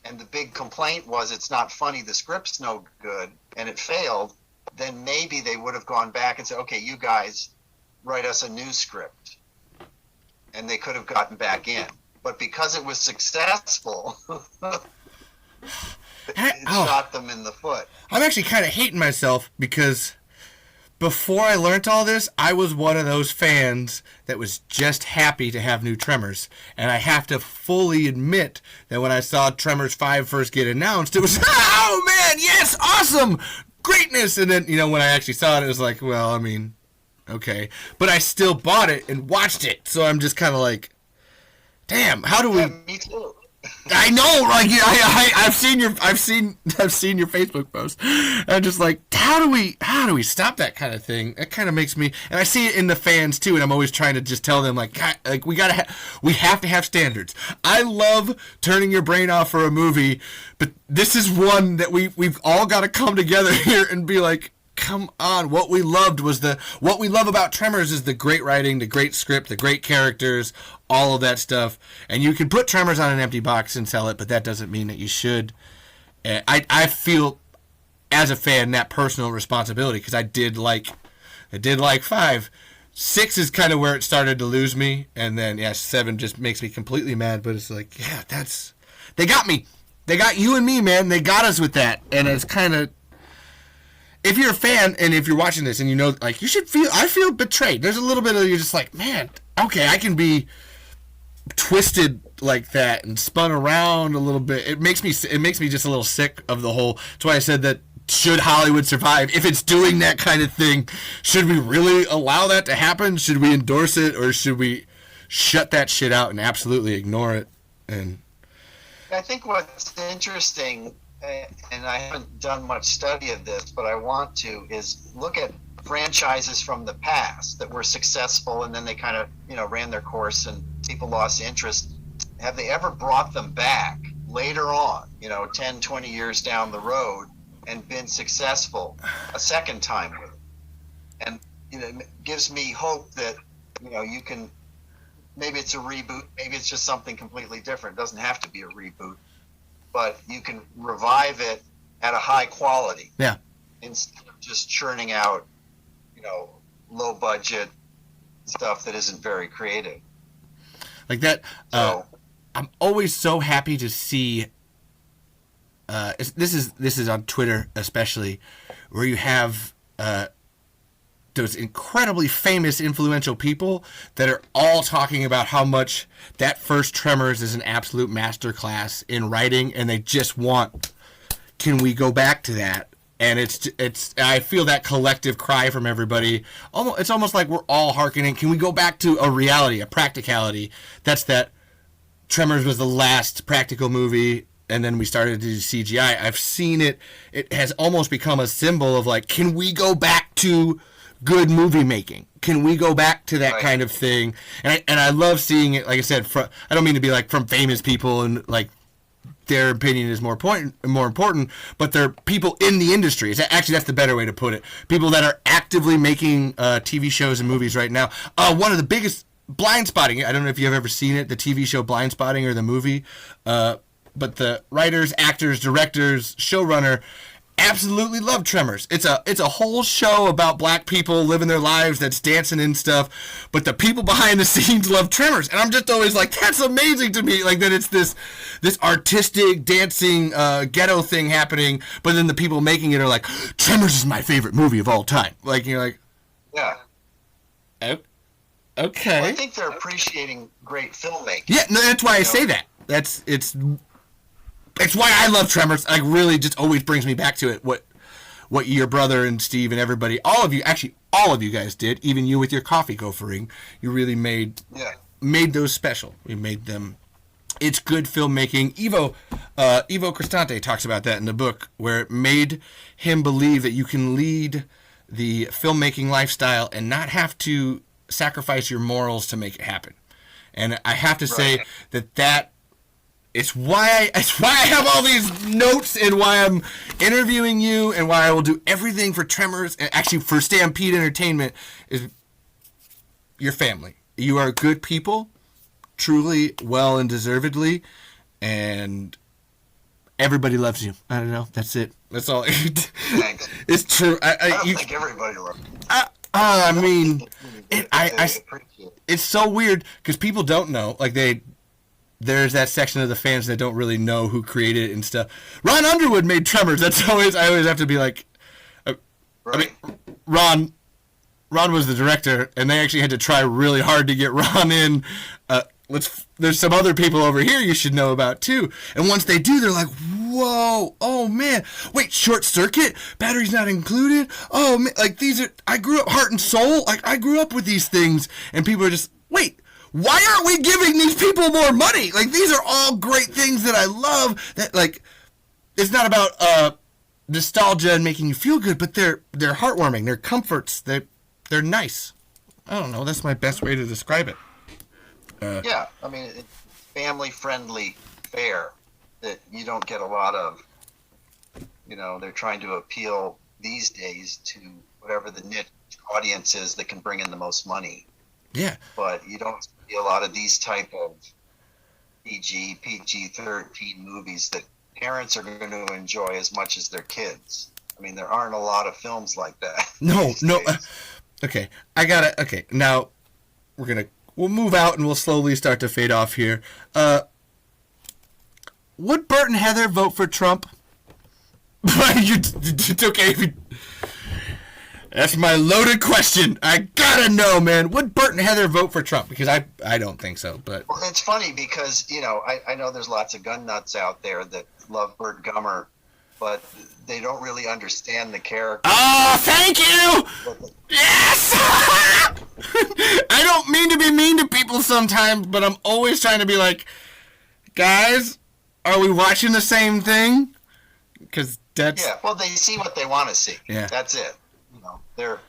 and the big complaint was it's not funny, the script's no good, and it failed, then maybe they would have gone back and said, "Okay, you guys write us a new script." And they could have gotten back in. But because it was successful, it shot them in the foot. I'm actually kind of hating myself because before I learned all this, I was one of those fans that was just happy to have new Tremors. And I have to fully admit that when I saw Tremors 5 first get announced, it was, "Oh man, yes, awesome, greatness." And then, when I actually saw it, it was like, well, I mean, okay. But I still bought it and watched it. So I'm just kind of like, damn, how do we? Yeah, me too. I know, like I've seen your Facebook post. I'm just like, how do we stop that kind of thing? That kind of makes me, and I see it in the fans too. And I'm always trying to just tell them like we have to have standards. I love turning your brain off for a movie, but this is one that we've all got to come together here and be like, come on, what we love about Tremors is the great writing, the great script, the great characters, all of that stuff. And you can put Tremors on an empty box and sell it, but that doesn't mean that you should. I feel, as a fan, that personal responsibility, because I did like 5. 6 is kind of where it started to lose me, and then 7 just makes me completely mad. But it's like, they got me. They got you and me, man. They got us with that, and it's kind of. If you're a fan and if you're watching this and like I feel betrayed. There's a little bit of you're just like, man, okay, I can be twisted like that and spun around a little bit. It makes me just a little sick of the whole. That's why I said that should Hollywood survive, if it's doing that kind of thing, should we really allow that to happen? Should we endorse it, or should we shut that shit out and absolutely ignore it? And I think what's interesting, and I haven't done much study of this, but I want to, is look at franchises from the past that were successful and then they kind of, ran their course and people lost interest. Have they ever brought them back later on, 10, 20 years down the road and been successful a second time with it? And, it gives me hope that, you can, maybe it's a reboot, maybe it's just something completely different. It doesn't have to be a reboot. But you can revive it at a high quality. Yeah. Instead of just churning out, low budget stuff that isn't very creative. Like that. So, I'm always so happy to see. This is on Twitter especially, where you have those incredibly famous, influential people that are all talking about how much that first Tremors is an absolute masterclass in writing, and they just want, can we go back to that? And it's I feel that collective cry from everybody. It's almost like we're all hearkening. Can we go back to a reality, a practicality? That's that Tremors was the last practical movie, and then we started to do CGI. I've seen it. It has almost become a symbol of like, can we go back to good movie making? Can we go back to that kind of thing? And I love seeing it. Like I said, I don't mean to be like from famous people and like their opinion is more important, but they're people in the industry. Actually, that's the better way to put it. People that are actively making TV shows and movies right now. One of the biggest, Blind Spotting. I don't know if you've ever seen it, the TV show Blind Spotting or the movie, but the writers, actors, directors, showrunner absolutely love Tremors. It's a whole show about black people living their lives that's dancing and stuff, but the people behind the scenes love Tremors. And I'm just always like, that's amazing to me, like that it's this artistic dancing ghetto thing happening, but then the people making it are like, Tremors is my favorite movie of all time. Like, you're like, yeah. Okay. Well, I think they're appreciating great filmmaking. Yeah, no, that's why I say that. It's why I love Tremors. Like, really just always brings me back to it. What your brother and Steve and everybody, all of you guys did, even you with your coffee gophering, you really made those special. You made them. It's good filmmaking. Ivo Cristante talks about that in the book, where it made him believe that you can lead the filmmaking lifestyle and not have to sacrifice your morals to make it happen. And I have to say that it's why I have all these notes, and why I'm interviewing you, and why I will do everything for Tremors, and actually for Stampede Entertainment, is your family. You are good people, truly, well and deservedly, and everybody loves you. I don't know. That's it. That's all. Thanks. It's true. I don't think everybody loves you. I mean, Appreciate it. it's so weird because people don't know. Like there's that section of the fans that don't really know who created it and stuff. Ron Underwood made Tremors. I always have to be like, I mean, Ron was the director, and they actually had to try really hard to get Ron in. There's some other people over here you should know about too. And once they do, they're like, whoa, oh man, wait, Short Circuit, batteries not included. Oh man, like these are. I grew up Heart and Soul. Like I grew up with these things, and people are just wait. Why aren't we giving these people more money? Like these are all great things that I love. That like, it's not about nostalgia and making you feel good, but they're heartwarming. They're comforts. They're nice. I don't know. That's my best way to describe it. Yeah, I mean, it's family-friendly fare that you don't get a lot of. You know, they're trying to appeal these days to whatever the niche audience is that can bring in the most money. Yeah. But you don't see a lot of these type of PG-13 movies that parents are going to enjoy as much as their kids. I mean, there aren't a lot of films like that. No. Okay, okay, now we'll move out and we'll slowly start to fade off here. Would Bert and Heather vote for Trump? Okay. That's my loaded question. I gotta know, man. Would Bert and Heather vote for Trump? Because I don't think so. But well, it's funny because, you know, I know there's lots of gun nuts out there that love Bert Gummer, but they don't really understand the character. Oh, thank you! Yes! I don't mean to be mean to people sometimes, but I'm always trying to be like, guys, are we watching the same thing? Because that's... Yeah, well, they see what they want to see. Yeah. That's it. You know, they're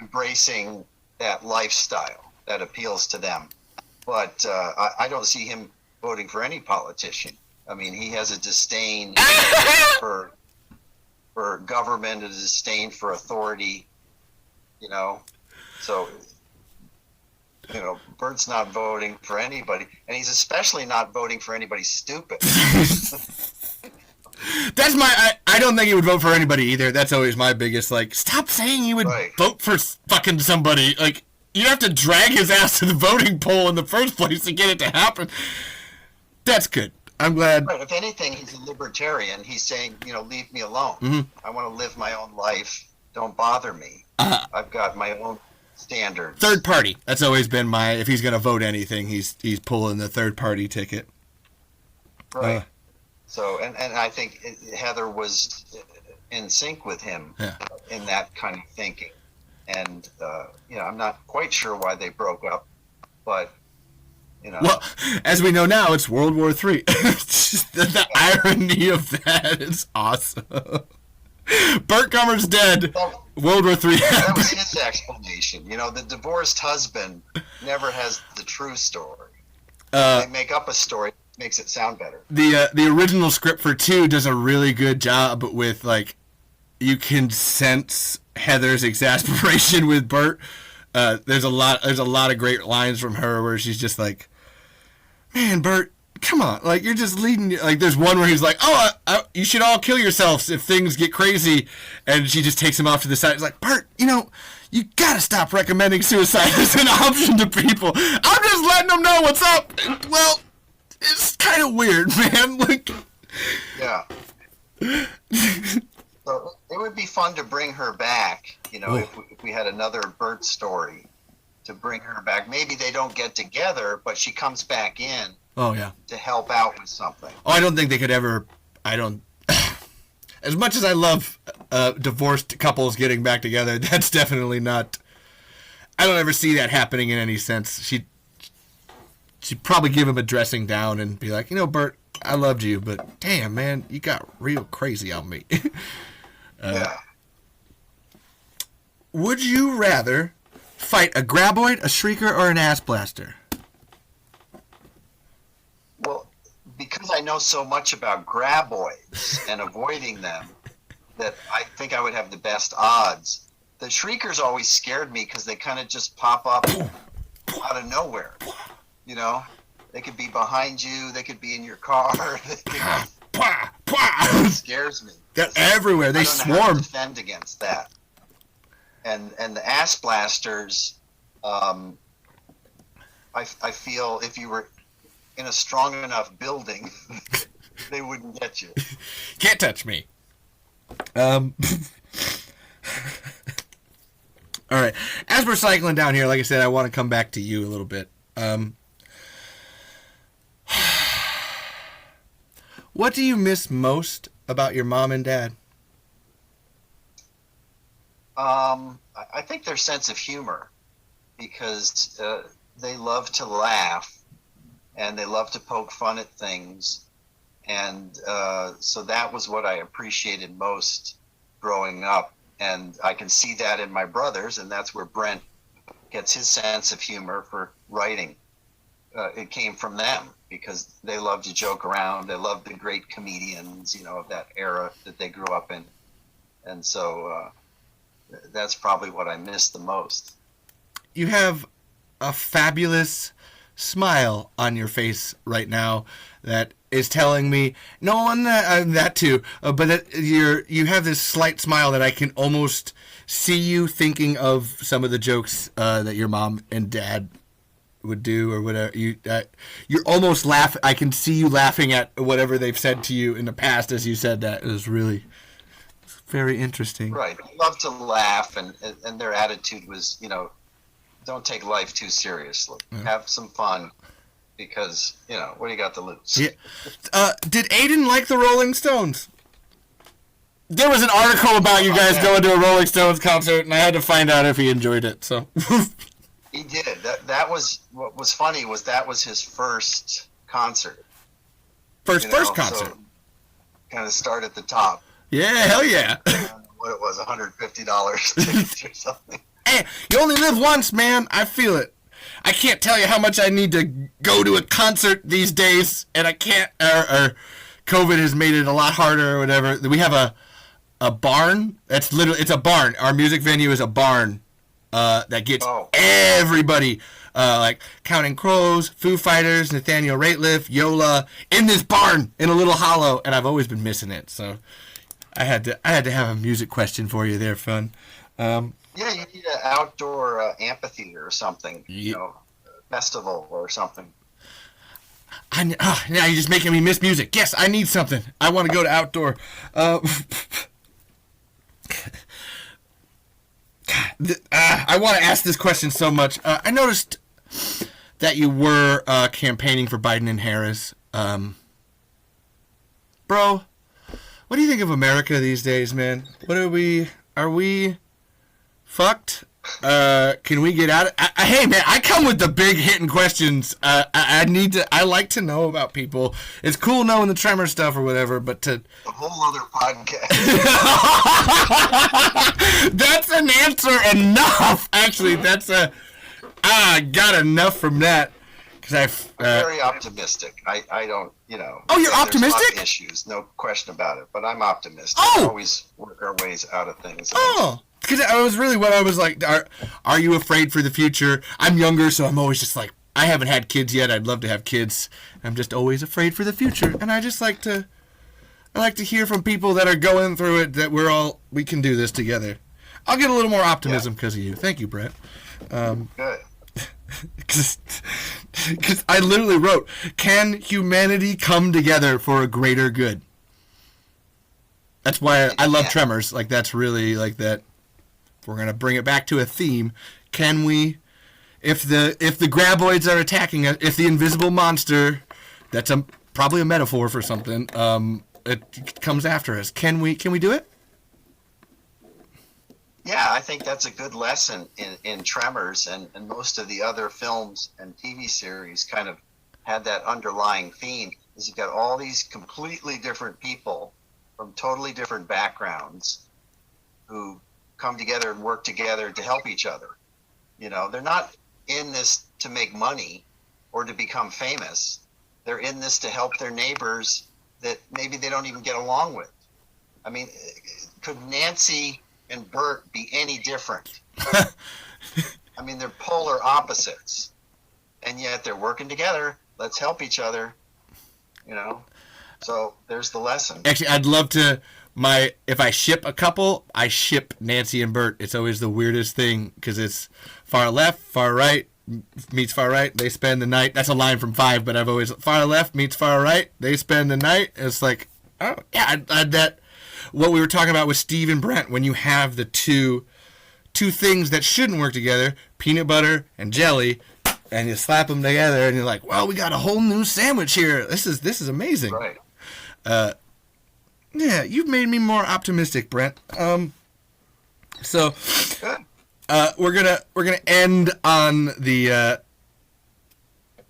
embracing that lifestyle that appeals to them. But I don't see him voting for any politician. I mean, he has a disdain for government, a disdain for authority, you know. So, you know, Bert's not voting for anybody, and he's especially not voting for anybody stupid. That's I don't think he would vote for anybody either. That's always my biggest, like, stop saying you would vote for fucking somebody. Like, you have to drag his ass to the voting poll in the first place to get it to happen. That's good. I'm glad. Right. If anything, he's a libertarian. He's saying, you know, leave me alone. Mm-hmm. I want to live my own life. Don't bother me. I've got my own standards. Third party. That's always been my. If he's gonna vote anything, he's pulling the third party ticket. Right. So, and I think Heather was in sync with him in that kind of thinking. And, you know, I'm not quite sure why they broke up, but, you know. Well, as we know now, it's World War III. The irony of that is awesome. Bert Gummer's dead. Well, World War III. That was his explanation. You know, the divorced husband never has the true story. They make up a story. Makes it sound better. The original script for 2 does a really good job with, like, you can sense Heather's exasperation with Bert. There's a lot of great lines from her where she's just like, man, Bert, come on, like, you're just leading. Like, there's one where he's like, oh, you should all kill yourselves if things get crazy, and she just takes him off to the side. It's like, Bert, you know, you gotta stop recommending suicide as an option to people. I'm just letting them know what's up. Well, it's kind of weird, man. Like, yeah. So it would be fun to bring her back, you know, if we had another Bert story to bring her back. Maybe they don't get together, but she comes back in. Oh, yeah. To help out with something. Oh, I don't think they could ever. I don't. As much as I love divorced couples getting back together, that's definitely not. I don't ever see that happening in any sense. She'd probably give him a dressing down and be like, you know, Bert, I loved you, but damn, man, you got real crazy on me. Yeah. Would you rather fight a graboid, a shrieker, or an ass blaster? because I know so much about graboids and avoiding them, that I think I would have the best odds. The shriekers always scared me because they kind of just pop up out of nowhere. You know, they could be behind you, they could be in your car. It scares me. They're everywhere. They I don't know how swarm. to defend against that. And the ass blasters, I feel if you were in a strong enough building, they wouldn't get you. Can't touch me. All right. As we're cycling down here, like I said, I want to come back to you a little bit. What do you miss most about your mom and dad? I think their sense of humor, because they love to laugh and they love to poke fun at things. And so that was what I appreciated most growing up. And I can see that in my brothers, and that's where Brent gets his sense of humor for writing. It came from them, because they love to joke around. They love the great comedians, you know, of that era that they grew up in. And so that's probably what I miss the most. You have a fabulous smile on your face right now that is telling me that too, but that you have this slight smile that I can almost see you thinking of some of the jokes that your mom and dad would do or whatever. You're almost I can see you laughing at whatever they've said to you in the past as you said that. It was really very interesting. Right. I love to laugh, and their attitude was, you know, don't take life too seriously. Yeah. Have some fun, because, you know, what do you got to lose? Yeah. Did Aiden like the Rolling Stones? There was an article about you guys going to a Rolling Stones concert, and I had to find out if he enjoyed it. So he did. That was what was funny, was that was his first concert. First concert. So kind of start at the top. Yeah, hell yeah. What it was, $150 tickets or something. Hey, you only live once, man. I feel it. I can't tell you how much I need to go to a concert these days, and I can't. Or COVID has made it a lot harder, or whatever. We have a barn. It's a barn. Our music venue is a barn that gets everybody, like Counting Crows, Foo Fighters, Nathaniel Rateliff, Yola, in this barn in a little hollow, and I've always been missing it. So I had to have a music question for you there, Fun. Yeah, you need an outdoor amphitheater or something, you know, festival or something. Now you're just making me miss music. Yes, I need something. I want to go to outdoor. I want to ask this question so much. I noticed that you were campaigning for Biden and Harris. Bro, what do you think of America these days, man? Are we fucked? Can we get out of hey man, I come with the big hitting questions. I like to know about people. It's cool knowing the Tremor stuff or whatever, but to a whole other podcast. That's an answer enough. Actually, that's I got enough from that. I'm very optimistic. I don't, you know. Oh, you're optimistic? Issues, no question about it. But I'm optimistic. Oh! We always work our ways out of things. Oh, because I was really what I was like. Are you afraid for the future? I'm younger, so I'm always just like, I haven't had kids yet. I'd love to have kids. I'm just always afraid for the future, and I just like to. I like to hear from people that are going through it that we can do this together. I'll get a little more optimism because of you. Thank you, Brent. Good. Because I literally wrote, can humanity come together for a greater good? That's why I love Tremors. Like, that's really like that. If we're going to bring it back to a theme, can we, if the graboids are attacking us, if the invisible monster, that's probably a metaphor for something, it comes after us, can we do it? Yeah, I think that's a good lesson in Tremors, and most of the other films and TV series kind of had that underlying theme, is you've got all these completely different people from totally different backgrounds who come together and work together to help each other. You know, they're not in this to make money or to become famous. they're in this to help their neighbors that maybe they don't even get along with. I mean, could Nancy and Bert be any different? I mean, they're polar opposites, and yet they're working together. Let's help each other, you know. So there's the lesson. Actually, I'd love to. If I ship a couple, I ship Nancy and Bert. It's always the weirdest thing because it's far left, far right meets far right. They spend the night. That's a line from 5, but I've always far left meets far right. They spend the night. It's like, oh yeah, that. What we were talking about with Steve and Brent, when you have the two things that shouldn't work together, peanut butter and jelly, and you slap them together, and you're like, well, we got a whole new sandwich here. This is amazing. Right. Yeah, you've made me more optimistic, Brent. So we're gonna end on the.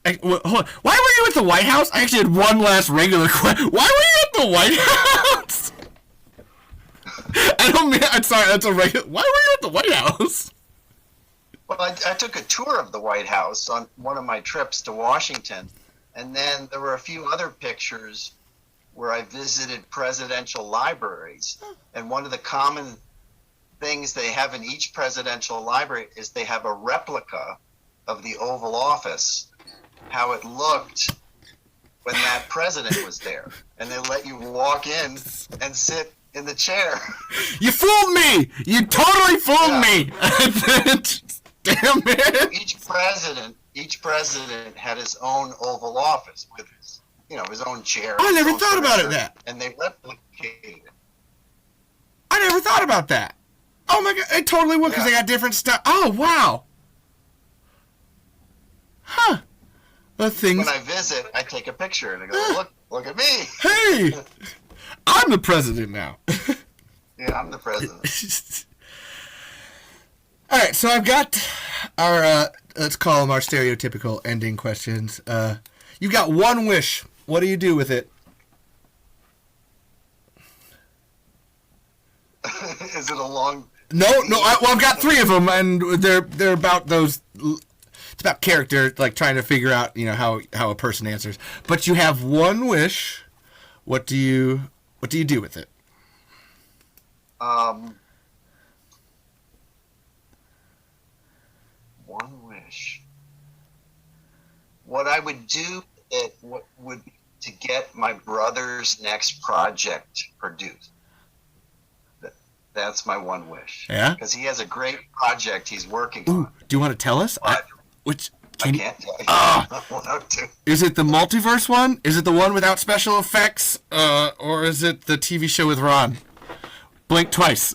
Hold on. Why were you at the White House? I actually had one last regular question. Why were you at the White House? I don't mean. I'm sorry. That's a regular. Why were you at the White House? Well, I took a tour of the White House on one of my trips to Washington, and then there were a few other pictures where I visited presidential libraries. And one of the common things they have in each presidential library is they have a replica of the Oval Office, how it looked when that president was there. And they let you walk in and sit in the chair. You fooled me! You totally fooled me! Damn it! Each president had his own Oval Office with his own chair. I never thought about it that. And they replicated. I never thought about that. Oh my god, it totally would because they got different stuff. Oh wow. Huh. The things. When I visit, I take a picture and I go, look at me. Hey, I'm the president now. Yeah, I'm the president. All right, so I've got our let's call them our stereotypical ending questions. You've got one wish. What do you do with it? Is it a long? No. I've got 3 of them, and they're about those. It's about character, like trying to figure out, how a person answers. But you have one wish. What do you do with it? One wish. What I would do would be to get my brother's next project produced. That's my one wish. Yeah? Because he has a great project he's working on. Do you want to tell us? I can't tell you. Is it the multiverse one? Is it the one without special effects? Or is it the TV show with Ron? Blink twice.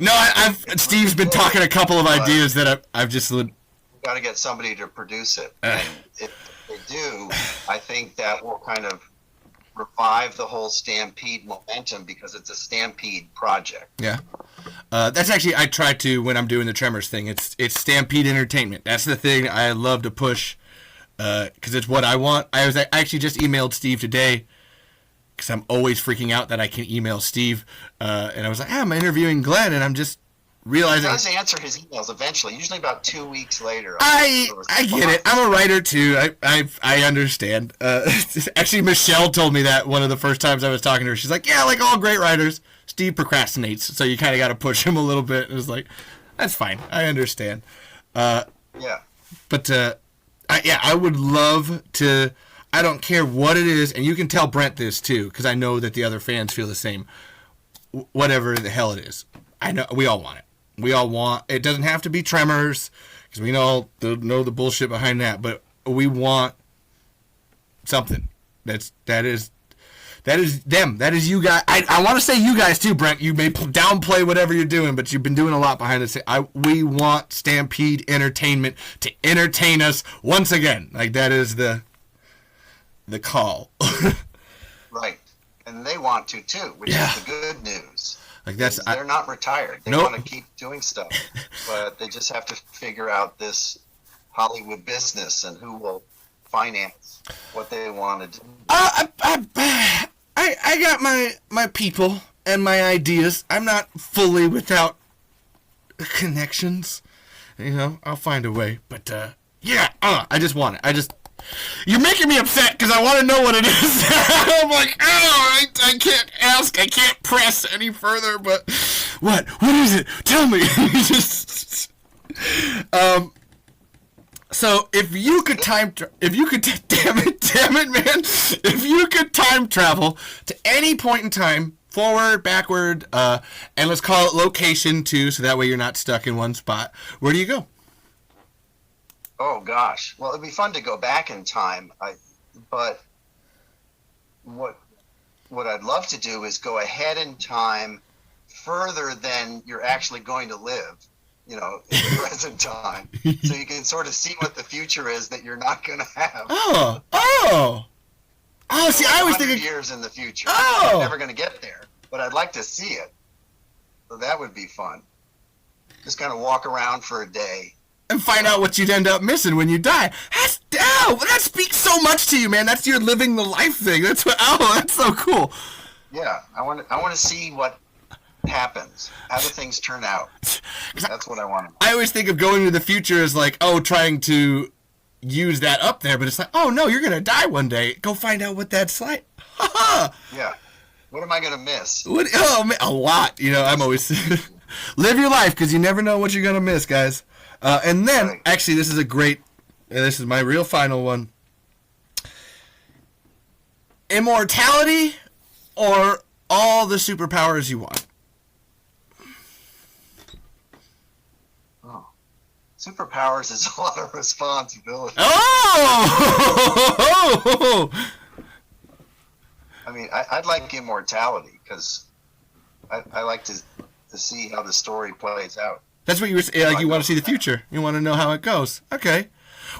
No, Steve's been talking a couple of ideas that I've just... Got to get somebody to produce it. And if they do, I think that will kind of revive the whole Stampede momentum because it's a Stampede project. Yeah. That's actually, I try to, when I'm doing the Tremors thing, it's Stampede Entertainment. That's the thing I love to push because it's what I want. I actually just emailed Steve today because I'm always freaking out that I can email Steve. And I was like, I'm interviewing Glenn, and I'm just realizing... He does answer his emails eventually, usually about 2 weeks later. I get it. I'm a writer, too. I understand. Actually, Michelle told me that one of the first times I was talking to her. She's like, yeah, like all great writers, Steve procrastinates, so you kind of got to push him a little bit. It was like, that's fine. I understand. Yeah. But, I would love to... I don't care what it is, and you can tell Brent this, too, because I know that the other fans feel the same. Whatever the hell it is. I know we all want it. We all want... It doesn't have to be Tremors, because we know the bullshit behind that, but we want something. That is them. That is you guys. I want to say you guys, too, Brent. You may downplay whatever you're doing, but you've been doing a lot behind the scenes. We want Stampede Entertainment to entertain us once again. Like, that is the call. Right. And they want to, too, which is the good news. Like they're not retired. They want to keep doing stuff, but they just have to figure out this Hollywood business and who will finance what they want to do. I got my people and my ideas. I'm not fully without connections. I'll find a way. But I just want it. You're making me upset because I want to know what it is. I'm like, oh, I can't ask, I can't press any further. But what is it? Tell me. So if you could damn it, man, if you could time travel to any point in time, forward, backward, and let's call it location too, so that way you're not stuck in one spot. Where do you go? Oh gosh, well, it'd be fun to go back in time. But what I'd love to do is go ahead in time further than you're actually going to live. In the present time, so you can sort of see what the future is that you're not going to have. See, I was thinking years in the future. I'm never going to get there, but I'd like to see it. So that would be fun. Just kind of walk around for a day and find out what you'd end up missing when you die. That speaks so much to you, man. That's your living the life thing. That's so cool. Yeah, I want to see what happens. How do things turn out? That's what I want. I always think of going to the future as like, trying to use that up there, but it's like, oh no, you're gonna die one day. Go find out what that's like. Yeah. What am I gonna miss? A lot. I'm always live your life because you never know what you're gonna miss, guys. And then, actually, this is my real final one. Immortality or all the superpowers you want? Superpowers is a lot of responsibility. Oh! I mean, I'd like immortality because I like to see how the story plays out. That's what you were saying. Like you want to see the future. You want to know how it goes. Okay.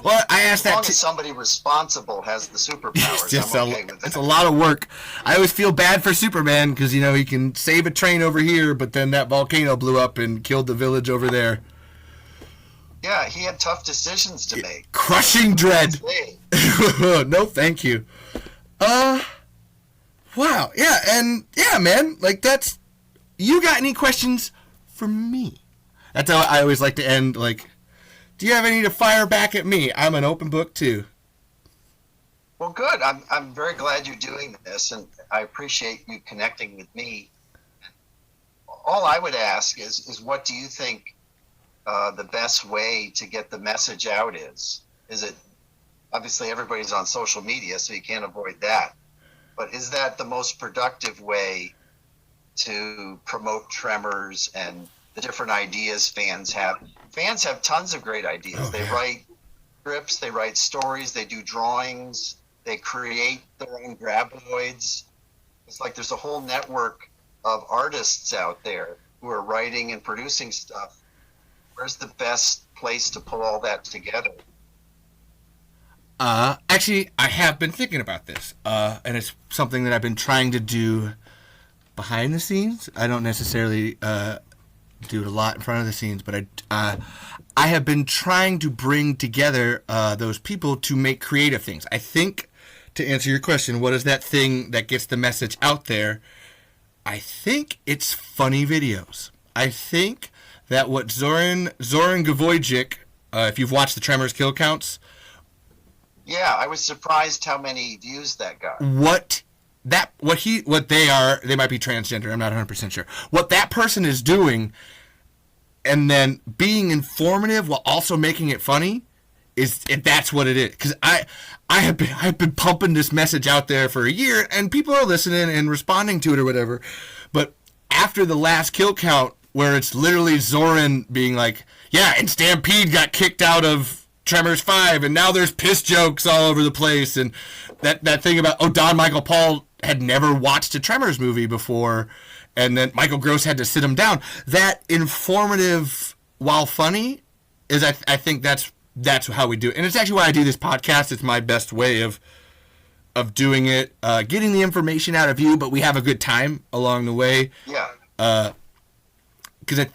Well, I asked that. As long as somebody responsible has the superpowers, I'm okay with that. It's a lot of work. I always feel bad for Superman because he can save a train over here, but then that volcano blew up and killed the village over there. Yeah, he had tough decisions to make. Crushing dread. No, thank you. Wow. Yeah, and yeah, man. Like that's. You got any questions for me? That's how I always like to end. Like, do you have any to fire back at me? I'm an open book too. Well, good. I'm very glad you're doing this, and I appreciate you connecting with me. All I would ask is what do you think the best way to get the message out is? Is it, obviously everybody's on social media, so you can't avoid that. But is that the most productive way to promote Tremors and the different ideas fans have? Fans have tons of great ideas. They write scripts, they write stories, they do drawings, they create their own graboids. It's like there's a whole network of artists out there who are writing and producing stuff. Where's the best place to pull all that together? Actually, I have been thinking about this, and it's something that I've been trying to do behind the scenes. I don't necessarily do it a lot in front of the scenes, but I have been trying to bring together those people to make creative things. I think, to answer your question, what is that thing that gets the message out there? I think it's funny videos. I think that what Zoran Gavojik, if you've watched the Tremors kill counts. Yeah, I was surprised how many views that got. They might be transgender, I'm not 100% sure. What that person is doing and then being informative while also making it funny that's what it is. Because I've been pumping this message out there for a year and people are listening and responding to it or whatever. But after the last kill count, where it's literally Zoran being like, yeah, and Stampede got kicked out of Tremors 5, and now there's piss jokes all over the place, and that thing about, Don Michael Paul had never watched a Tremors movie before, and then Michael Gross had to sit him down. That informative while funny is, I think that's how we do it. And it's actually why I do this podcast. It's my best way of doing it, getting the information out of you, but we have a good time along the way. Yeah. Because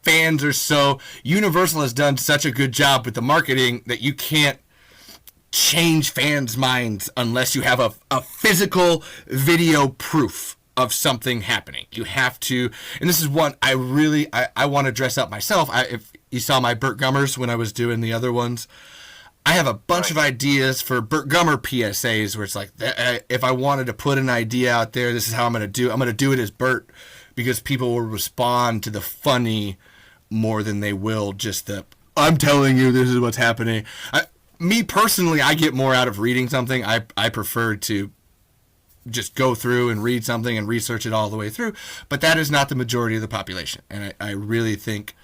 fans are so... Universal has done such a good job with the marketing that you can't change fans' minds unless you have a physical video proof of something happening. You have to... And this is one I want to dress up myself. If you saw my Burt Gummers when I was doing the other ones, I have a bunch of Right. ideas for Burt Gummer PSAs where it's like, if I wanted to put an idea out there, this is how I'm going to do it. I'm going to do it as Burt because people will respond to the funny more than they will just the, I'm telling you this is what's happening. Me personally, I get more out of reading something. I prefer to just go through and read something and research it all the way through. But that is not the majority of the population. And I really think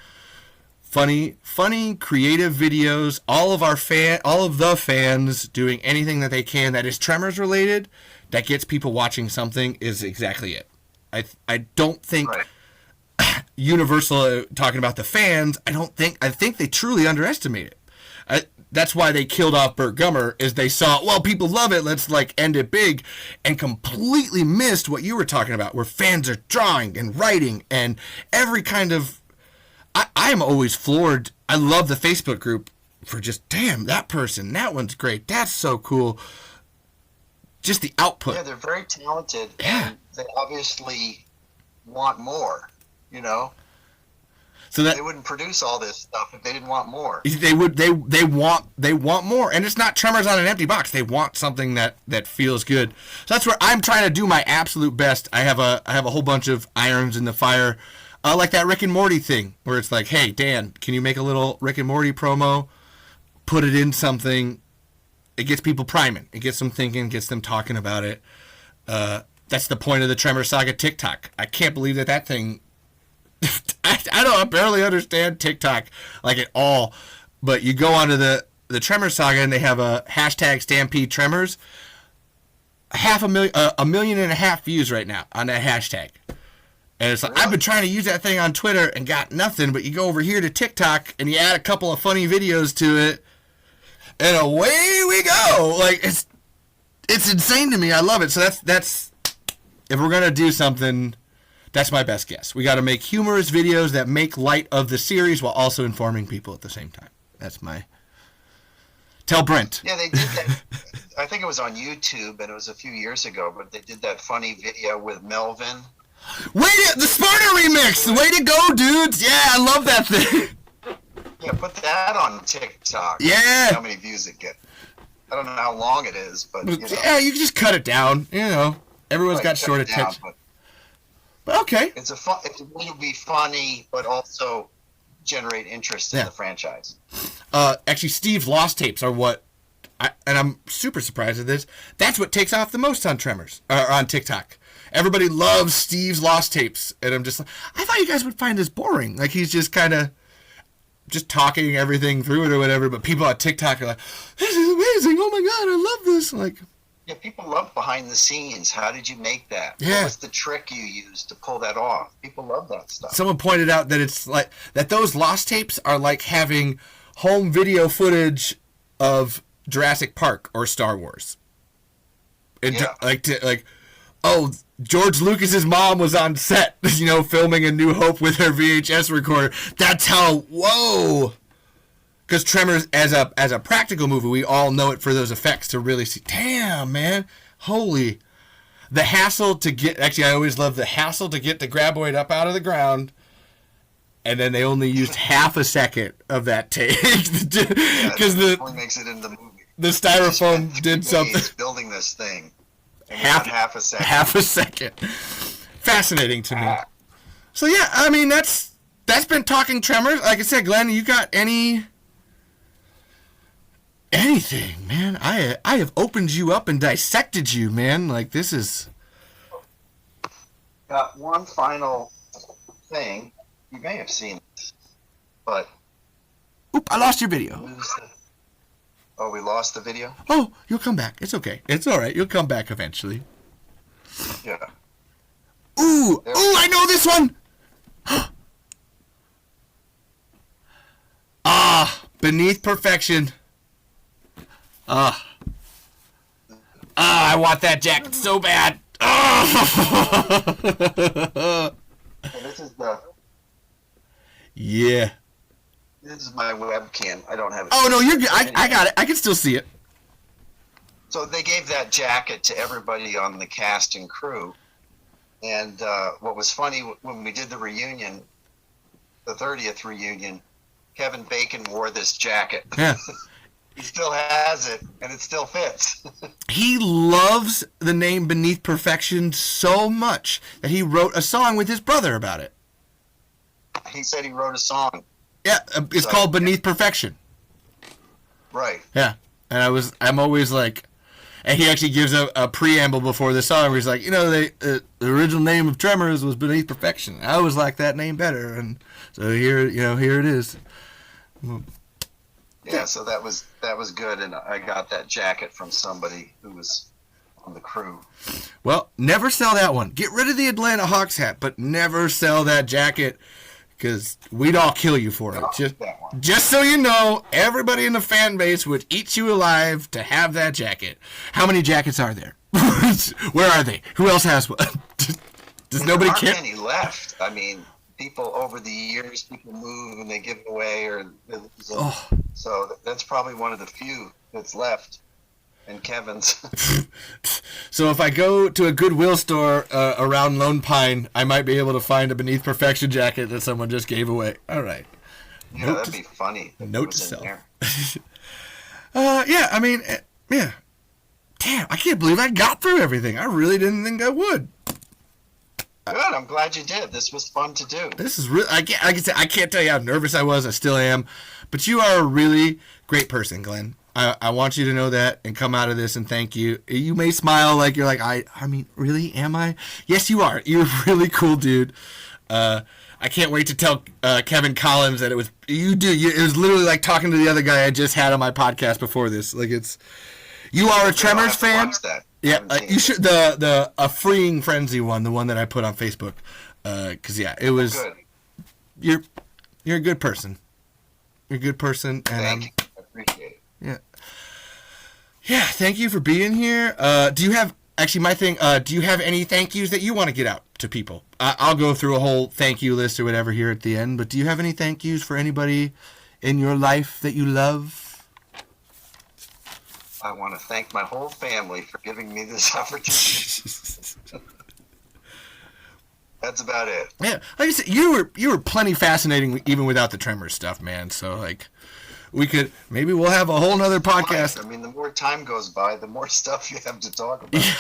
funny, creative videos. All of the fans doing anything that they can that is Tremors related, that gets people watching something is exactly it. I don't think Right. Universal talking about the fans. I think they truly underestimate it. That's why they killed off Burt Gummer. Is they saw, well, people love it. Let's like end it big, and completely missed what you were talking about, where fans are drawing and writing and every kind of. I am always floored. I love the Facebook group for just, damn, that person, that one's great. That's so cool. Just the output. Yeah, they're very talented. Yeah. And they obviously want more, you know? So that They wouldn't produce all this stuff if they didn't want more. they want more, and it's not Tremors on an empty box. They want something that feels good. So that's where I'm trying to do my absolute best. I have a whole bunch of irons in the fire, like that Rick and Morty thing, where it's like, hey Dan, can you make a little Rick and Morty promo? Put it in something. It gets people priming. It gets them thinking. Gets them talking about it. That's the point of the Tremor Saga TikTok. I can't believe that thing. I barely understand TikTok like at all, but you go onto the Tremor Saga and they have a hashtag Stampede Tremors. 1.5 million views right now on that hashtag, and it's like, Really? I've been trying to use that thing on Twitter and got nothing. But you go over here to TikTok and you add a couple of funny videos to it, and away we go. Like it's insane to me. I love it. So that's if we're gonna do something. That's my best guess. We got to make humorous videos that make light of the series while also informing people at the same time. That's my... Tell Brent. Yeah, they did that. I think it was on YouTube, and it was a few years ago, but they did that funny video with Melvin. The Sparta remix! Way to go, dudes! Yeah, I love that thing. Yeah, put that on TikTok. Yeah. How many views it get? I don't know how long it is, but you know. Yeah, you can just cut it down. You know, everyone's Right, got cut short it down, attention. but But okay. it's a way to be funny, but also generate interest in Yeah. the franchise. Actually, Steve's Lost tapes are what... and I'm super surprised at this. That's what takes off the most on Tremors. On TikTok. Everybody loves Steve's Lost tapes. And I'm just like, I thought you guys would find this boring. Like, he's just kind of... just talking everything through it or whatever, but people on TikTok are like, this is amazing, oh my god, I love this. Like, Yeah, people love behind the scenes. How did you make that? Yeah. What was the trick you used to pull that off? People love that stuff. someone pointed out that it's like, that those Lost tapes are like having home video footage of Jurassic Park or Star Wars. And Yeah. oh, George Lucas's mom was on set, you know, filming A New Hope with her VHS recorder. That's how, whoa. Because Tremors, as a practical movie, we all know it for those effects to really see. Damn, man. Holy. The hassle to get... Actually, I always love the hassle to get the graboid up out of the ground. And then they only used half a second of that take. Because only makes it in the movie. the styrofoam did something. Building this thing. And Half a second. Half a second. Fascinating to me. So, yeah, I mean, that's been Talking Tremors. Like I said, Glenn, you got anything, man? I have opened you up and dissected you, man. Like, this is... Got one final thing. You may have seen this, but... Oop, I lost your video. Oh, we lost the video? Oh, you'll come back. It's okay. It's all right. You'll come back eventually. Yeah. Ooh, I know this one! Beneath Perfection. I want that jacket so bad. And this is the... Yeah. This is my webcam. I don't have it. Oh, no, you're good. I got it. I can still see it. So they gave that jacket to everybody on the cast and crew. And what was funny, when we did the reunion, the 30th reunion, Kevin Bacon wore this jacket. Yeah. He still has it, and it still fits. He loves the name Beneath Perfection so much that he wrote a song with his brother about it. He said he wrote a song. Yeah, it's called Beneath Perfection. Right. Yeah, and I'm always like, and he actually gives a preamble before the song where he's like, the original name of Tremors was Beneath Perfection. I always liked that name better, and so here it is. Yeah, so that was good, and I got that jacket from somebody who was on the crew. Well, never sell that one. Get rid of the Atlanta Hawks hat, but never sell that jacket, because we'd all kill you for it. Just so you know, everybody in the fan base would eat you alive to have that jacket. How many jackets are there? Where are they? Who else has one? Does nobody care? There aren't any left. I mean, people over the years, people move and they give it away, so that's probably one of the few that's left. And Kevin's. So if I go to a Goodwill store around Lone Pine, I might be able to find a Beneath Perfection jacket that someone just gave away. All right. Yeah, that'd be funny. Note to self. Yeah, I mean, yeah. Damn, I can't believe I got through everything. I really didn't think I would. Good, I'm glad you did. This was fun to do. This is really, I can't tell you how nervous I was. I still am. But you are a really great person, Glenn. I want you to know that and come out of this and thank you. You may smile like you're like, I mean, really, am I? Yes, you are. You're a really cool dude. I can't wait to tell Kevin Collins that it was, it was literally like talking to the other guy I just had on my podcast before this. Like you are a Tremors fan? Yeah, you should, a Freeing Frenzy one, the one that I put on Facebook. Because, yeah, it was, you're a good person. You're a good person. And thank you. I appreciate it. Yeah. Yeah, thank you for being here. Do you have any thank yous that you want to get out to people? I'll go through a whole thank you list or whatever here at the end, but do you have any thank yous for anybody in your life that you love? I want to thank my whole family for giving me this opportunity. That's about it. Yeah, like I said, you were plenty fascinating even without the Tremors stuff, man. So like, maybe we'll have a whole nother podcast. I mean, the more time goes by, the more stuff you have to talk about. Yeah,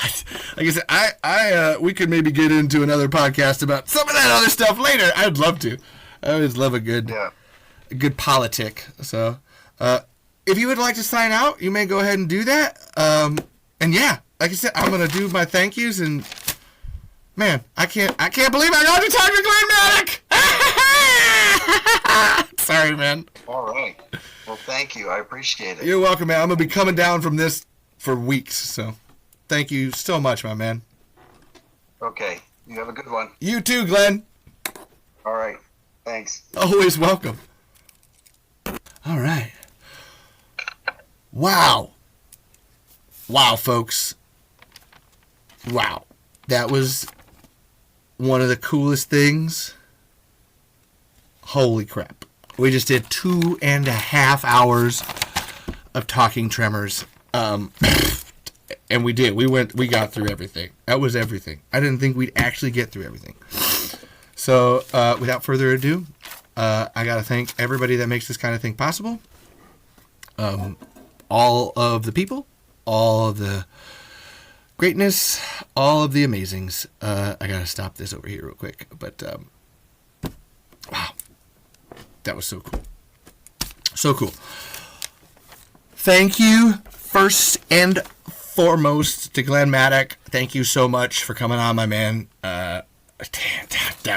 like I said, we could maybe get into another podcast about some of that other stuff later. I'd love to. I always love a good politic. So, if you would like to sign out, you may go ahead and do that. And yeah, like I said, I'm gonna do my thank yous, and man, I can't believe I got to talk to Glenn Maddock. Sorry, man. All right. Well, thank you. I appreciate it. You're welcome, man. I'm gonna be coming down from this for weeks, so thank you so much, my man. Okay. You have a good one. You too, Glenn. All right. Thanks. Always welcome. All right. Wow, folks. Wow. That was one of the coolest things. Holy crap. We just did 2.5 hours of Talking Tremors. And we did. We got through everything. That was everything. I didn't think we'd actually get through everything. So, without further ado, I got to thank everybody that makes this kind of thing possible. All of the people, all of the greatness, all of the amazings. I gotta stop this over here real quick, but wow, that was so cool. So cool. Thank you first and foremost to Glenn Maddock. Thank you so much for coming on, my man. That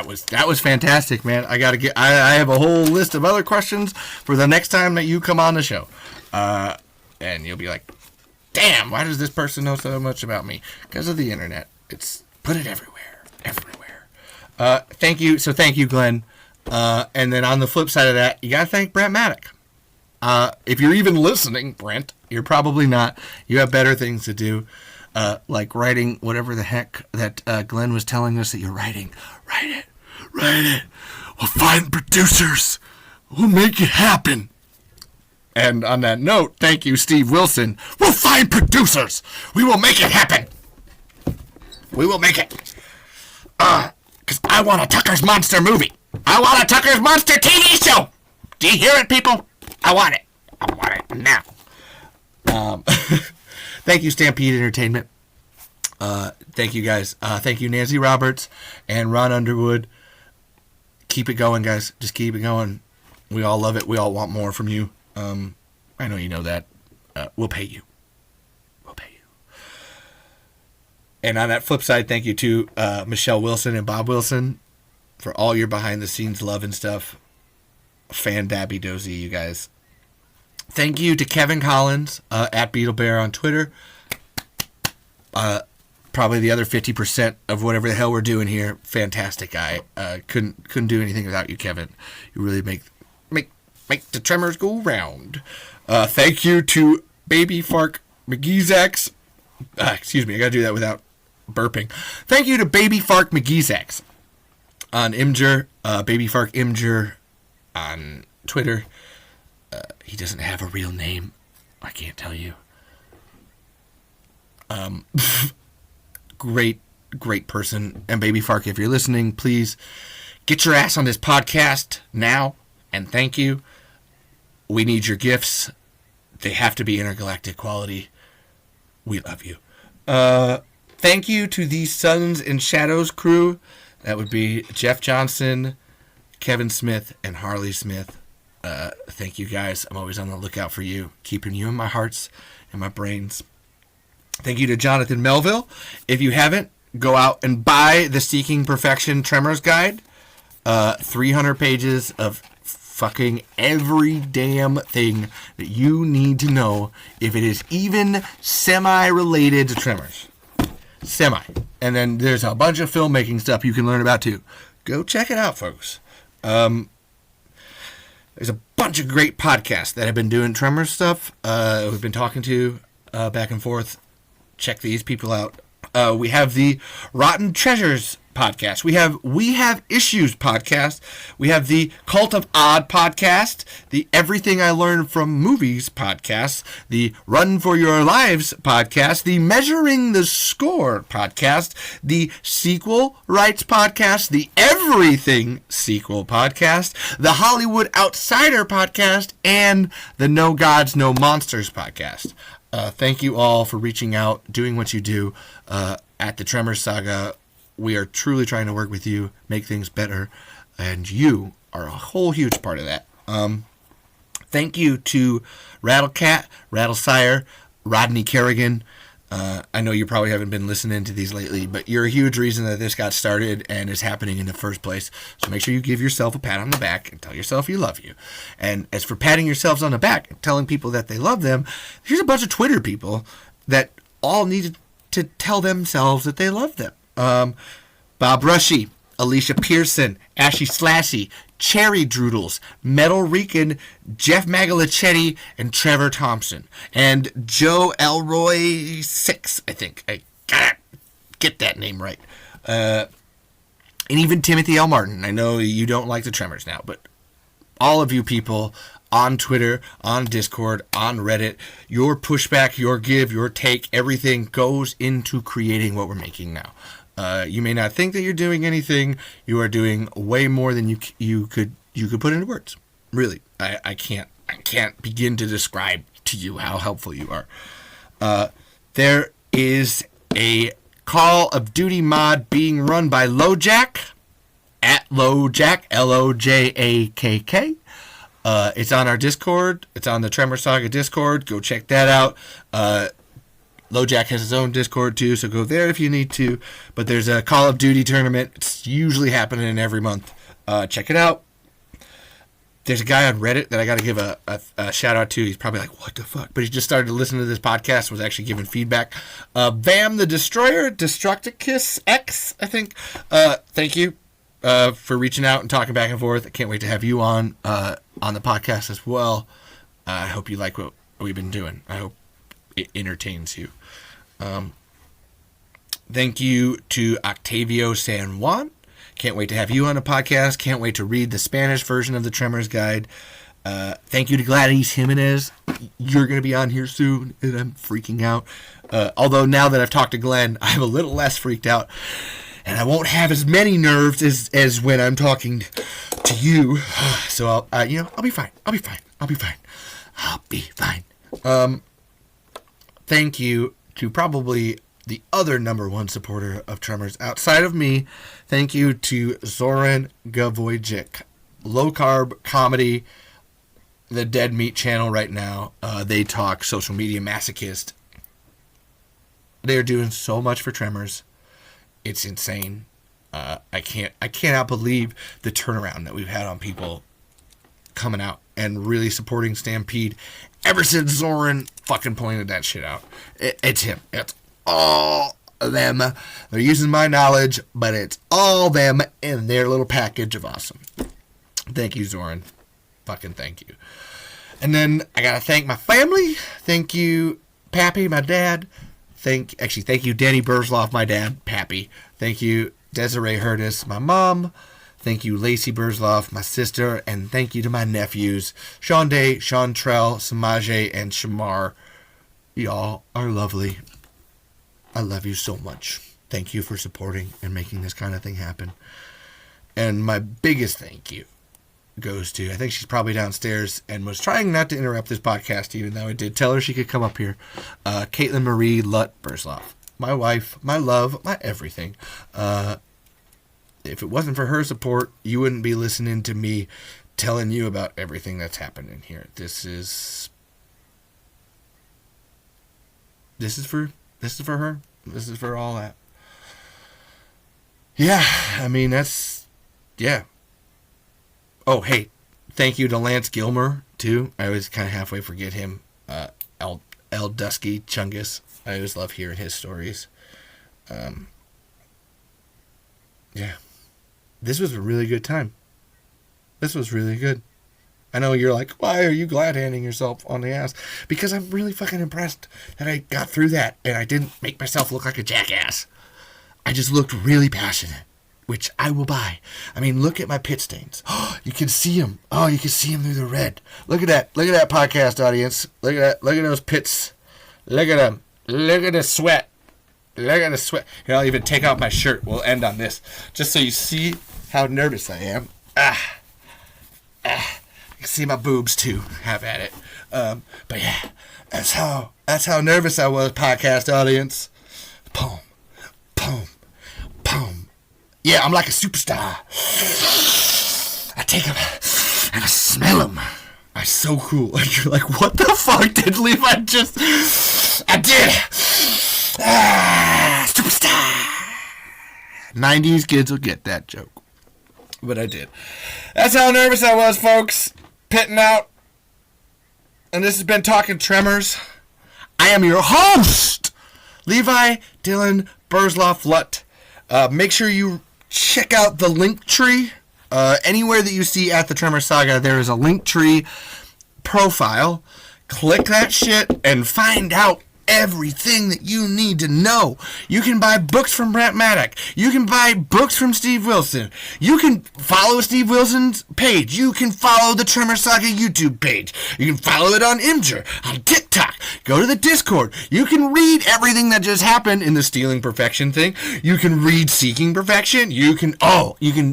was fantastic, man. I have a whole list of other questions for the next time that you come on the show. And you'll be like, damn, why does this person know so much about me? Because of the internet. It's put it everywhere. Thank you. So thank you, Glenn. And then on the flip side of that, you got to thank Brent Maddock. If you're even listening, Brent, you're probably not. You have better things to do, like writing whatever the heck that Glenn was telling us that you're writing. Write it. We'll find producers. We'll make it happen. And on that note, thank you, Steve Wilson. We'll find producers. We will make it happen. We will make it. Because I want a Tucker's Monster movie. I want a Tucker's Monster TV show. Do you hear it, people? I want it. I want it now. Thank you, Stampede Entertainment. Thank you, guys. Thank you, Nancy Roberts and Ron Underwood. Keep it going, guys. Just keep it going. We all love it. We all want more from you. I know you know that. We'll pay you. We'll pay you. And on that flip side, thank you to Michelle Wilson and Bob Wilson for all your behind-the-scenes love and stuff. Fan-dabby-dozy, you guys. Thank you to Kevin Collins at Beetlebear on Twitter. Probably the other 50% of whatever the hell we're doing here. Fantastic guy. Couldn't do anything without you, Kevin. You really make the Tremors go round. Thank you to Baby Fark McGeezax. Excuse me, I gotta do that without burping. Thank you to Baby Fark McGeezax on Imgur. Baby Fark Imgur on Twitter. He doesn't have a real name. I can't tell you. Great person. And Baby Fark, if you're listening, please get your ass on this podcast now. And thank you. We need your gifts. They have to be intergalactic quality. We love you. Thank you to the Suns and Shadows crew. That would be Jeff Johnson, Kevin Smith, and Harley Smith. Thank you, guys. I'm always on the lookout for you, keeping you in my hearts and my brains. Thank you to Jonathan Melville. If you haven't, go out and buy the Seeking Perfection Tremors Guide. 300 pages of fucking every damn thing that you need to know if it is even semi-related to Tremors. Semi. And then there's a bunch of filmmaking stuff you can learn about too. Go check it out, folks. There's a bunch of great podcasts that have been doing Tremors stuff. We've been talking to back and forth. Check these people out. We have the Rotten Treasures podcast. We have Issues podcast. We have the Cult of Odd podcast. The Everything I Learned from Movies podcast. The Run for Your Lives podcast. The Measuring the Score podcast. The Sequel Rights podcast. The Everything Sequel podcast. The Hollywood Outsider podcast. And the No Gods, No Monsters podcast. Thank you all for reaching out, doing what you do at the Tremors Saga. We are truly trying to work with you, make things better, and you are a whole huge part of that. Thank you to Rattlecat, Rattlesire, Rodney Kerrigan. I know you probably haven't been listening to these lately, but you're a huge reason that this got started and is happening in the first place. So make sure you give yourself a pat on the back and tell yourself you love you. And as for patting yourselves on the back and telling people that they love them, here's a bunch of Twitter people that all need to tell themselves that they love them. Bob Rushy, Alicia Pearson, Ashy Slashy, Cherry Droodles, Metal Rican, Jeff Magalichetti, and Trevor Thompson. And Joe Elroy 6, I think. I gotta get that name right. And even Timothy L. Martin. I know you don't like the Tremors now, but all of you people on Twitter, on Discord, on Reddit, your pushback, your give, your take, everything goes into creating what we're making now. You may not think that you're doing anything. You are doing way more than you could put into words. Really, I can't begin to describe to you how helpful you are. There is a Call of Duty mod being run by LoJack at LoJack LoJakkk. It's on our Discord. It's on the Tremor Saga Discord. Go check that out. LoJack has his own Discord too, so go there if you need to. But there's a Call of Duty tournament. It's usually happening every month. Check it out. There's a guy on Reddit that I got to give a shout out to. He's probably like, what the fuck? But he just started to listen to this podcast and was actually giving feedback. Vam the Destroyer, Destructicus X, I think. Thank you for reaching out and talking back and forth. I can't wait to have you on the podcast as well. I hope you like what we've been doing. I hope it entertains you. Thank you to Octavio San Juan. Can't wait to have you on the podcast. Can't wait to read the Spanish version of the Tremors Guide. Thank you to Gladys Jimenez. You're going to be on here soon, and I'm freaking out. Although now that I've talked to Glenn, I'm a little less freaked out, and I won't have as many nerves as when I'm talking to you. So I'll be fine. I'll be fine. thank you to probably the other number one supporter of Tremors outside of me. Thank you to Zoran Gavojcic. Low Carb Comedy, the Dead Meat channel right now. They talk social media masochist. They're doing so much for Tremors. It's insane. I cannot believe the turnaround that we've had on people coming out and really supporting Stampede ever since Zoran fucking pointed that shit out. It's him. It's all of them. They're using my knowledge, but it's all them in their little package of awesome. Thank you, Zoran. Fucking thank you. And then I gotta thank my family. Thank you, Pappy, my dad. Thank you, Danny Burzloff, my dad, Pappy. Thank you, Desiree Hurtis, my mom. Thank you, Lacey Burzloff, my sister. And thank you to my nephews, Sean Day, Sean Trell, Samaje, and Shamar. Y'all are lovely. I love you so much. Thank you for supporting and making this kind of thing happen. And my biggest thank you goes to, I think she's probably downstairs and was trying not to interrupt this podcast, even though I did tell her she could come up here. Caitlin Marie Lutt Burzloff. My wife, my love, my everything. If it wasn't for her support, you wouldn't be listening to me telling you about everything that's happening here. This is for her. This is for all that. Yeah, I mean, yeah. Oh, hey, thank you to Lance Gilmer, too. I always kind of halfway forget him. El Dusky Chungus. I always love hearing his stories. Yeah. This was a really good time. This was really good. I know you're like, why are you glad-handing yourself on the ass? Because I'm really fucking impressed that I got through that and I didn't make myself look like a jackass. I just looked really passionate, which I will buy. I mean, look at my pit stains. Oh, you can see them. Oh, you can see them through the red. Look at that. Look at that, podcast audience. Look at that. Look at those pits. Look at them. Look at the sweat. Look at the sweat. Here, I'll even take off my shirt. We'll end on this, just so you see how nervous I am. You can see my boobs too. Have at it. But yeah, that's how nervous I was, podcast audience. Boom, boom, boom. Yeah, I'm like a superstar. I take them and I smell them. I'm so cool. You're like, what the fuck did Levi just? I did. Superstar. 90s kids will get that joke. But I did. That's how nervous I was, folks. Pitting out. And this has been Talking Tremors. I am your host, Levi Dylan Burzloff Lutt. Make sure you check out the link tree. Anywhere that you see at the Tremor Saga, there is a link tree profile. Click that shit and find out everything that you need to know. You can buy books from Brent Maddock. You can buy books from Steve Wilson. You can follow Steve Wilson's page. You can follow the Tremor Saga YouTube page. You can follow it on Imgur, on TikTok. Go to the Discord. You can read everything that just happened in the Stealing Perfection thing. You can read Seeking Perfection. You can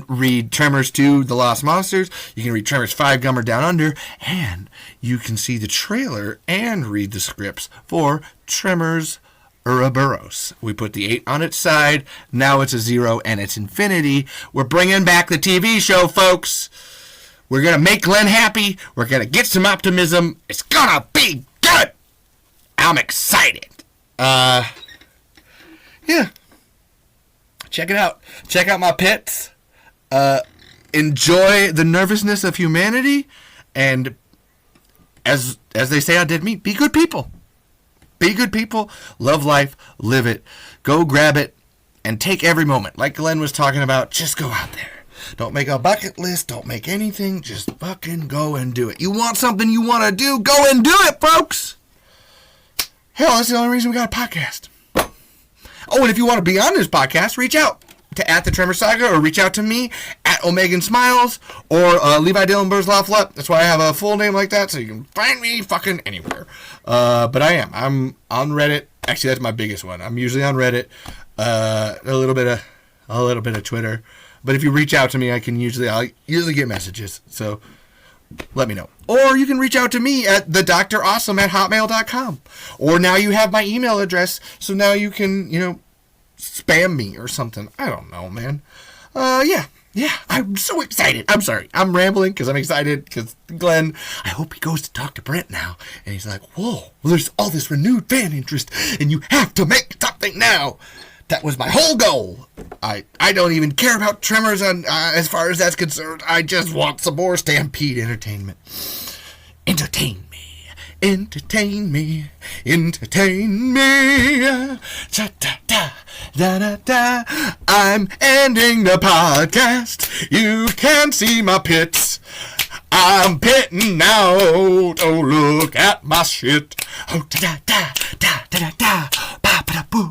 read Tremors 2, The Lost Monsters. You can read Tremors 5, Gummer Down Under. And you can see the trailer and read the scripts for Tremors Ouroboros. We put the 8 on its side. Now it's a 0 and it's infinity. We're bringing back the TV show, folks. We're going to make Glenn happy. We're going to get some optimism. It's going to be good. I'm excited. Yeah. Check it out. Check out my pits. Enjoy the nervousness of humanity. And as they say on Dead Meat, be good people. Be good people, love life, live it, go grab it, and take every moment. Like Glenn was talking about, just go out there. Don't make a bucket list, don't make anything, just fucking go and do it. You want something you want to do, go and do it, folks! Hell, that's the only reason we got a podcast. Oh, and if you want to be on this podcast, reach out to at the Tremor Saga or reach out to me at Omegan Smiles or Levi Dylan Burzloff Lutt. That's why I have a full name like that, so you can find me fucking anywhere. But I'm on Reddit. Actually, that's my biggest one. I'm usually on Reddit. A little bit of Twitter. But if you reach out to me, I'll usually get messages. So let me know. Or you can reach out to me at thedoctorawesome@hotmail.com. Or now you have my email address, so now you can, spam me or something. I don't know, man. Yeah, I'm so excited. I'm sorry. I'm rambling because I'm excited because Glenn, I hope he goes to talk to Brent now. And he's like, whoa, well, there's all this renewed fan interest and you have to make something now. That was my whole goal. I don't even care about Tremors as far as that's concerned. I just want some more Stampede entertainment. Entertain me. Entertain me, entertain me. Da, da, da, da, da, da. I'm ending the podcast. You can see my pits. I'm pitting out. Oh, look at my shit. Oh, da da da da da da da. Ba ba da boo.